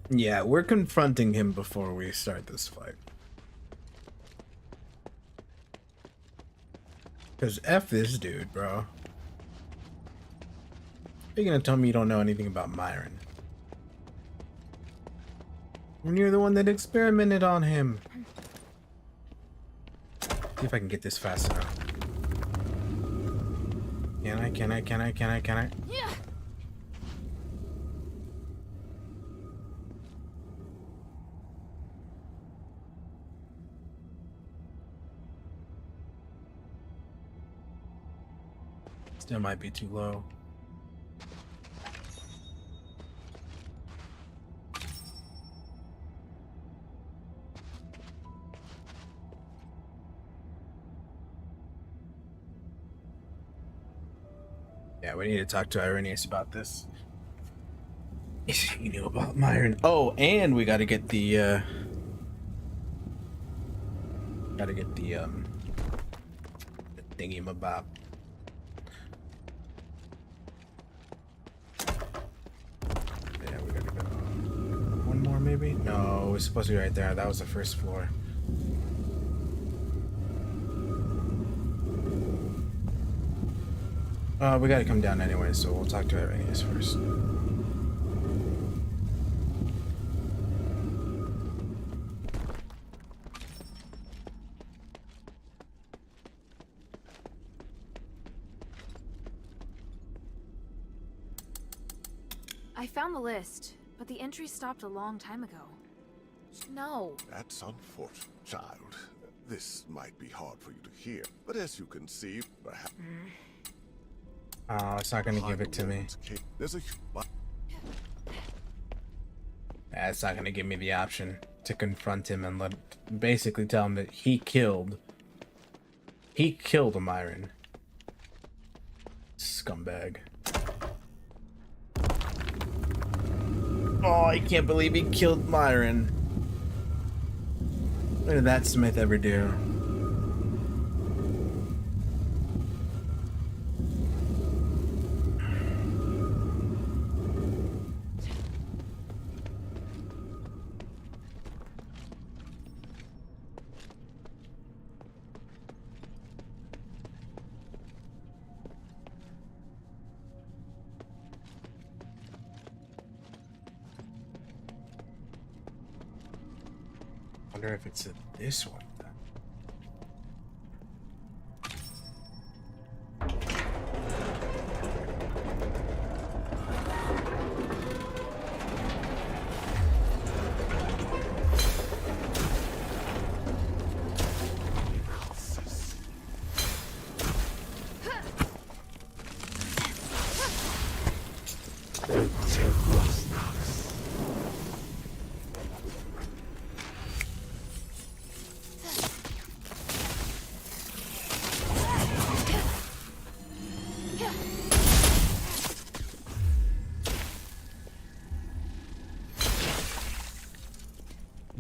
S1: Yeah, we're confronting him before we start this fight. Because F this dude, bro. You're gonna tell me you don't know anything about Myron. When you're the one that experimented on him. See if I can get this fast enough. Can I?
S2: Yeah.
S1: Still might be too low. Yeah, we need to talk to Irenaeus about this. You knew about Myron. Oh, and we gotta get the thingy-mabob. Yeah, we gotta go. One more, maybe? No, it's supposed to be right there. That was the first floor. We gotta come down anyway, so we'll talk to Irenaeus first.
S2: I found the list, but the entry stopped a long time ago. No.
S5: That's unfortunate, child. This might be hard for you to hear, but as you can see, perhaps...
S1: Oh, it's not gonna give it to me.
S5: There's a...
S1: Yeah, it's not gonna give me the option to confront him and basically tell him that he killed a Myron. Scumbag. Oh, I can't believe he killed Myron. What did that Smith ever do? I wonder if it's this one.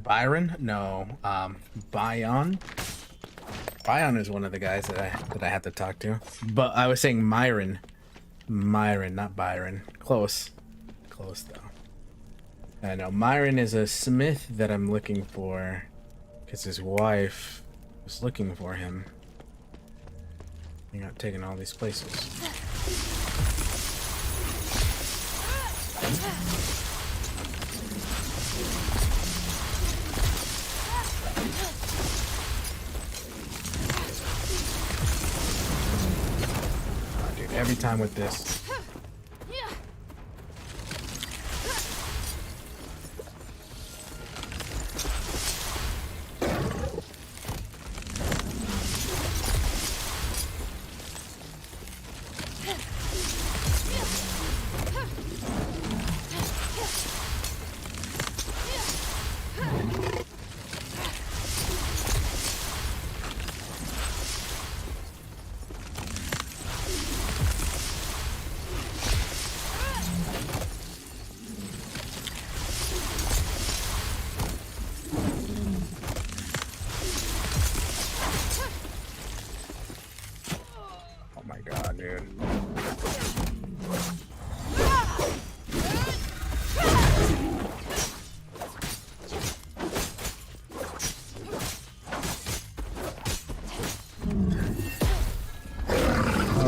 S1: Byron? No. Bion. Bion is one of the guys that I had to talk to. But I was saying Myron. Myron, not Byron. Close. Close though. I know Myron is a smith that I'm looking for because his wife was looking for him. He got taken all these places. Oh, dude, every time with this.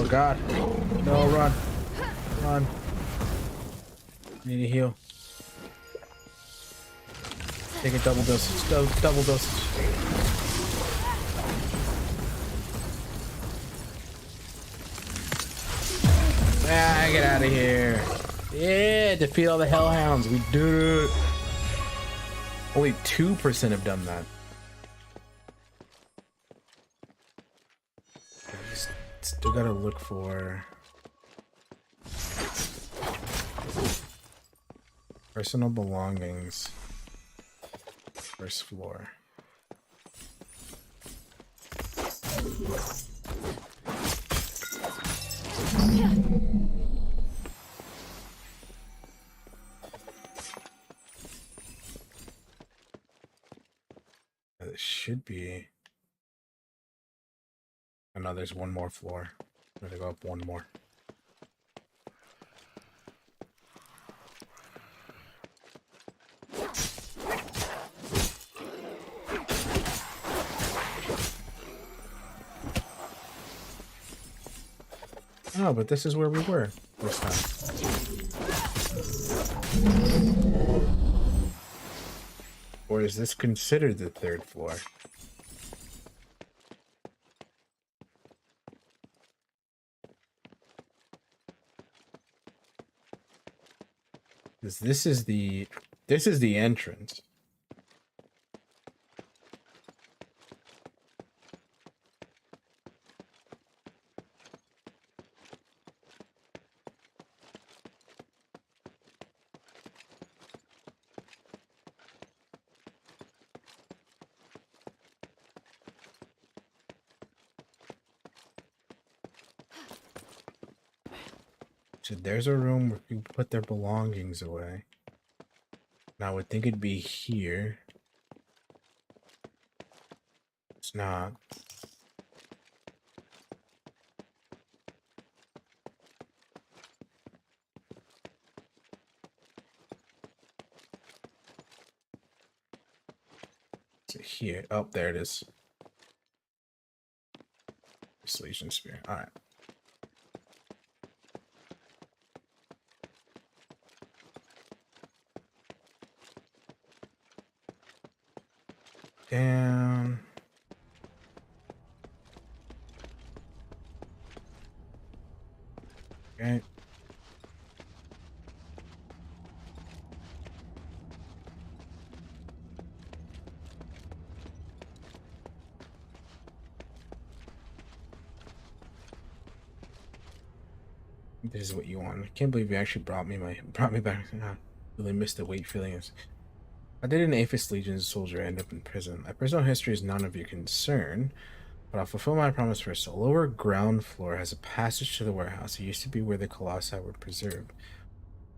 S1: God. No, run. Run. Need to heal. Take a double dosage. Double dosage. Ah, get out of here. Yeah, defeat all the hellhounds. We did it. Only 2% have done that. Still gotta look for personal belongings. First floor. It should be. Oh no, there's one more floor. I'm gonna go up one more. Oh, but this is where we were this time. Or is this considered the third floor? Because this is the entrance. So there's a room where people put their belongings away. Now I would think it'd be here. It's not. Is it here? Oh, there it is. Legion Spear. All right. Down. Okay. This is what you want. I can't believe you actually brought me back. I really missed the weight feelings. I did an Aphis Legion soldier end up in prison. My personal history is none of your concern, but I'll fulfill my promise first. The lower ground floor has a passage to the warehouse. It used to be where the Colossi were preserved.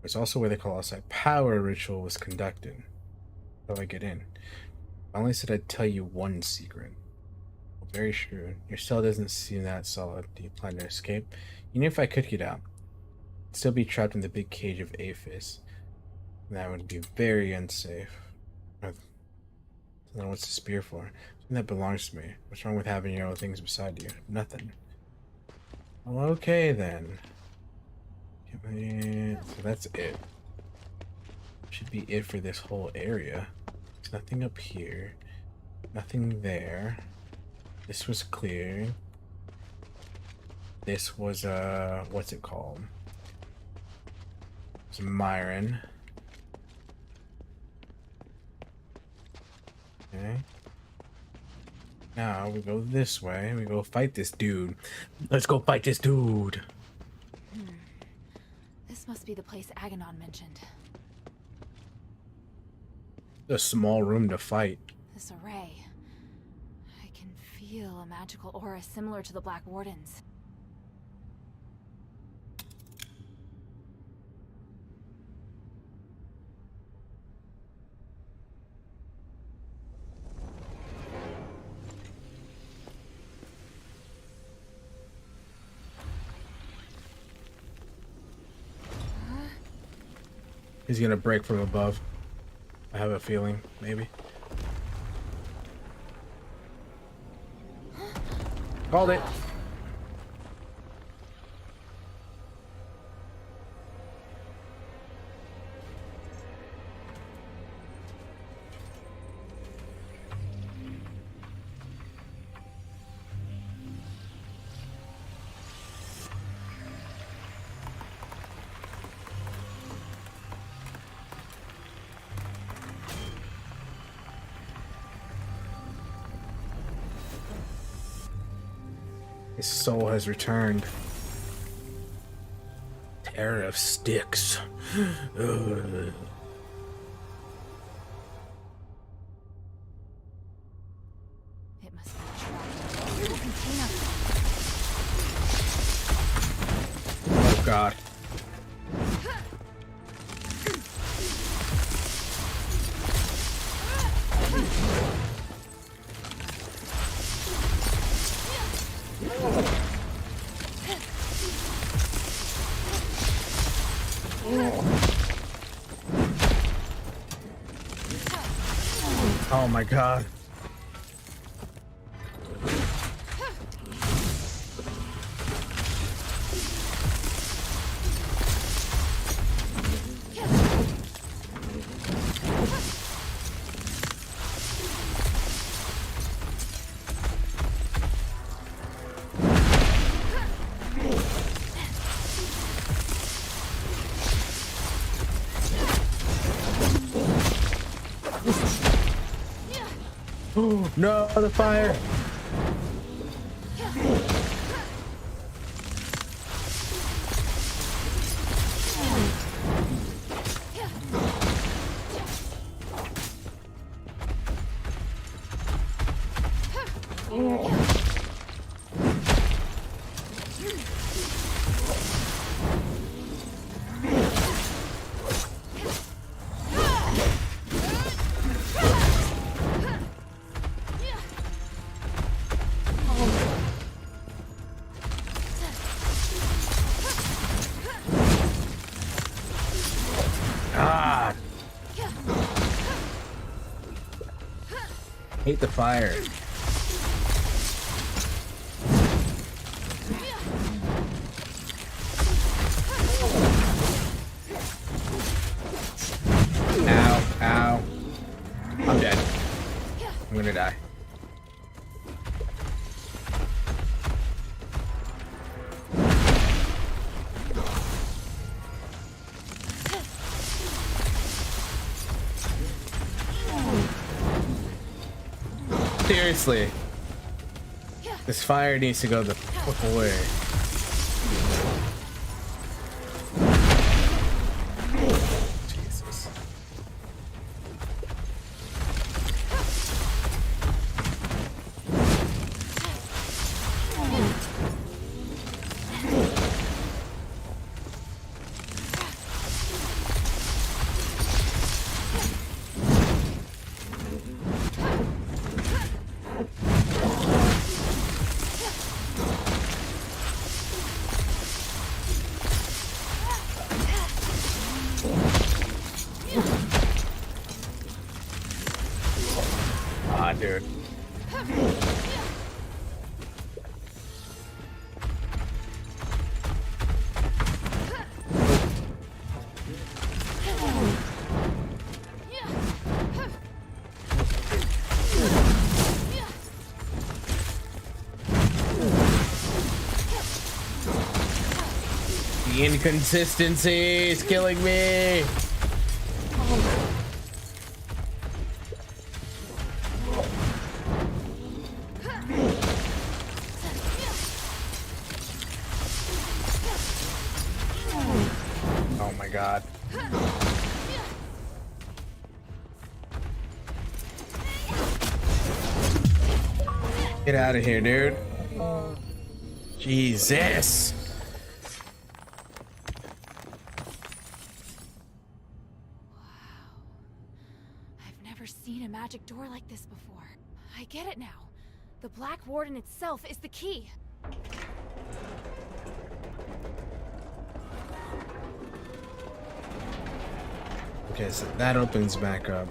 S1: It's also where the Colossi power ritual was conducted. How do I get in? I only said I'd tell you one secret. Well, very shrewd. Your cell doesn't seem that solid. Do you plan to escape? Even if I could get out, I'd still be trapped in the big cage of Aphis. That would be very unsafe. Then what's the spear for? Something that belongs to me. What's wrong with having your own things beside you? Nothing. Well, okay then. So that's it. Should be it for this whole area. There's nothing up here. Nothing there. This was clear. This was what's it called? It's Myron. Okay. Now we go this way. We go fight this dude. Let's go fight this dude.
S2: This must be the place Aganon mentioned.
S1: A small room to fight.
S2: This array. I can feel a magical aura similar to the Black Warden's.
S1: He's gonna break from above. I have a feeling, maybe. Called it. His soul has returned. Terror of Styx. Ugh.
S2: It must be a trap. It will contain us.
S1: Oh God. Oh my God. No, the fire. Hate the fire. Ow, ow. I'm dead. I'm gonna die. Seriously. This fire needs to go the fuck away. Jesus. The inconsistency is killing me. Oh my god. Get out of here, dude. Jesus.
S2: I've never seen a magic door like this before. I get it now. The Black Warden itself is the key.
S1: Okay, so that opens back up.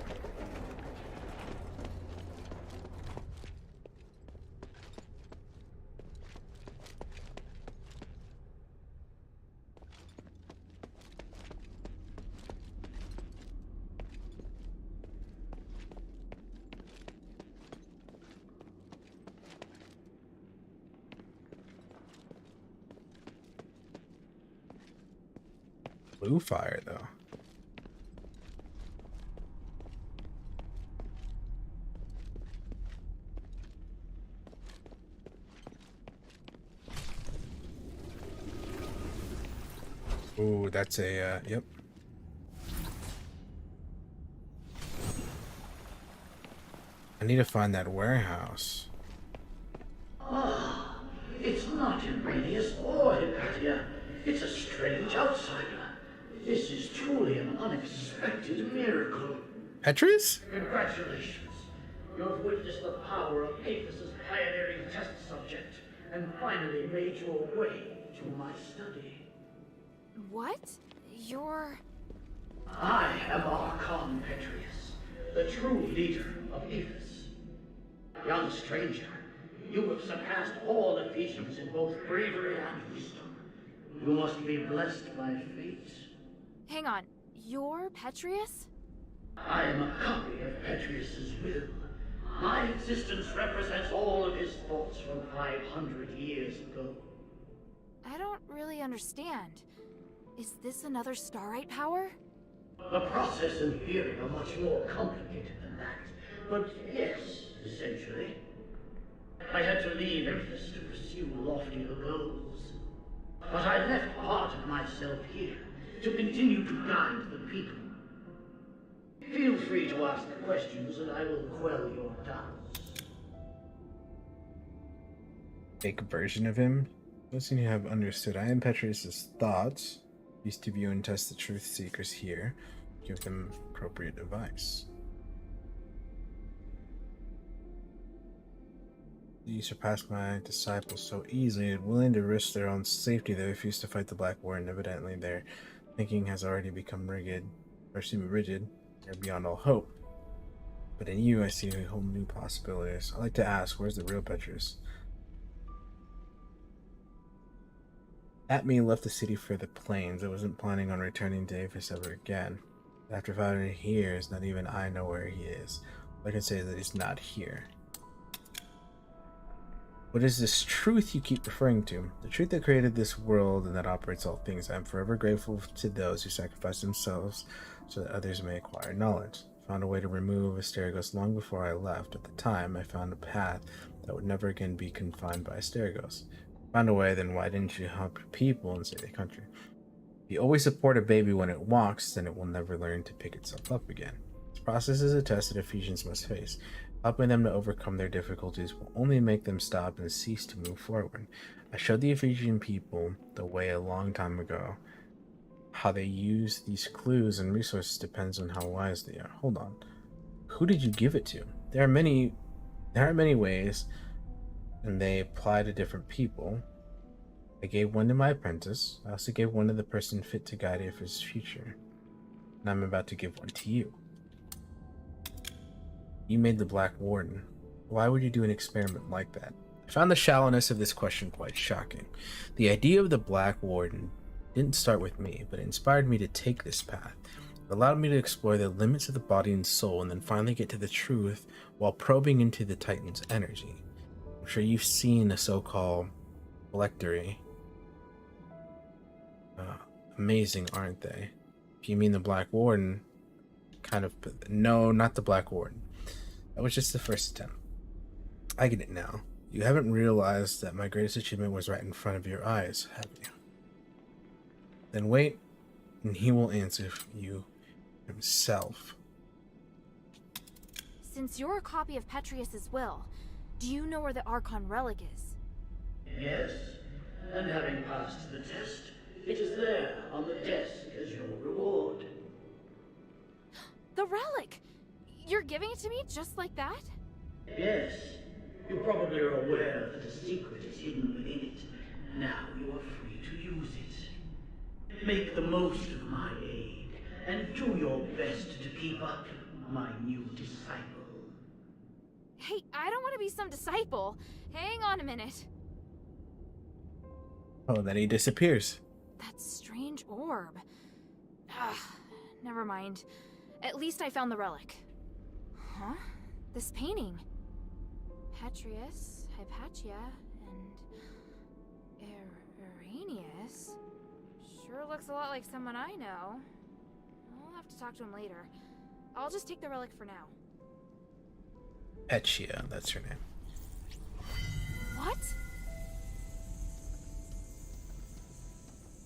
S1: Blue fire, though. Ooh, that's a, yep. I need to find that warehouse.
S7: Ah, it's not Iranius or Hypatia. It's a strange outsider. This is truly an unexpected miracle.
S1: Petrus?
S7: Congratulations. You have witnessed the power of Aphis's pioneering test subject and finally made your way to my study.
S2: What? You're...
S7: I am Archon Petrius, the true leader of Aphis. Young stranger, you have surpassed all Ephesians in both bravery and wisdom. You must be blessed by fate.
S2: Hang on. You're Petrius?
S7: I am a copy of Petrius's will. My existence represents all of his thoughts from 500 years ago.
S2: I don't really understand. Is this another Starite power?
S7: The process and theory are much more complicated than that. But yes, essentially. I had to leave Aphis to pursue loftier goals. But I left part of myself here to continue to guide the people. Feel free to ask questions and I will quell your doubts.
S1: Fake version of him? Listen, you have understood. I am Petrus's thoughts. Used to view and test the truth seekers here. Give them appropriate advice. You surpassed my disciples so easily and willing to risk their own safety. They refuse to fight the Black Warden. Evidently, their thinking has already become rigid. They're beyond all hope. But in you, I see a whole new possibilities. I like to ask, where's the real Petrus? Atme left the city for the plains. I wasn't planning on returning to Aphis ever again. After 500 years, not even I know where he is. All I can say is that he's not here. What is this truth you keep referring to? The truth that created this world and that operates all things. I am forever grateful to those who sacrifice themselves so that others may acquire knowledge. I found a way to remove Asterigos long before I left. At the time, I found a path that would never again be confined by Asterigos. Found a way, then why didn't you help your people and save the country? If you always support a baby when it walks, then it will never learn to pick itself up again. This process is a test that Ephesians must face. Helping them to overcome their difficulties will only make them stop and cease to move forward. I showed the Ephesian people the way a long time ago. How they use these clues and resources depends on how wise they are. Hold on. Who did you give it to? There are many ways, and they apply to different people. I gave one to my apprentice. I also gave one to the person fit to guide it for his future. And I'm about to give one to you. You made the Black Warden. Why would you do an experiment like that? I found the shallowness of this question quite shocking. The idea of the Black Warden didn't start with me, but it inspired me to take this path. It allowed me to explore the limits of the body and soul and then finally get to the truth while probing into the Titan's energy. I'm sure you've seen a so-called phylactery. amazing, aren't they? If you mean the Black Warden, kind of. No, not the Black Warden. That was just the first attempt. I get it now. You haven't realized that my greatest achievement was right in front of your eyes, have you? Then wait, and he will answer you himself.
S2: Since you're a copy of Petrius's will, do you know where the Archon relic is?
S7: Yes, and having passed the test, it is there on the desk as your reward.
S2: The relic! You're giving it to me just like that?
S7: Yes, you probably are aware that a secret is hidden within it. Now you are free to use it. Make the most of my aid, and do your best to keep up my new disciple.
S2: Hey, I don't want to be some disciple. Hang on a minute.
S1: Oh, and then he disappears.
S2: That strange orb. Ugh, never mind. At least I found the relic. Huh? This painting. Petrius, Hypatia, and Irenaeus. Sure looks a lot like someone I know. I'll have to talk to him later. I'll just take the relic for now.
S1: Petia, that's her name.
S2: What?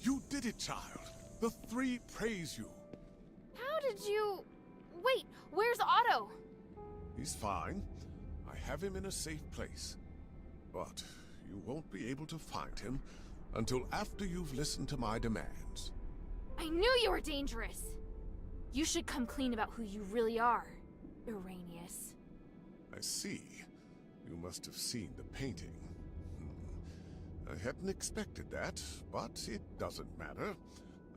S5: You did it, child. The three praise you.
S2: How did you... Wait, where's Otto?
S5: He's fine. I have him in a safe place. But you won't be able to find him until after you've listened to my demands.
S2: I knew you were dangerous. You should come clean about who you really are, Irenaeus.
S5: I see. You must have seen the painting. I hadn't expected that, but it doesn't matter.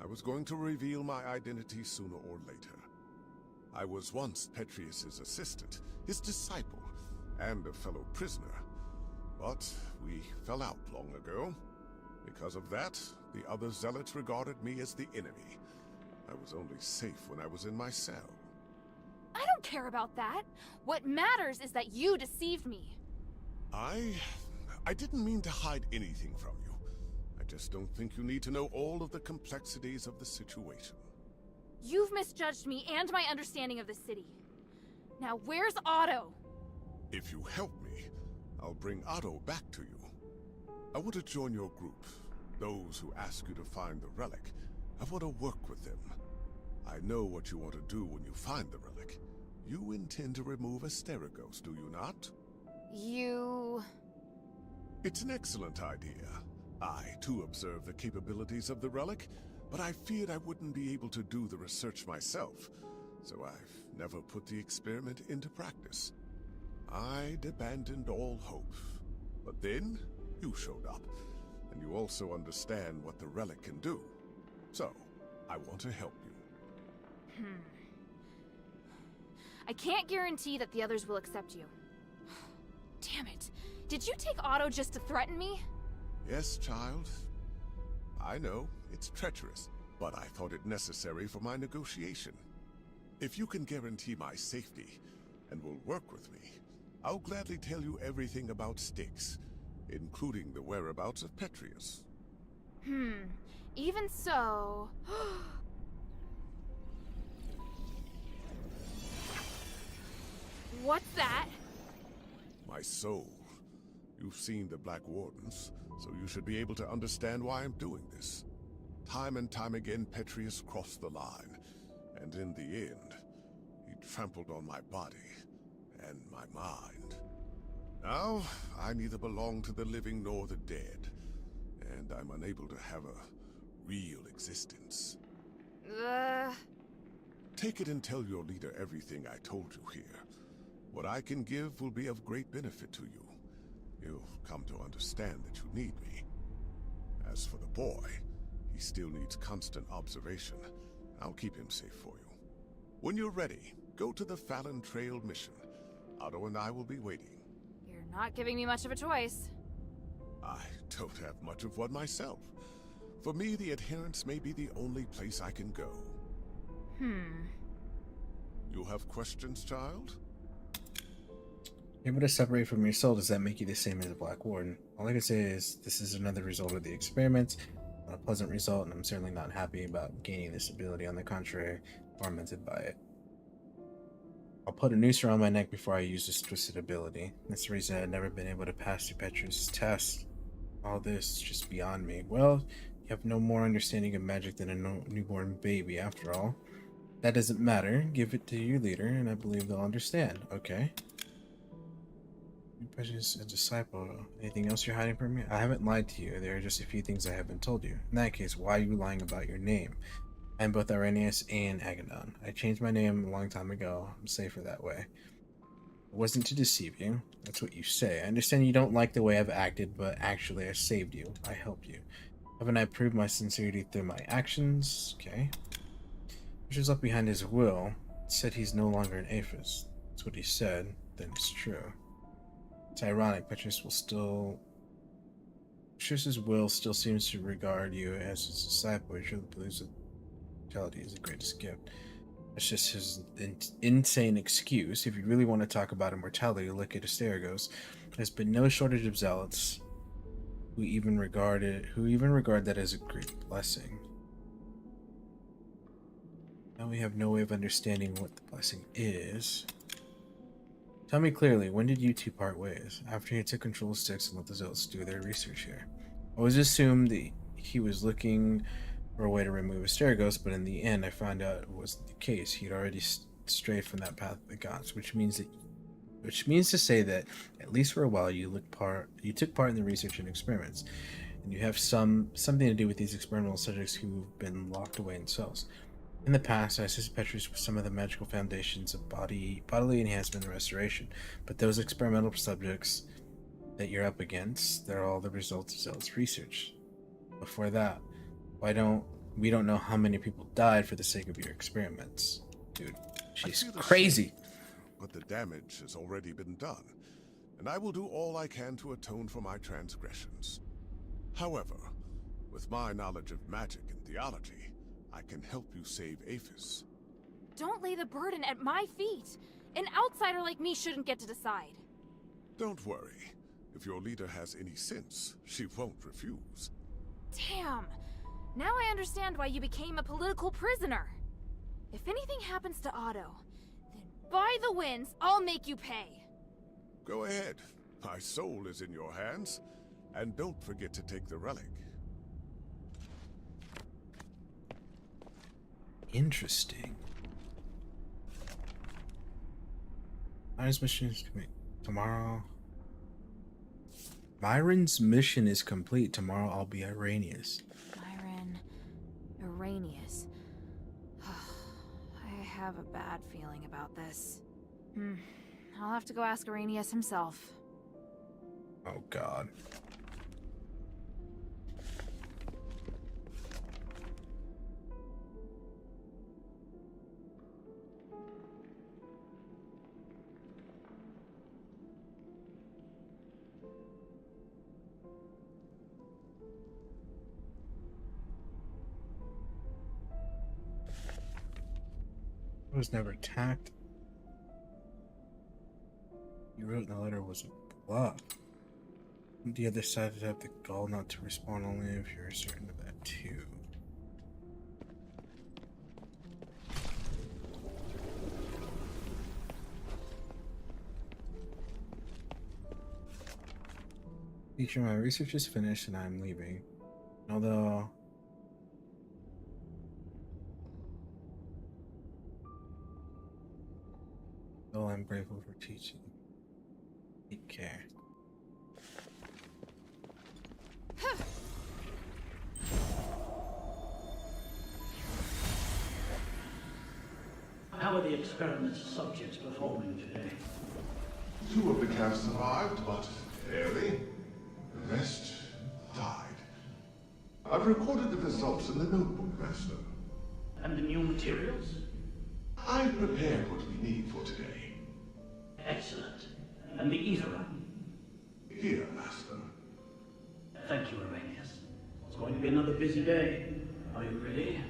S5: I was going to reveal my identity sooner or later. I was once Petrius's assistant, his disciple, and a fellow prisoner. But we fell out long ago. Because of that, the other zealots regarded me as the enemy. I was only safe when I was in my cell.
S2: I don't care about that. What matters is that you deceived me.
S5: I didn't mean to hide anything from you. I just don't think you need to know all of the complexities of the situation.
S2: You've misjudged me and my understanding of the city. Now, where's Otto?
S5: If you help me, I'll bring Otto back to you. I want to join your group. Those who ask you to find the relic, I want to work with them. I know what you want to do when you find the relic. You intend to remove Asterigos, do you not?
S2: You...
S5: It's an excellent idea. I, too, observe the capabilities of the relic, but I feared I wouldn't be able to do the research myself, so I've never put the experiment into practice. I'd abandoned all hope. But then, you showed up, and you also understand what the relic can do. So, I want to help you.
S2: I can't guarantee that the others will accept you. Damn it. Did you take Otto just to threaten me?
S5: Yes, child. I know, it's treacherous, but I thought it necessary for my negotiation. If you can guarantee my safety, and will work with me, I'll gladly tell you everything about Styx, including the whereabouts of Petrius.
S2: Even so... What's that?
S5: My soul. You've seen the Black Wardens, so you should be able to understand why I'm doing this. Time and time again, Petrius crossed the line, and in the end, he trampled on my body and my mind. Now, I neither belong to the living nor the dead, and I'm unable to have a real existence. Take it and tell your leader everything I told you here. What I can give will be of great benefit to you. You'll come to understand that you need me. As for the boy, he still needs constant observation. I'll keep him safe for you. When you're ready, go to the Fallon Trail mission. Otto and I will be waiting.
S2: You're not giving me much of a choice.
S5: I don't have much of one myself. For me, the Adherents may be the only place I can go. You have questions, child?
S1: Able to separate from your soul, does that make you the same as the Black Warden? All I can say is this is another result of the experiments, Not a pleasant result, and I'm certainly not happy about gaining this ability. On the contrary, tormented by it. I'll put a noose around my neck before I use this twisted ability. That's the reason I've never been able to pass Petrus' test. All this is just beyond me. Well, you have no more understanding of magic than a newborn baby, after all. That doesn't matter. Give it to your leader, and I believe they'll understand. Okay. Petrus, a disciple. Anything else you're hiding from me? I haven't lied to you. There are just a few things I haven't told you. In that case, why are you lying about your name? I'm both Irenaeus and Agadon. I changed my name a long time ago. I'm safer that way. It wasn't to deceive you. That's what you say. I understand you don't like the way I've acted, but actually I saved you. I helped you. Haven't I proved my sincerity through my actions? Okay. Petrus left behind his will. It said he's no longer an Aphis. That's what he said. Then it's true. It's ironic. Petrus's will still seems to regard you as his disciple. He truly believes that mortality is the greatest gift. That's just his insane excuse. If you really want to talk about immortality, look at Asterigos. There's been no shortage of zealots who even regard that as a great blessing. Now we have no way of understanding what the blessing is. Tell me clearly, when did you two part ways? After he took control of Styx and let the zealots do their research here. I always assumed that he was looking for a way to remove Asterigos, but in the end I found out it wasn't the case. He'd already strayed from that path of the gods, which means to say that, at least for a while, you took part in the research and experiments, and you have something to do with these experimental subjects who've been locked away in cells. In the past, I assisted Petrus with some of the magical foundations of bodily enhancement and restoration, but those experimental subjects that you're up against, they're all the results of zealous research. Before that, we don't know how many people died for the sake of your experiments. Dude, she's crazy.
S5: But the damage has already been done, and I will do all I can to atone for my transgressions. However, with my knowledge of magic and theology, I can help you save Aphis.
S2: Don't lay the burden at my feet. An outsider like me shouldn't get to decide.
S5: Don't worry. If your leader has any sense, she won't refuse.
S2: Damn. Now I understand why you became a political prisoner. If anything happens to Otto, then by the winds, I'll make you pay.
S5: Go ahead. My soul is in your hands. And don't forget to take the relic.
S1: Interesting. Myron's mission is complete. Tomorrow. Myron's mission is complete. Tomorrow I'll be Irenaeus.
S2: Irenaeus. I have a bad feeling about this. I'll have to go ask Irenaeus himself.
S1: Oh God. I was never attacked. You wrote in the letter was a bluff. The other side would have the gall not to respond only if you're certain of that too. Teacher, my research is finished and I'm leaving. Although I'm grateful for teaching. Take care.
S7: How are the experiment's subjects performing today?
S5: 2 of the cats survived, but barely. The rest died. I've recorded the results in the notebook, Master.
S7: And the new materials?
S5: I've prepared what we need for today.
S7: Excellent. And the ether?
S5: Here, Master.
S7: Thank you, Irenaeus. It's going to be another busy day. Are you ready?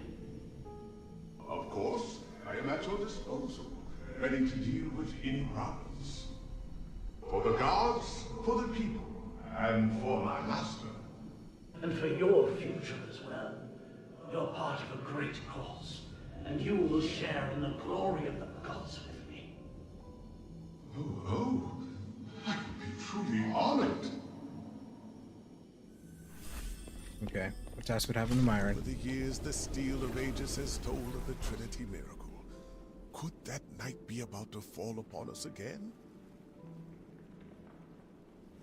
S5: Of course. I am at your disposal, ready to deal with any problems. For the gods, for the people, and for my master.
S7: And for your future as well. You're part of a great cause, and you will share in the glory of the gods with me.
S5: Oh, I would be truly honored.
S1: Okay, let's ask what happened to Myron.
S5: Over the years, the Steel of Ages has told of the Trinity miracle. Could that night be about to fall upon us again?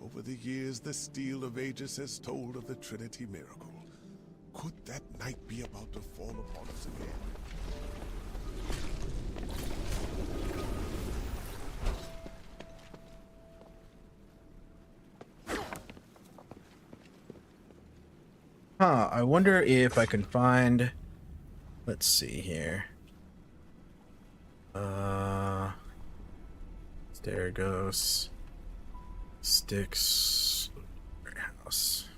S5: Over the years, the Steel of Ages has told of the Trinity miracle. Could that night be about to fall upon us again?
S1: Huh, I wonder if I can find... Let's see here. Asterigos. Sticks. Warehouse.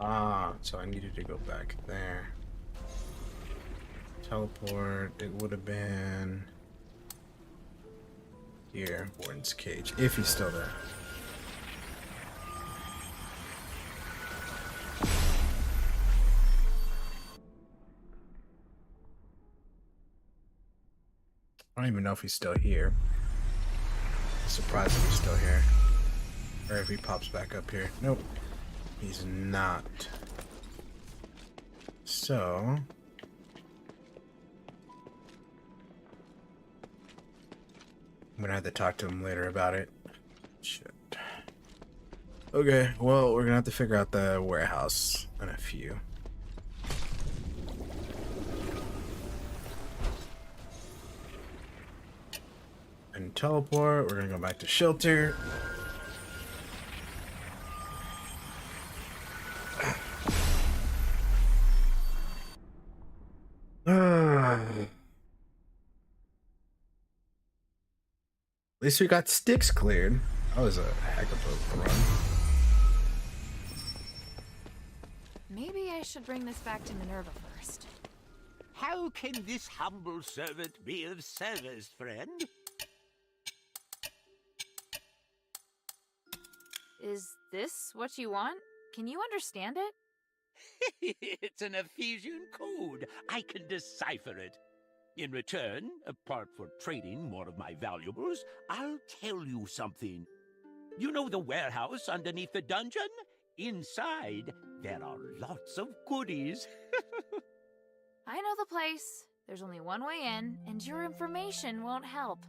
S1: Ah, so I needed to go back there. Teleport, it would have been here, Warden's Cage, if he's still there. I don't even know if he's still here. Surprised if he's still here. Or if he pops back up here. Nope. He's not. So... I'm gonna have to talk to him later about it. Shit. Okay, well, we're gonna have to figure out the warehouse in a few. And teleport, we're gonna go back to shelter. At least we got sticks cleared. That was a heck of a run.
S2: Maybe I should bring this back to Minerva first.
S8: How can this humble servant be of service, friend?
S2: Is this what you want? Can you understand it?
S8: It's an Ephesian code. I can decipher it. In return, apart from trading more of my valuables, I'll tell you something. You know the warehouse underneath the dungeon? Inside, there are lots of goodies.
S2: I know the place. There's only one way in, and your information won't help.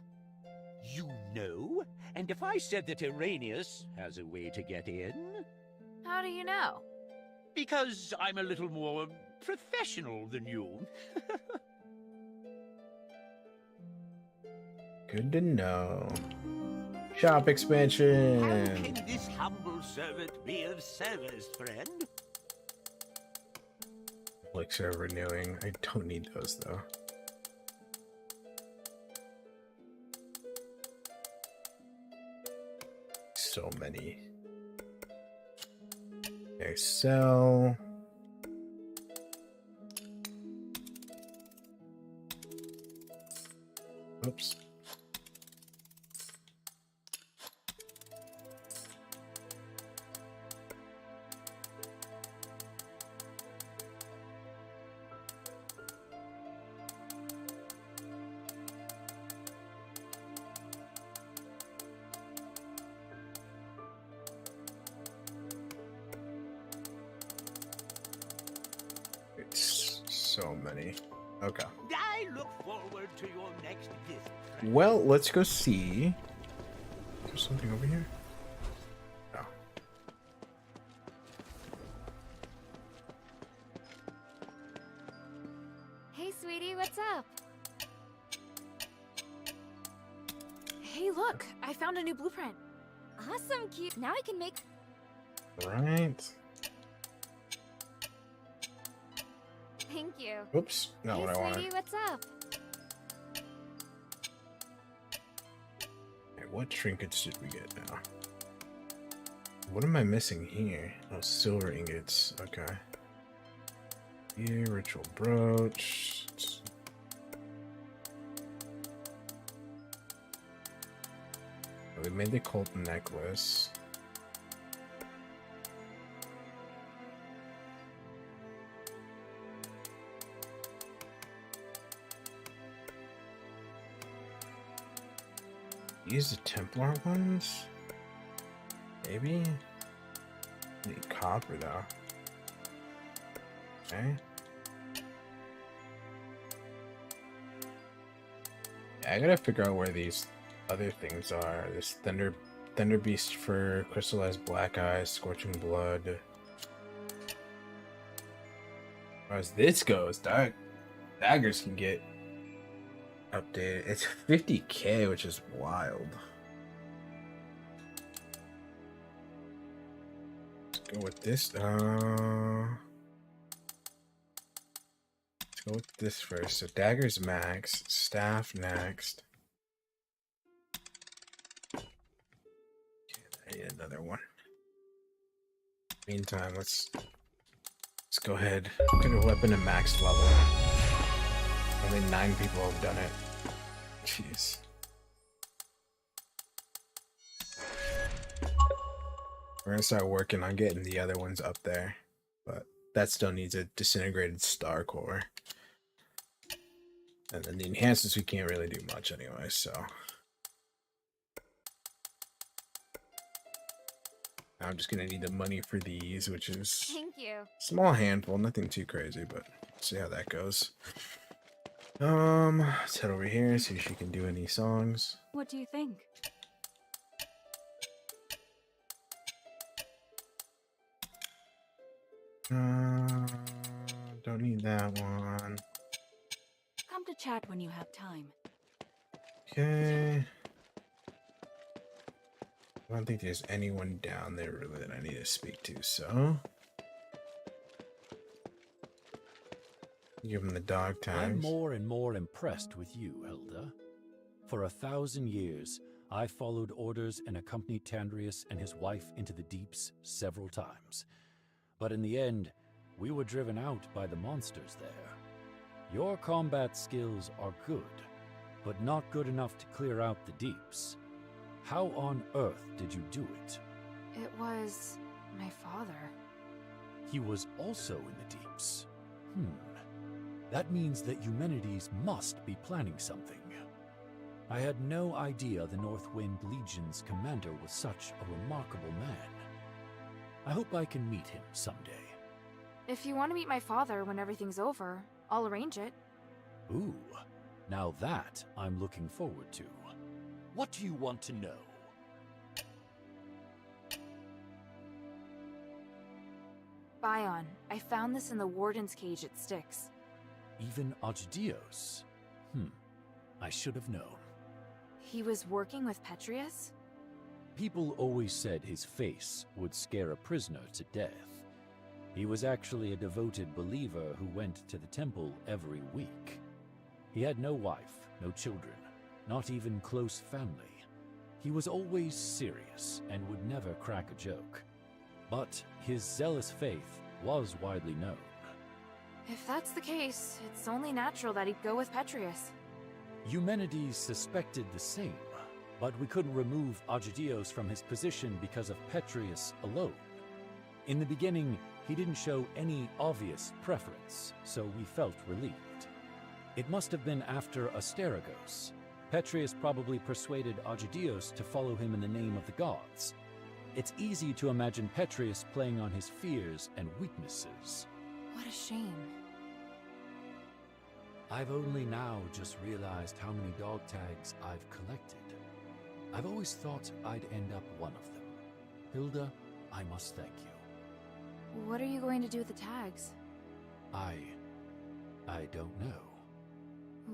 S8: You know? And if I said that Irenaeus has a way to get in?
S2: How do you know?
S8: Because I'm a little more professional than you.
S1: Good to know. Shop expansion.
S8: How can this humble servant be of service, friend?
S1: Elixir renewing. I don't need those though. So many. Okay, sell. Oops. It's so many. Okay.
S8: I look forward to your next visit, friend.
S1: Well, let's go see. Is there something over here? No.
S2: Hey, sweetie, what's up? Hey, look, I found a new blueprint.
S9: Awesome, cute. Now I can make.
S1: Right.
S9: Thank you.
S1: Oops, not
S9: Hey,
S1: what I wanted.
S9: sweetie, what's up?
S1: Okay, what trinkets did we get now? What am I missing here? Oh, silver ingots. Okay. Here, ritual brooch. We made the cult necklace. Use the Templar ones? Maybe? Need copper though. Okay. Yeah, I gotta figure out where these other things are. This Thunder Beast Fur, Crystallized Black Eyes, Scorching Blood. As this goes, daggers can get updated. It's 50k, which is wild. Let's go with this. Let's go with this first. So daggers max, staff next. Okay, I need another one. Meantime, let's go ahead. Get a weapon to max level. Only 9 people have done it. Jeez. We're gonna start working on getting the other ones up there, but that still needs a disintegrated star core. And then the enhancements we can't really do much anyway, so. I'm just gonna need the money for these, which is
S9: Thank you.
S1: small handful, nothing too crazy, but see how that goes. Let's head over here, see if she can do any songs.
S9: What do you think?
S1: Don't need that one.
S9: Come to chat when you have time.
S1: Okay. I don't think there's anyone down there really that I need to speak to, so. Give him the dog tags.
S10: I'm more and more impressed with you, Hilda. For 1,000 years, I followed orders and accompanied Tandrius and his wife into the deeps several times. But in the end, we were driven out by the monsters there. Your combat skills are good, but not good enough to clear out the deeps. How on earth did you do it?
S2: It was my father.
S10: He was also in the deeps. That means that Eumenides must be planning something. I had no idea the Northwind Legion's commander was such a remarkable man. I hope I can meet him someday.
S2: If you want to meet my father when everything's over, I'll arrange it.
S10: Ooh, now that I'm looking forward to. What do you want to know?
S2: Bion, I found this in the warden's cage at Styx.
S10: Even Asterigos? I should have known.
S2: He was working with Petrius?
S10: People always said his face would scare a prisoner to death. He was actually a devoted believer who went to the temple every week. He had no wife, no children, not even close family. He was always serious and would never crack a joke. But his zealous faith was widely known.
S2: If that's the case, it's only natural that he'd go with Petrius.
S10: Eumenides suspected the same, but we couldn't remove Asterigos from his position because of Petrius alone. In the beginning, he didn't show any obvious preference, so we felt relieved. It must have been after Asterigos. Petrius probably persuaded Asterigos to follow him in the name of the gods. It's easy to imagine Petrius playing on his fears and weaknesses.
S2: What a shame.
S10: I've only now just realized how many dog tags I've collected. I've always thought I'd end up one of them. Hilda, I must thank you.
S2: What are you going to do with the tags?
S10: I don't know.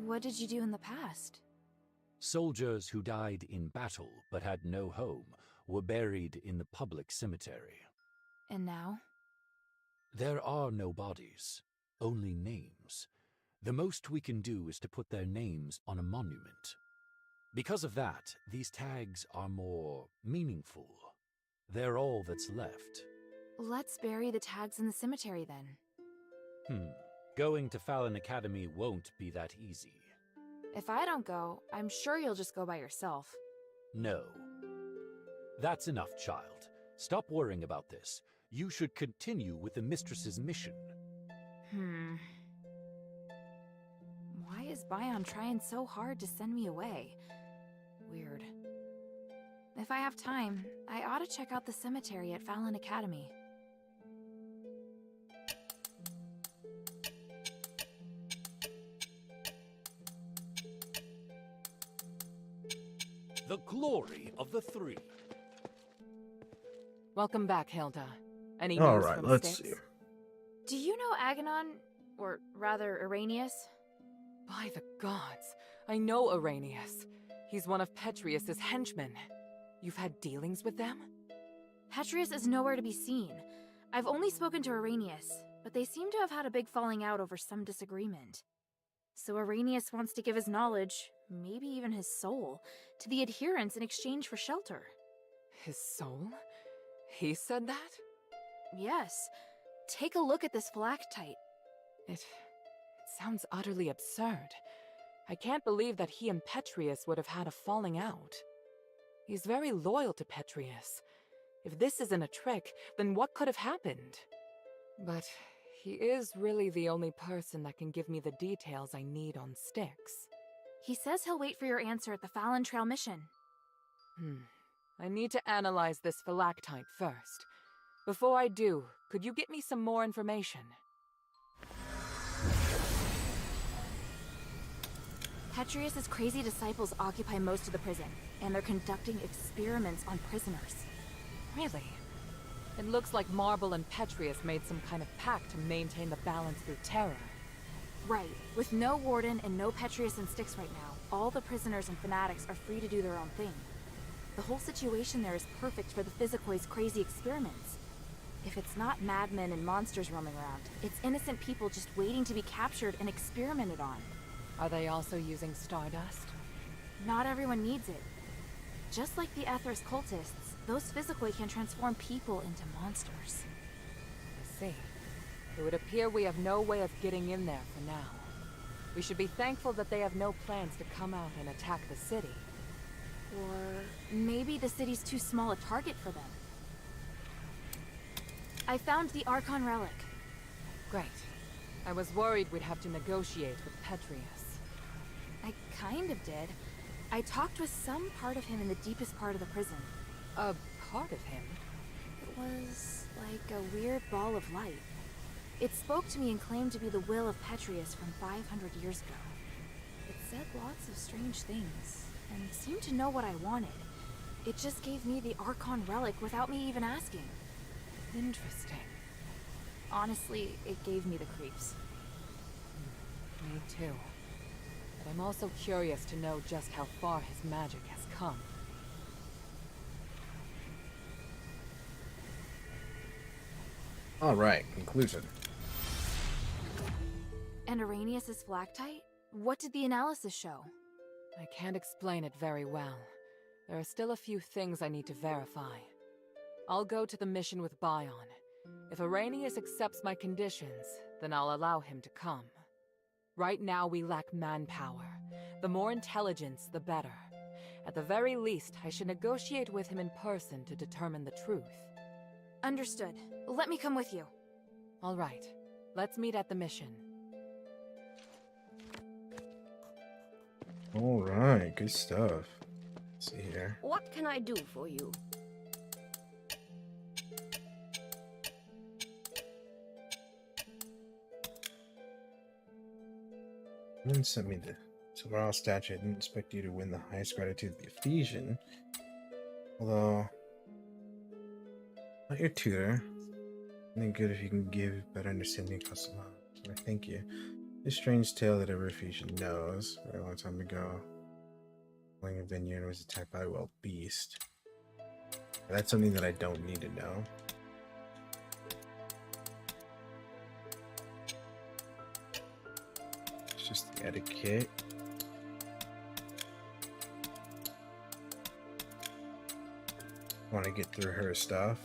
S2: What did you do in the past?
S10: Soldiers who died in battle but had no home were buried in the public cemetery.
S2: And now?
S10: There are no bodies, only names. The most we can do is to put their names on a monument. Because of that, these tags are more meaningful. They're all that's left.
S2: Let's bury the tags in the cemetery then.
S10: Going to Fallon Academy won't be that easy.
S2: If I don't go, I'm sure you'll just go by yourself.
S10: No. That's enough, child. Stop worrying about this. You should continue with the mistress's mission.
S2: Why is Bion trying so hard to send me away? Weird. If I have time, I ought to check out the cemetery at Fallon Academy.
S10: The glory of the three.
S11: Welcome back, Hilda. Any
S1: All
S11: news
S1: right,
S11: from
S1: let's
S11: Styx?
S1: see.
S2: Do you know Aganon? Or rather, Irenaeus?
S11: By the gods, I know Irenaeus. He's one of Petrius's henchmen. You've had dealings with them?
S2: Petrius is nowhere to be seen. I've only spoken to Irenaeus, but they seem to have had a big falling out over some disagreement. So Irenaeus wants to give his knowledge, maybe even his soul, to the adherents in exchange for shelter.
S11: His soul? He said that?
S2: Yes. Take a look at this phylactite.
S11: It sounds utterly absurd. I can't believe that he and Petrius would have had a falling out. He's very loyal to Petrius. If this isn't a trick, then what could have happened? But he is really the only person that can give me the details I need on Styx.
S2: He says he'll wait for your answer at the Fallon Trail mission.
S11: I need to analyze this phylactite first. Before I do, could you get me some more information?
S2: Petrius's crazy disciples occupy most of the prison, and they're conducting experiments on prisoners.
S11: Really? It looks like Marble and Petrius made some kind of pact to maintain the balance through terror.
S2: Right. With no warden and no Petrius and Styx right now, all the prisoners and fanatics are free to do their own thing. The whole situation there is perfect for the Physicoid's crazy experiments. If it's not madmen and monsters roaming around, it's innocent people just waiting to be captured and experimented on.
S11: Are they also using stardust?
S2: Not everyone needs it. Just like the Ethers cultists, those Physicoid can transform people into monsters.
S11: I see. It would appear we have no way of getting in there for now. We should be thankful that they have no plans to come out and attack the city.
S2: Or maybe the city's too small a target for them. I found the Archon relic.
S11: Great. I was worried we'd have to negotiate with Petrius.
S2: I kind of did. I talked with some part of him in the deepest part of the prison.
S11: A part of him?
S2: It was like a weird ball of light. It spoke to me and claimed to be the will of Petrius from 500 years ago. It said lots of strange things, and seemed to know what I wanted. It just gave me the Archon relic without me even asking.
S11: Interesting.
S2: Honestly, it gave me the creeps.
S11: Me too. But I'm also curious to know just how far his magic has come.
S1: All right, conclusion.
S2: And Irenaeus' phylactite? What did the analysis show?
S11: I can't explain it very well. There are still a few things I need to verify. I'll go to the mission with Bion. If Irenaeus accepts my conditions, then I'll allow him to come. Right now we lack manpower. The more intelligence, the better. At the very least, I should negotiate with him in person to determine the truth.
S2: Understood. Let me come with you.
S11: All right. Let's meet at the mission.
S1: All right, good stuff. Let's see here.
S12: What can I do for you?
S1: Then sent me the Silverall statue. I didn't expect you to win the highest gratitude of the Ephesian. Although, not your tutor. I think good if you can give better understanding of Cosmo. So I thank you. This strange tale that every Ephesian knows. A very long time ago, playing a vineyard was attacked by a wild beast. That's something that I don't need to know. It's just the etiquette. Want to get through her stuff.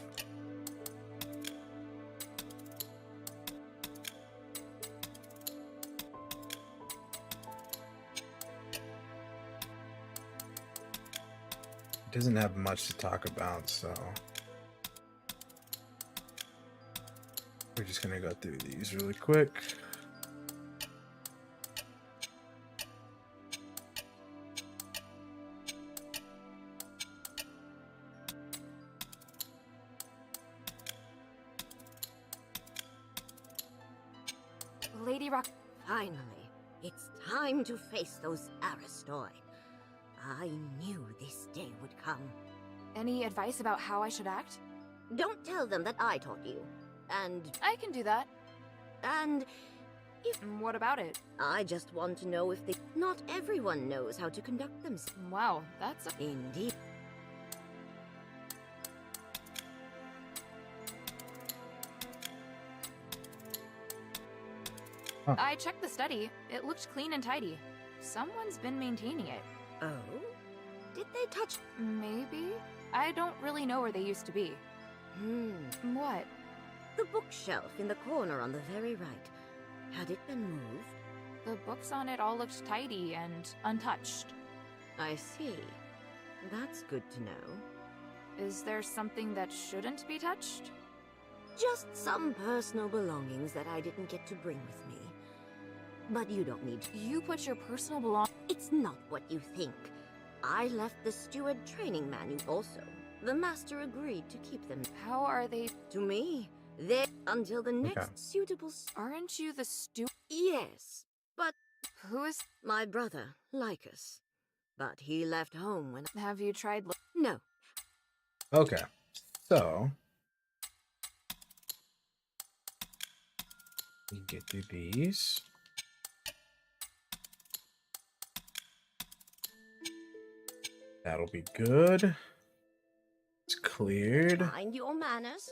S1: Doesn't have much to talk about, so we're just gonna go through these really quick.
S12: Lady Rock. Finally, it's time to face those Aristoi. I knew this day would come.
S2: Any advice about how I should act?
S12: Don't tell them that I taught you. And...
S2: I can do that.
S12: And... if...
S2: What about it?
S12: I just want to know if they... Not everyone knows how to conduct themselves.
S2: Wow, that's...
S12: Indeed.
S1: Huh.
S2: I checked the study. It looked clean and tidy. Someone's been maintaining it.
S12: Oh? Did they touch...
S2: Maybe? I don't really know where they used to be. What?
S12: The bookshelf in the corner on the very right. Had it been moved?
S2: The books on it all looked tidy and untouched.
S12: I see. That's good to know.
S2: Is there something that shouldn't be touched?
S12: Just some personal belongings that I didn't get to bring with me. But you don't need to.
S2: You put your personal belongings...
S12: It's not what you think. I left the steward training manual also. The master agreed to keep them.
S2: How are they...
S12: To me, they're until the next suitable...
S2: Aren't you the steward?
S12: Yes, but...
S2: Who is...
S12: My brother, Lycus. But he left home when...
S2: Have you tried...
S12: No.
S1: Okay, so... we get through these. That'll be good. It's cleared.
S12: Mind your manners.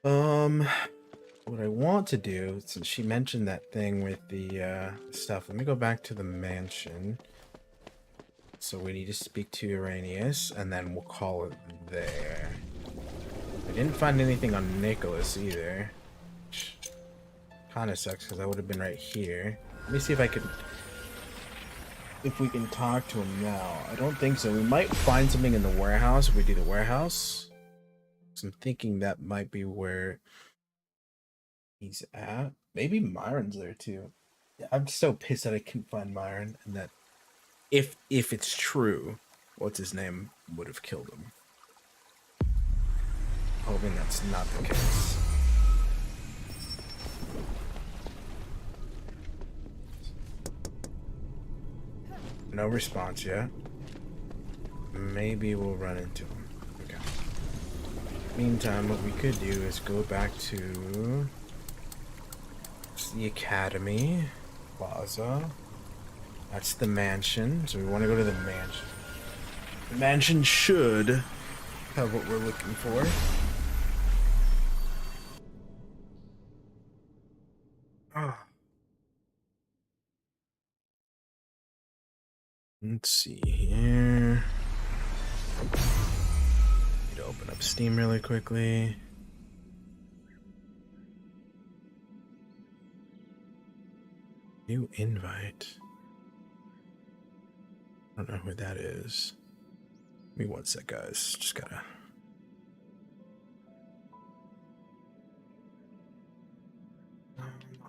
S1: What I want to do, since she mentioned that thing with the stuff, let me go back to the mansion. So we need to speak to Uranius, and then we'll call it there. I didn't find anything on Nicholas either. Kind of sucks because I would have been right here. Let me see if I can... if we can talk to him now. I don't think so. We might find something in the warehouse if we do the warehouse. So I'm thinking that might be where he's at. Maybe Myron's there too. Yeah, I'm so pissed that I couldn't find Myron, and that if it's true, what's his name would have killed him. Hoping that's not the case. No response yet. Maybe we'll run into him. Okay. Meantime, what we could do is go back to the academy plaza. That's the mansion. So we want to go to the mansion. The mansion should have what we're looking for. Ah. Let's see here. Need to open up Steam really quickly. New invite. I don't know who that is. Give me one sec, guys. Just gotta...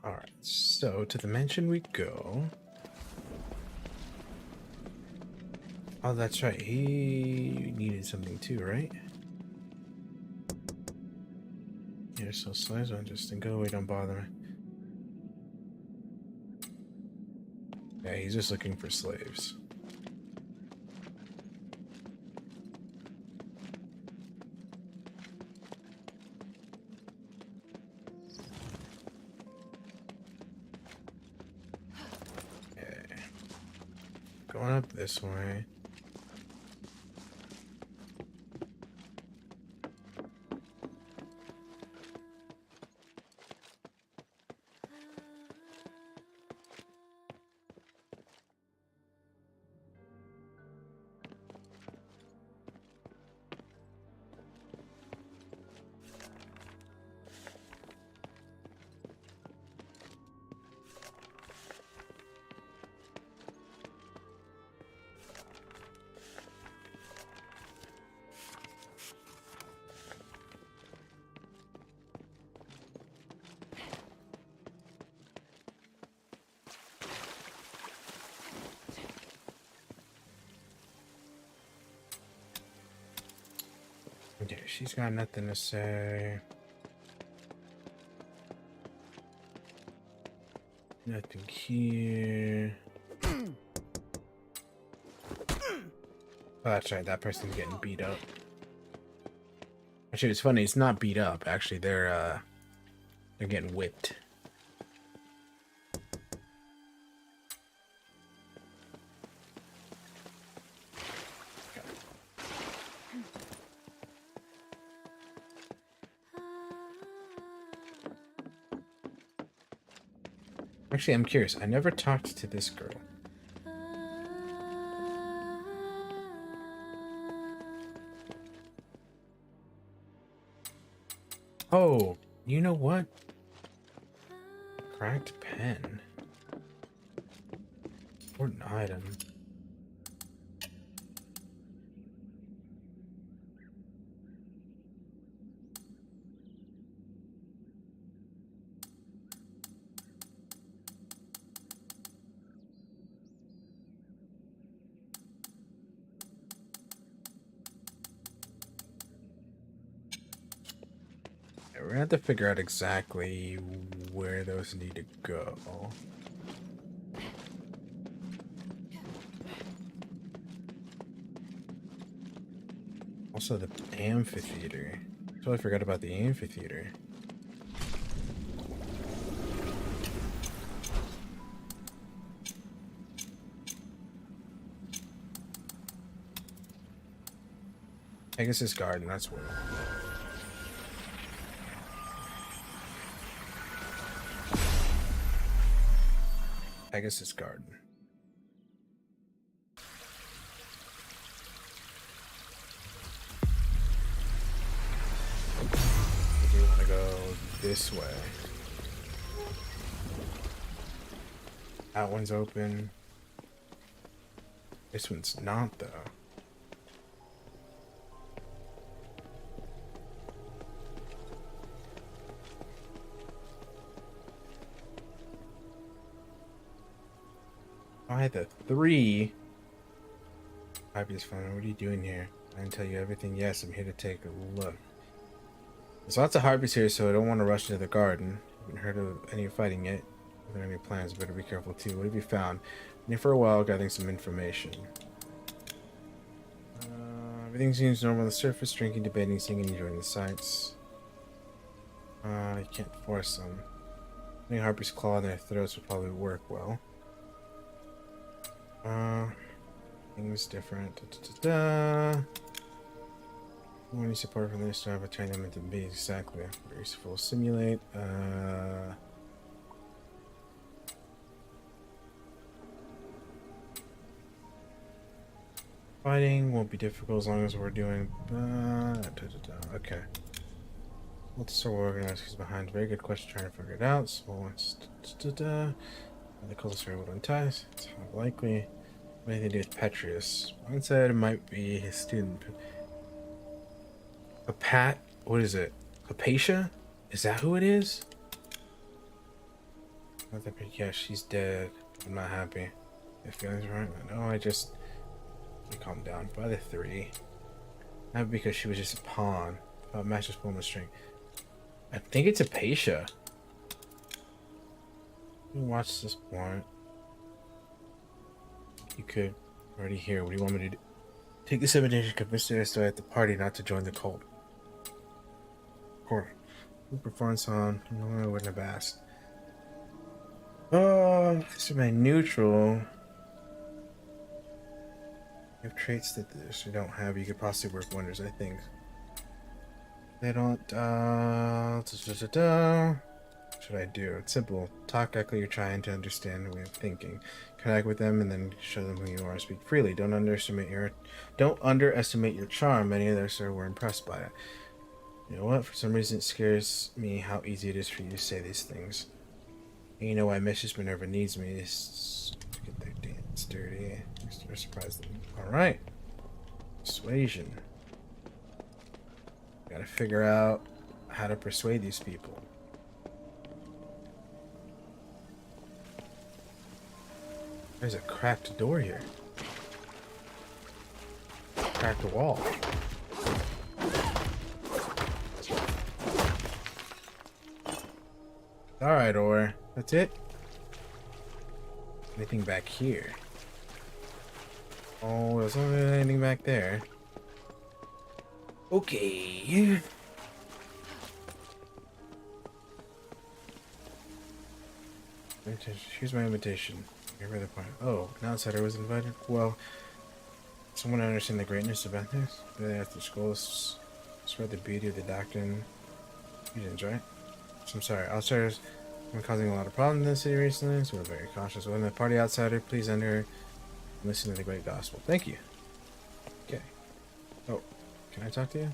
S1: Alright, so to the mansion we go. Oh, that's right. He needed something too, right? Yeah, so slaves on just go away, don't bother me. Yeah, he's just looking for slaves. Okay. Going up this way. Okay, she's got nothing to say. Nothing here. Oh, that's right. That person's getting beat up. Actually, it's funny. It's not beat up. Actually, they're getting whipped. Actually, I'm curious. I never talked to this girl. Oh, you know what? Cracked pen. Important item. We're gonna have to figure out exactly where those need to go. Also, the amphitheater. Totally forgot about the amphitheater. Pegasus Garden, that's where. Pegasus Garden. Do you want to go this way? That one's open. This one's not, though. By the 3. Obvious fun. What are you doing here? I can tell you everything. Yes, I'm here to take a look. There's lots of harpies here, so I don't want to rush into the garden. Haven't heard of any fighting yet. Are there any plans? Better be careful too. What have you found? Been here for a while, gathering some information. Everything seems normal on the surface. Drinking, debating, singing, enjoying the sights. You can't force them. Putting harpies' claw in their throats would probably work well. Things different. Any support from this job, I turn them into bees. Exactly. Very useful. Simulate. Fighting won't be difficult as long as we're doing. Okay. What's so organized? Who's behind? Very good question. Trying to figure it out. So once. The closest very well ties. It's likely. Anything to do with Petrius. One said it might be his student. What is it? Hypatia? Is that who it is? Yeah, she's dead. I'm not happy. If feelings right. No, I just. Calm down. By the 3. Not because she was just a pawn. Master's pulling the string. I think it's Hypatia. Watch this point. You could already hear. What do you want me to do? Take this invitation, convince the Aristotle at the party not to join the cult. Or performance on. No, I wouldn't have asked. Oh, this is my neutral. You have traits that this you don't have. You could possibly work wonders, I think. They don't. What should I do? It's simple. Talk like you're trying to understand the way of thinking. Connect with them and then show them who you are. Speak freely. Don't underestimate your charm. Many others were impressed by it. You know what? For some reason it scares me how easy it is for you to say these things. And you know why Mistress Minerva needs me is to get their dance dirty. Or surprise them. Alright. Persuasion. Gotta figure out how to persuade these people. There's a cracked door here. Cracked wall. Alright, or that's it. Anything back here? Oh, there's not really anything back there. Okay. Here's my invitation. Here's the point. Oh, an outsider was invited? Well, someone understand the greatness of ethics? Really after school, spread the beauty of the doctrine. You didn't enjoy it? So I'm sorry. Outsiders have been causing a lot of problems in the city recently, so we're very cautious. When the party outsider, please enter and listen to the great gospel. Thank you. Okay. Oh, can I talk to you?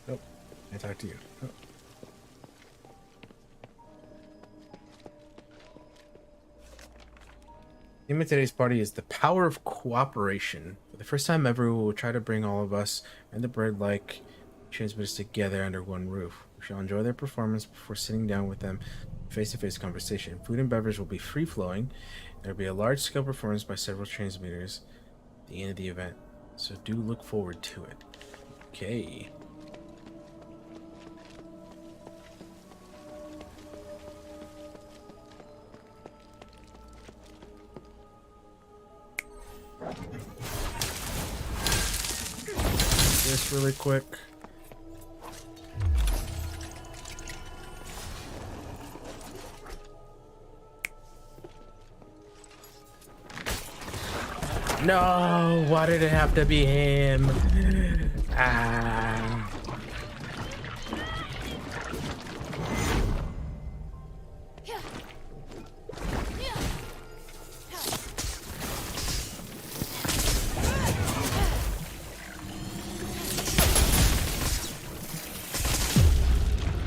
S1: Nope. Can I talk to you? Oh. The theme of today's party is the power of cooperation. For the first time ever, we will try to bring all of us and the bird-like transmitters together under one roof. We shall enjoy their performance before sitting down with them face-to-face conversation. Food and beverage will be free-flowing. There will be a large-scale performance by several transmitters at the end of the event. So do look forward to it. Okay. This really quick. No, why did it have to be him? Ah.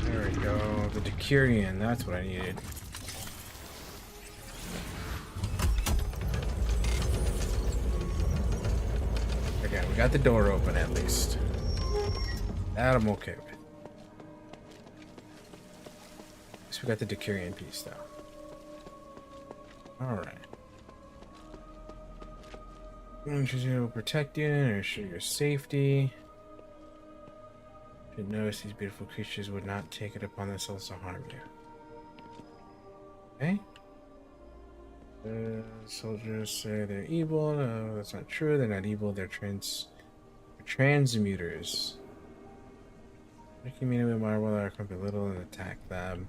S1: There we go, the Decurion, that's what I needed. Okay, we got the door open at least. That I'm okay with. At least we got the Decurion piece though. Alright. It will protect you and ensure your safety. You should notice these beautiful creatures would not take it upon themselves to harm you. Okay. The soldiers say they're evil. No, that's not true. They're not evil. They're transmuters. They communicate with marble that can belittle and attack them.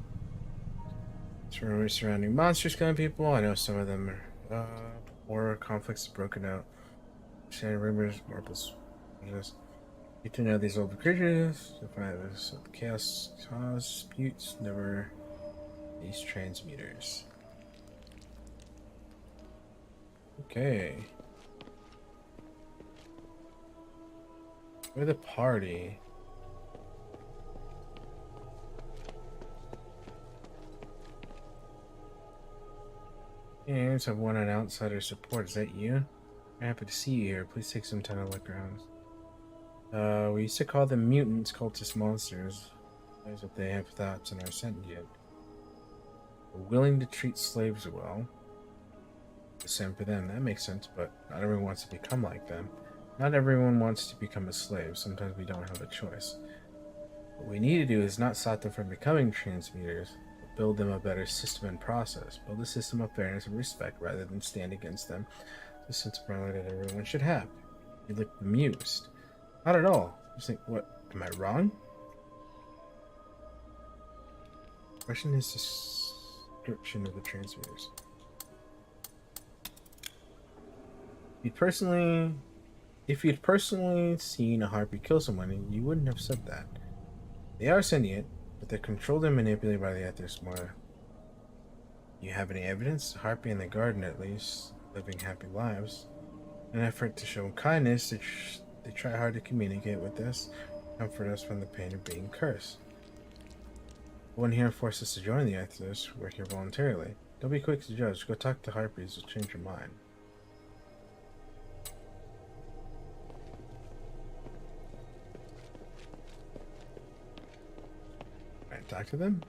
S1: Surrounding monsters killing people. I know some of them are war conflicts broken out. Sharing rumors, marbles. Need to know these old creatures. To find this chaos cause disputes. Never these transmuters. Okay. We're the party. Games have won an outsider support. Is that you? I'm happy to see you here. Please take some time to look around. We used to call them mutants, cultist monsters. As if they have thoughts and are sentient. We're willing to treat slaves well. The same for them. That makes sense, but not everyone wants to become like them. Not everyone wants to become a slave. Sometimes we don't have a choice. What we need to do is not stop them from becoming transmuters, but build them a better system and process. Build a system of fairness and respect rather than stand against them. The sense of morality that everyone should have. You look bemused. Not at all. Just think, what? Am I wrong? Question is description of the transmuters. If you'd personally seen a harpy kill someone, you wouldn't have said that. They are sentient, but they're controlled and manipulated by the Ethers more. You have any evidence? The harpy in the garden, at least, living happy lives. In an effort to show kindness, they try hard to communicate with us, comfort us from the pain of being cursed. No one here forced us to join the Ethers. We're here voluntarily. Don't be quick to judge. Go talk to harpies. Will change your mind. Talk to them?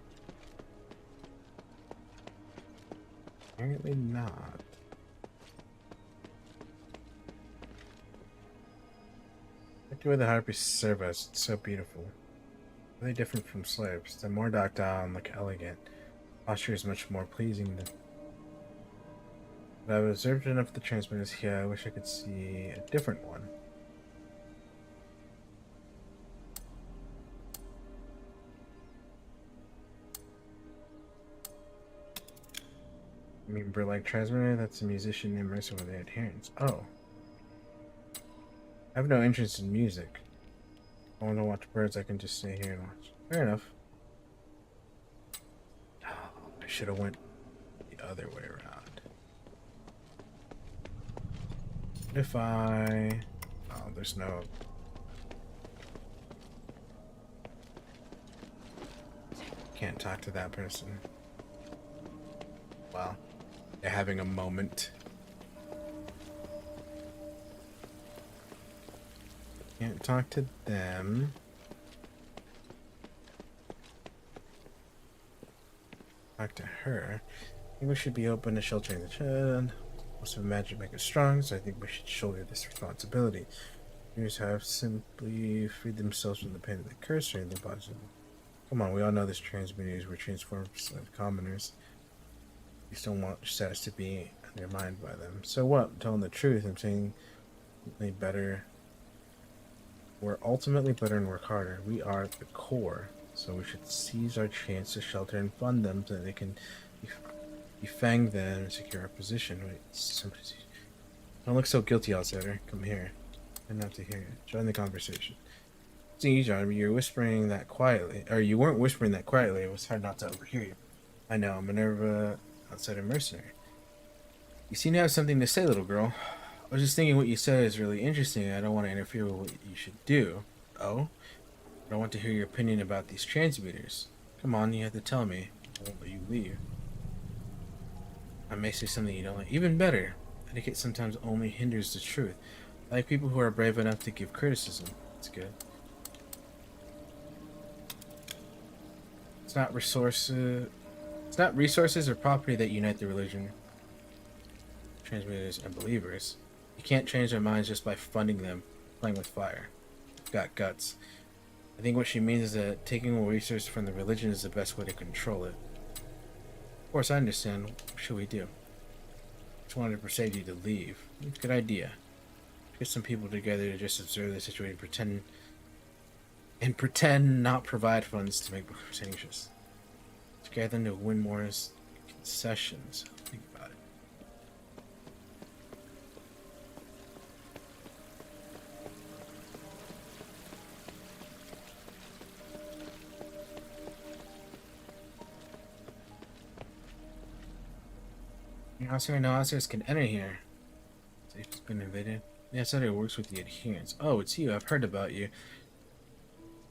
S1: Apparently not. Look at the way the harpies serve us. It's so beautiful. Really different from slaves. They're more docile and look elegant. Posture is much more pleasing than. But I've observed enough of the transmitters here. I wish I could see a different one. I mean, Berlike transmitter, that's a musician immersed with their adherents. Oh. I have no interest in music. I want to watch birds, I can just stay here and watch. Fair enough. I should have went the other way around. What if I... Oh, there's no... Can't talk to that person. Wow. They're having a moment. Can't talk to them. Talk to her. I think we should be open to sheltering the child. Most of magic make us strong, so I think we should shoulder this responsibility. Viewers have simply freed themselves from the pain of the curse or anything possible. Come on, we all know this transmitters were transformed into commoners. We still want your status to be undermined by them. So what? I'm telling the truth. I'm saying better. We're ultimately better and work harder. We are at the core, so we should seize our chance to shelter and fund them so that they can defang them and secure our position. Wait, somebody's... Don't look so guilty, outsider. Come here. I don't have to hear it. Join the conversation. See, John, you're whispering that quietly. Or you weren't whispering that quietly. It was hard not to overhear you. I know, I'm Minerva, outsider mercenary. You seem to have something to say, little girl. I was just thinking what you said is really interesting. I don't want to interfere with what you should do. Oh? But I want to hear your opinion about these transmitters. Come on, you have to tell me. I won't let you leave. I may say something you don't like. Even better. Etiquette sometimes only hinders the truth. I like people who are brave enough to give criticism. That's good. It's not resources or property that unite the religion, transmitters, and believers. You can't change their minds just by funding them, playing with fire. Got guts. I think what she means is that taking away resources from the religion is the best way to control it. Of course, I understand. What should we do? Just wanted to persuade you to leave. Good idea. Get some people together to just observe the situation, pretend not provide funds to make us anxious. To get them to win more concessions. Think about it. No officers can enter here. Safe has been invaded. The outsider works with the adherents. Oh, it's you. I've heard about you.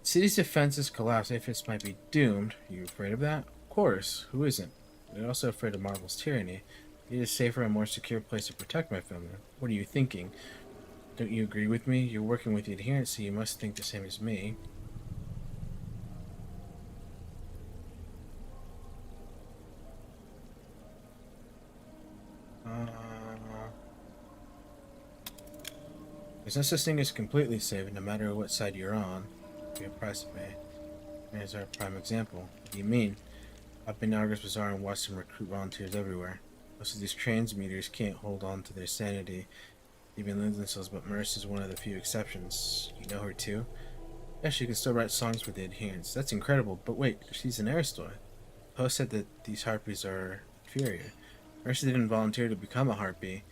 S1: City's defenses collapse. Aphids might be doomed. Are you afraid of that? Of course. Who isn't? We're also afraid of Marvel's tyranny. I need a safer and more secure place to protect my family. What are you thinking? Don't you agree with me? You're working with the adherents, so you must think the same as me. There's no such thing as completely safe, no matter what side you're on. Be a price to pay. Here's our prime example. What do you mean? I've been to Argus Bazaar and watched them recruit volunteers everywhere. Most of these transmitters can't hold on to their sanity, even lose themselves, but Merce is one of the few exceptions. You know her too? Yeah, she can still write songs for the adherents. That's incredible, but wait, she's an Aristoid. The host said that these harpies are inferior. Mercy didn't volunteer to become a harpy.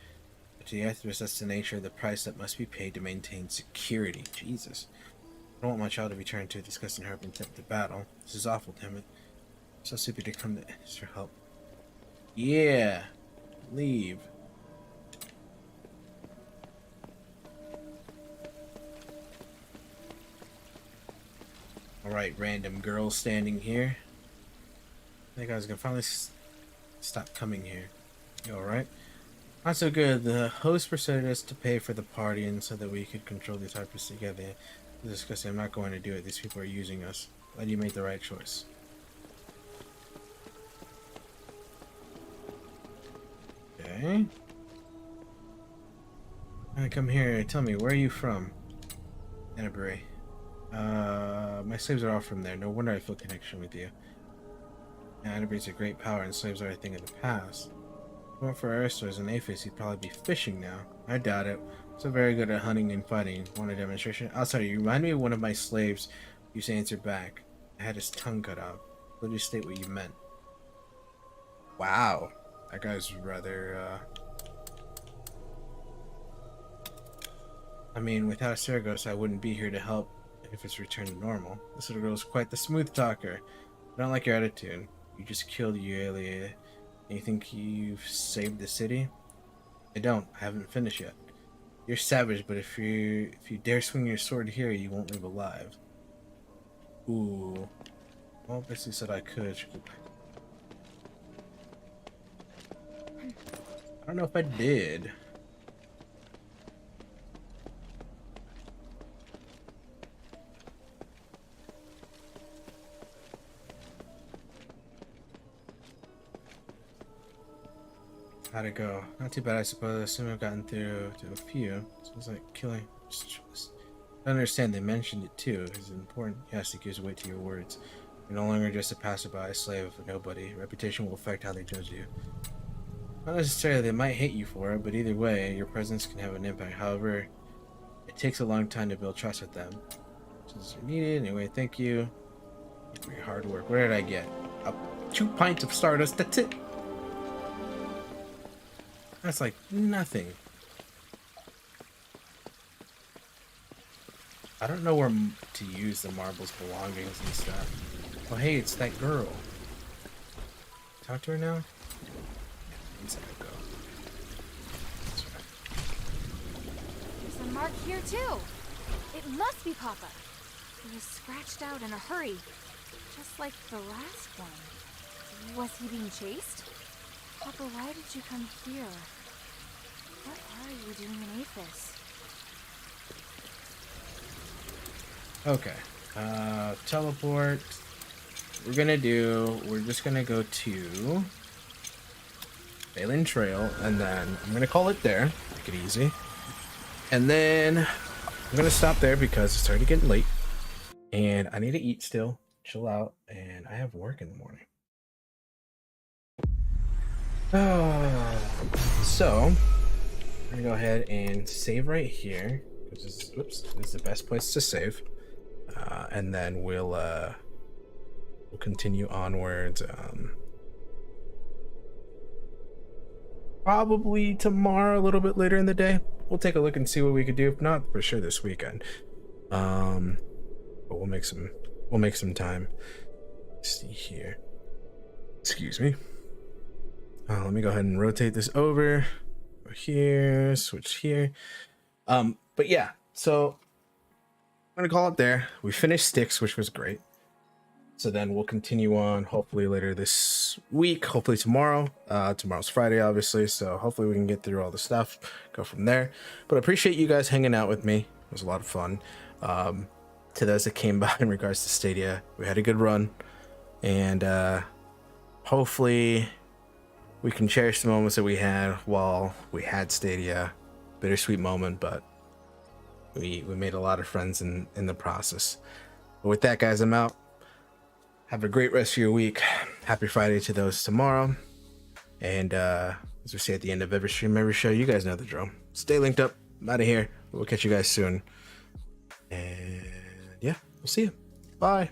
S1: To the activist, that's the nature of the price that must be paid to maintain security. Jesus. I don't want my child to be turned to a disgusting harp and sent to battle. This is awful, damn it. I'm so stupid to come to ask for help. Yeah. Leave. Alright, random girl standing here. I think I was gonna finally stop coming here. You alright? Not so good. The host persuaded us to pay for the party and so that we could control these harpies together. It's disgusting. I'm not going to do it. These people are using us. Glad you made the right choice. Okay. Come here. Tell me, where are you from? Canterbury. My slaves are all from there. No wonder I feel a connection with you. Attributes of great power enslaves everything in the past. If it weren't for Aristos and Apis, he'd probably be fishing now. I doubt it. So very good at hunting and fighting. Want a demonstration? Oh, sorry, you remind me of one of my slaves. You answered back. I had his tongue cut off. Let me state what you meant. Wow. That guy's rather, I mean, without Asterigos, I wouldn't be here to help if it's returned to normal. This little girl's quite the smooth talker. I don't like your attitude. You just killed Euelia. And you think you've saved the city? I don't. I haven't finished yet. You're savage, but if you dare swing your sword here, you won't live alive. Ooh. Well, basically said I could. I don't know if I did. How'd it go? Not too bad, I suppose. I assume I've gotten through to a few. Sounds like killing. I understand they mentioned it too. It's important. Yes, it gives weight to your words. You're no longer just a passerby, a slave of nobody. Reputation will affect how they judge you. Not necessarily they might hate you for it, but either way, your presence can have an impact. However, it takes a long time to build trust with them. Since you're needed, anyway, thank you for your hard work. What did I get? 2 pints of Stardust, that's it! That's like nothing. I don't know where to use the marbles' belongings and stuff. Oh, hey, it's that girl. Talk to her now? Inside I go. That's right.
S2: There's a mark here, too. It must be Papa. He was scratched out in a hurry. Just like the last one. Was he being chased? Papa, why did you come here? What are you doing in Aphis?
S1: Okay. Teleport. We're just gonna go to Balin Trail, and then I'm gonna call it there. Make it easy. And then I'm gonna stop there because it's already getting late. And I need to eat still, chill out, and I have work in the morning. So I'm gonna go ahead and save right here. This is the best place to save. And then we'll continue onwards. Probably tomorrow, a little bit later in the day. We'll take a look and see what we could do. If not, for sure this weekend. But we'll make some time. Let's see here. Excuse me. Let me go ahead and rotate this over here, switch here. But yeah, so I'm gonna call it there. We finished Styx, which was great. So then we'll continue on hopefully later this week, hopefully tomorrow. Tomorrow's Friday, obviously, so hopefully we can get through all the stuff, go from there. But I appreciate you guys hanging out with me. It was a lot of fun. To those that came by in regards to Stadia, we had a good run, and hopefully we can cherish the moments that we had while we had Stadia. Bittersweet moment, but we made a lot of friends in the process. But with that, guys, I'm out. Have a great rest of your week. Happy Friday to those tomorrow. And as we say at the end of every stream, every show, you guys know the drill. Stay linked up. I'm out of here. We'll catch you guys soon. And yeah, we'll see you. Bye.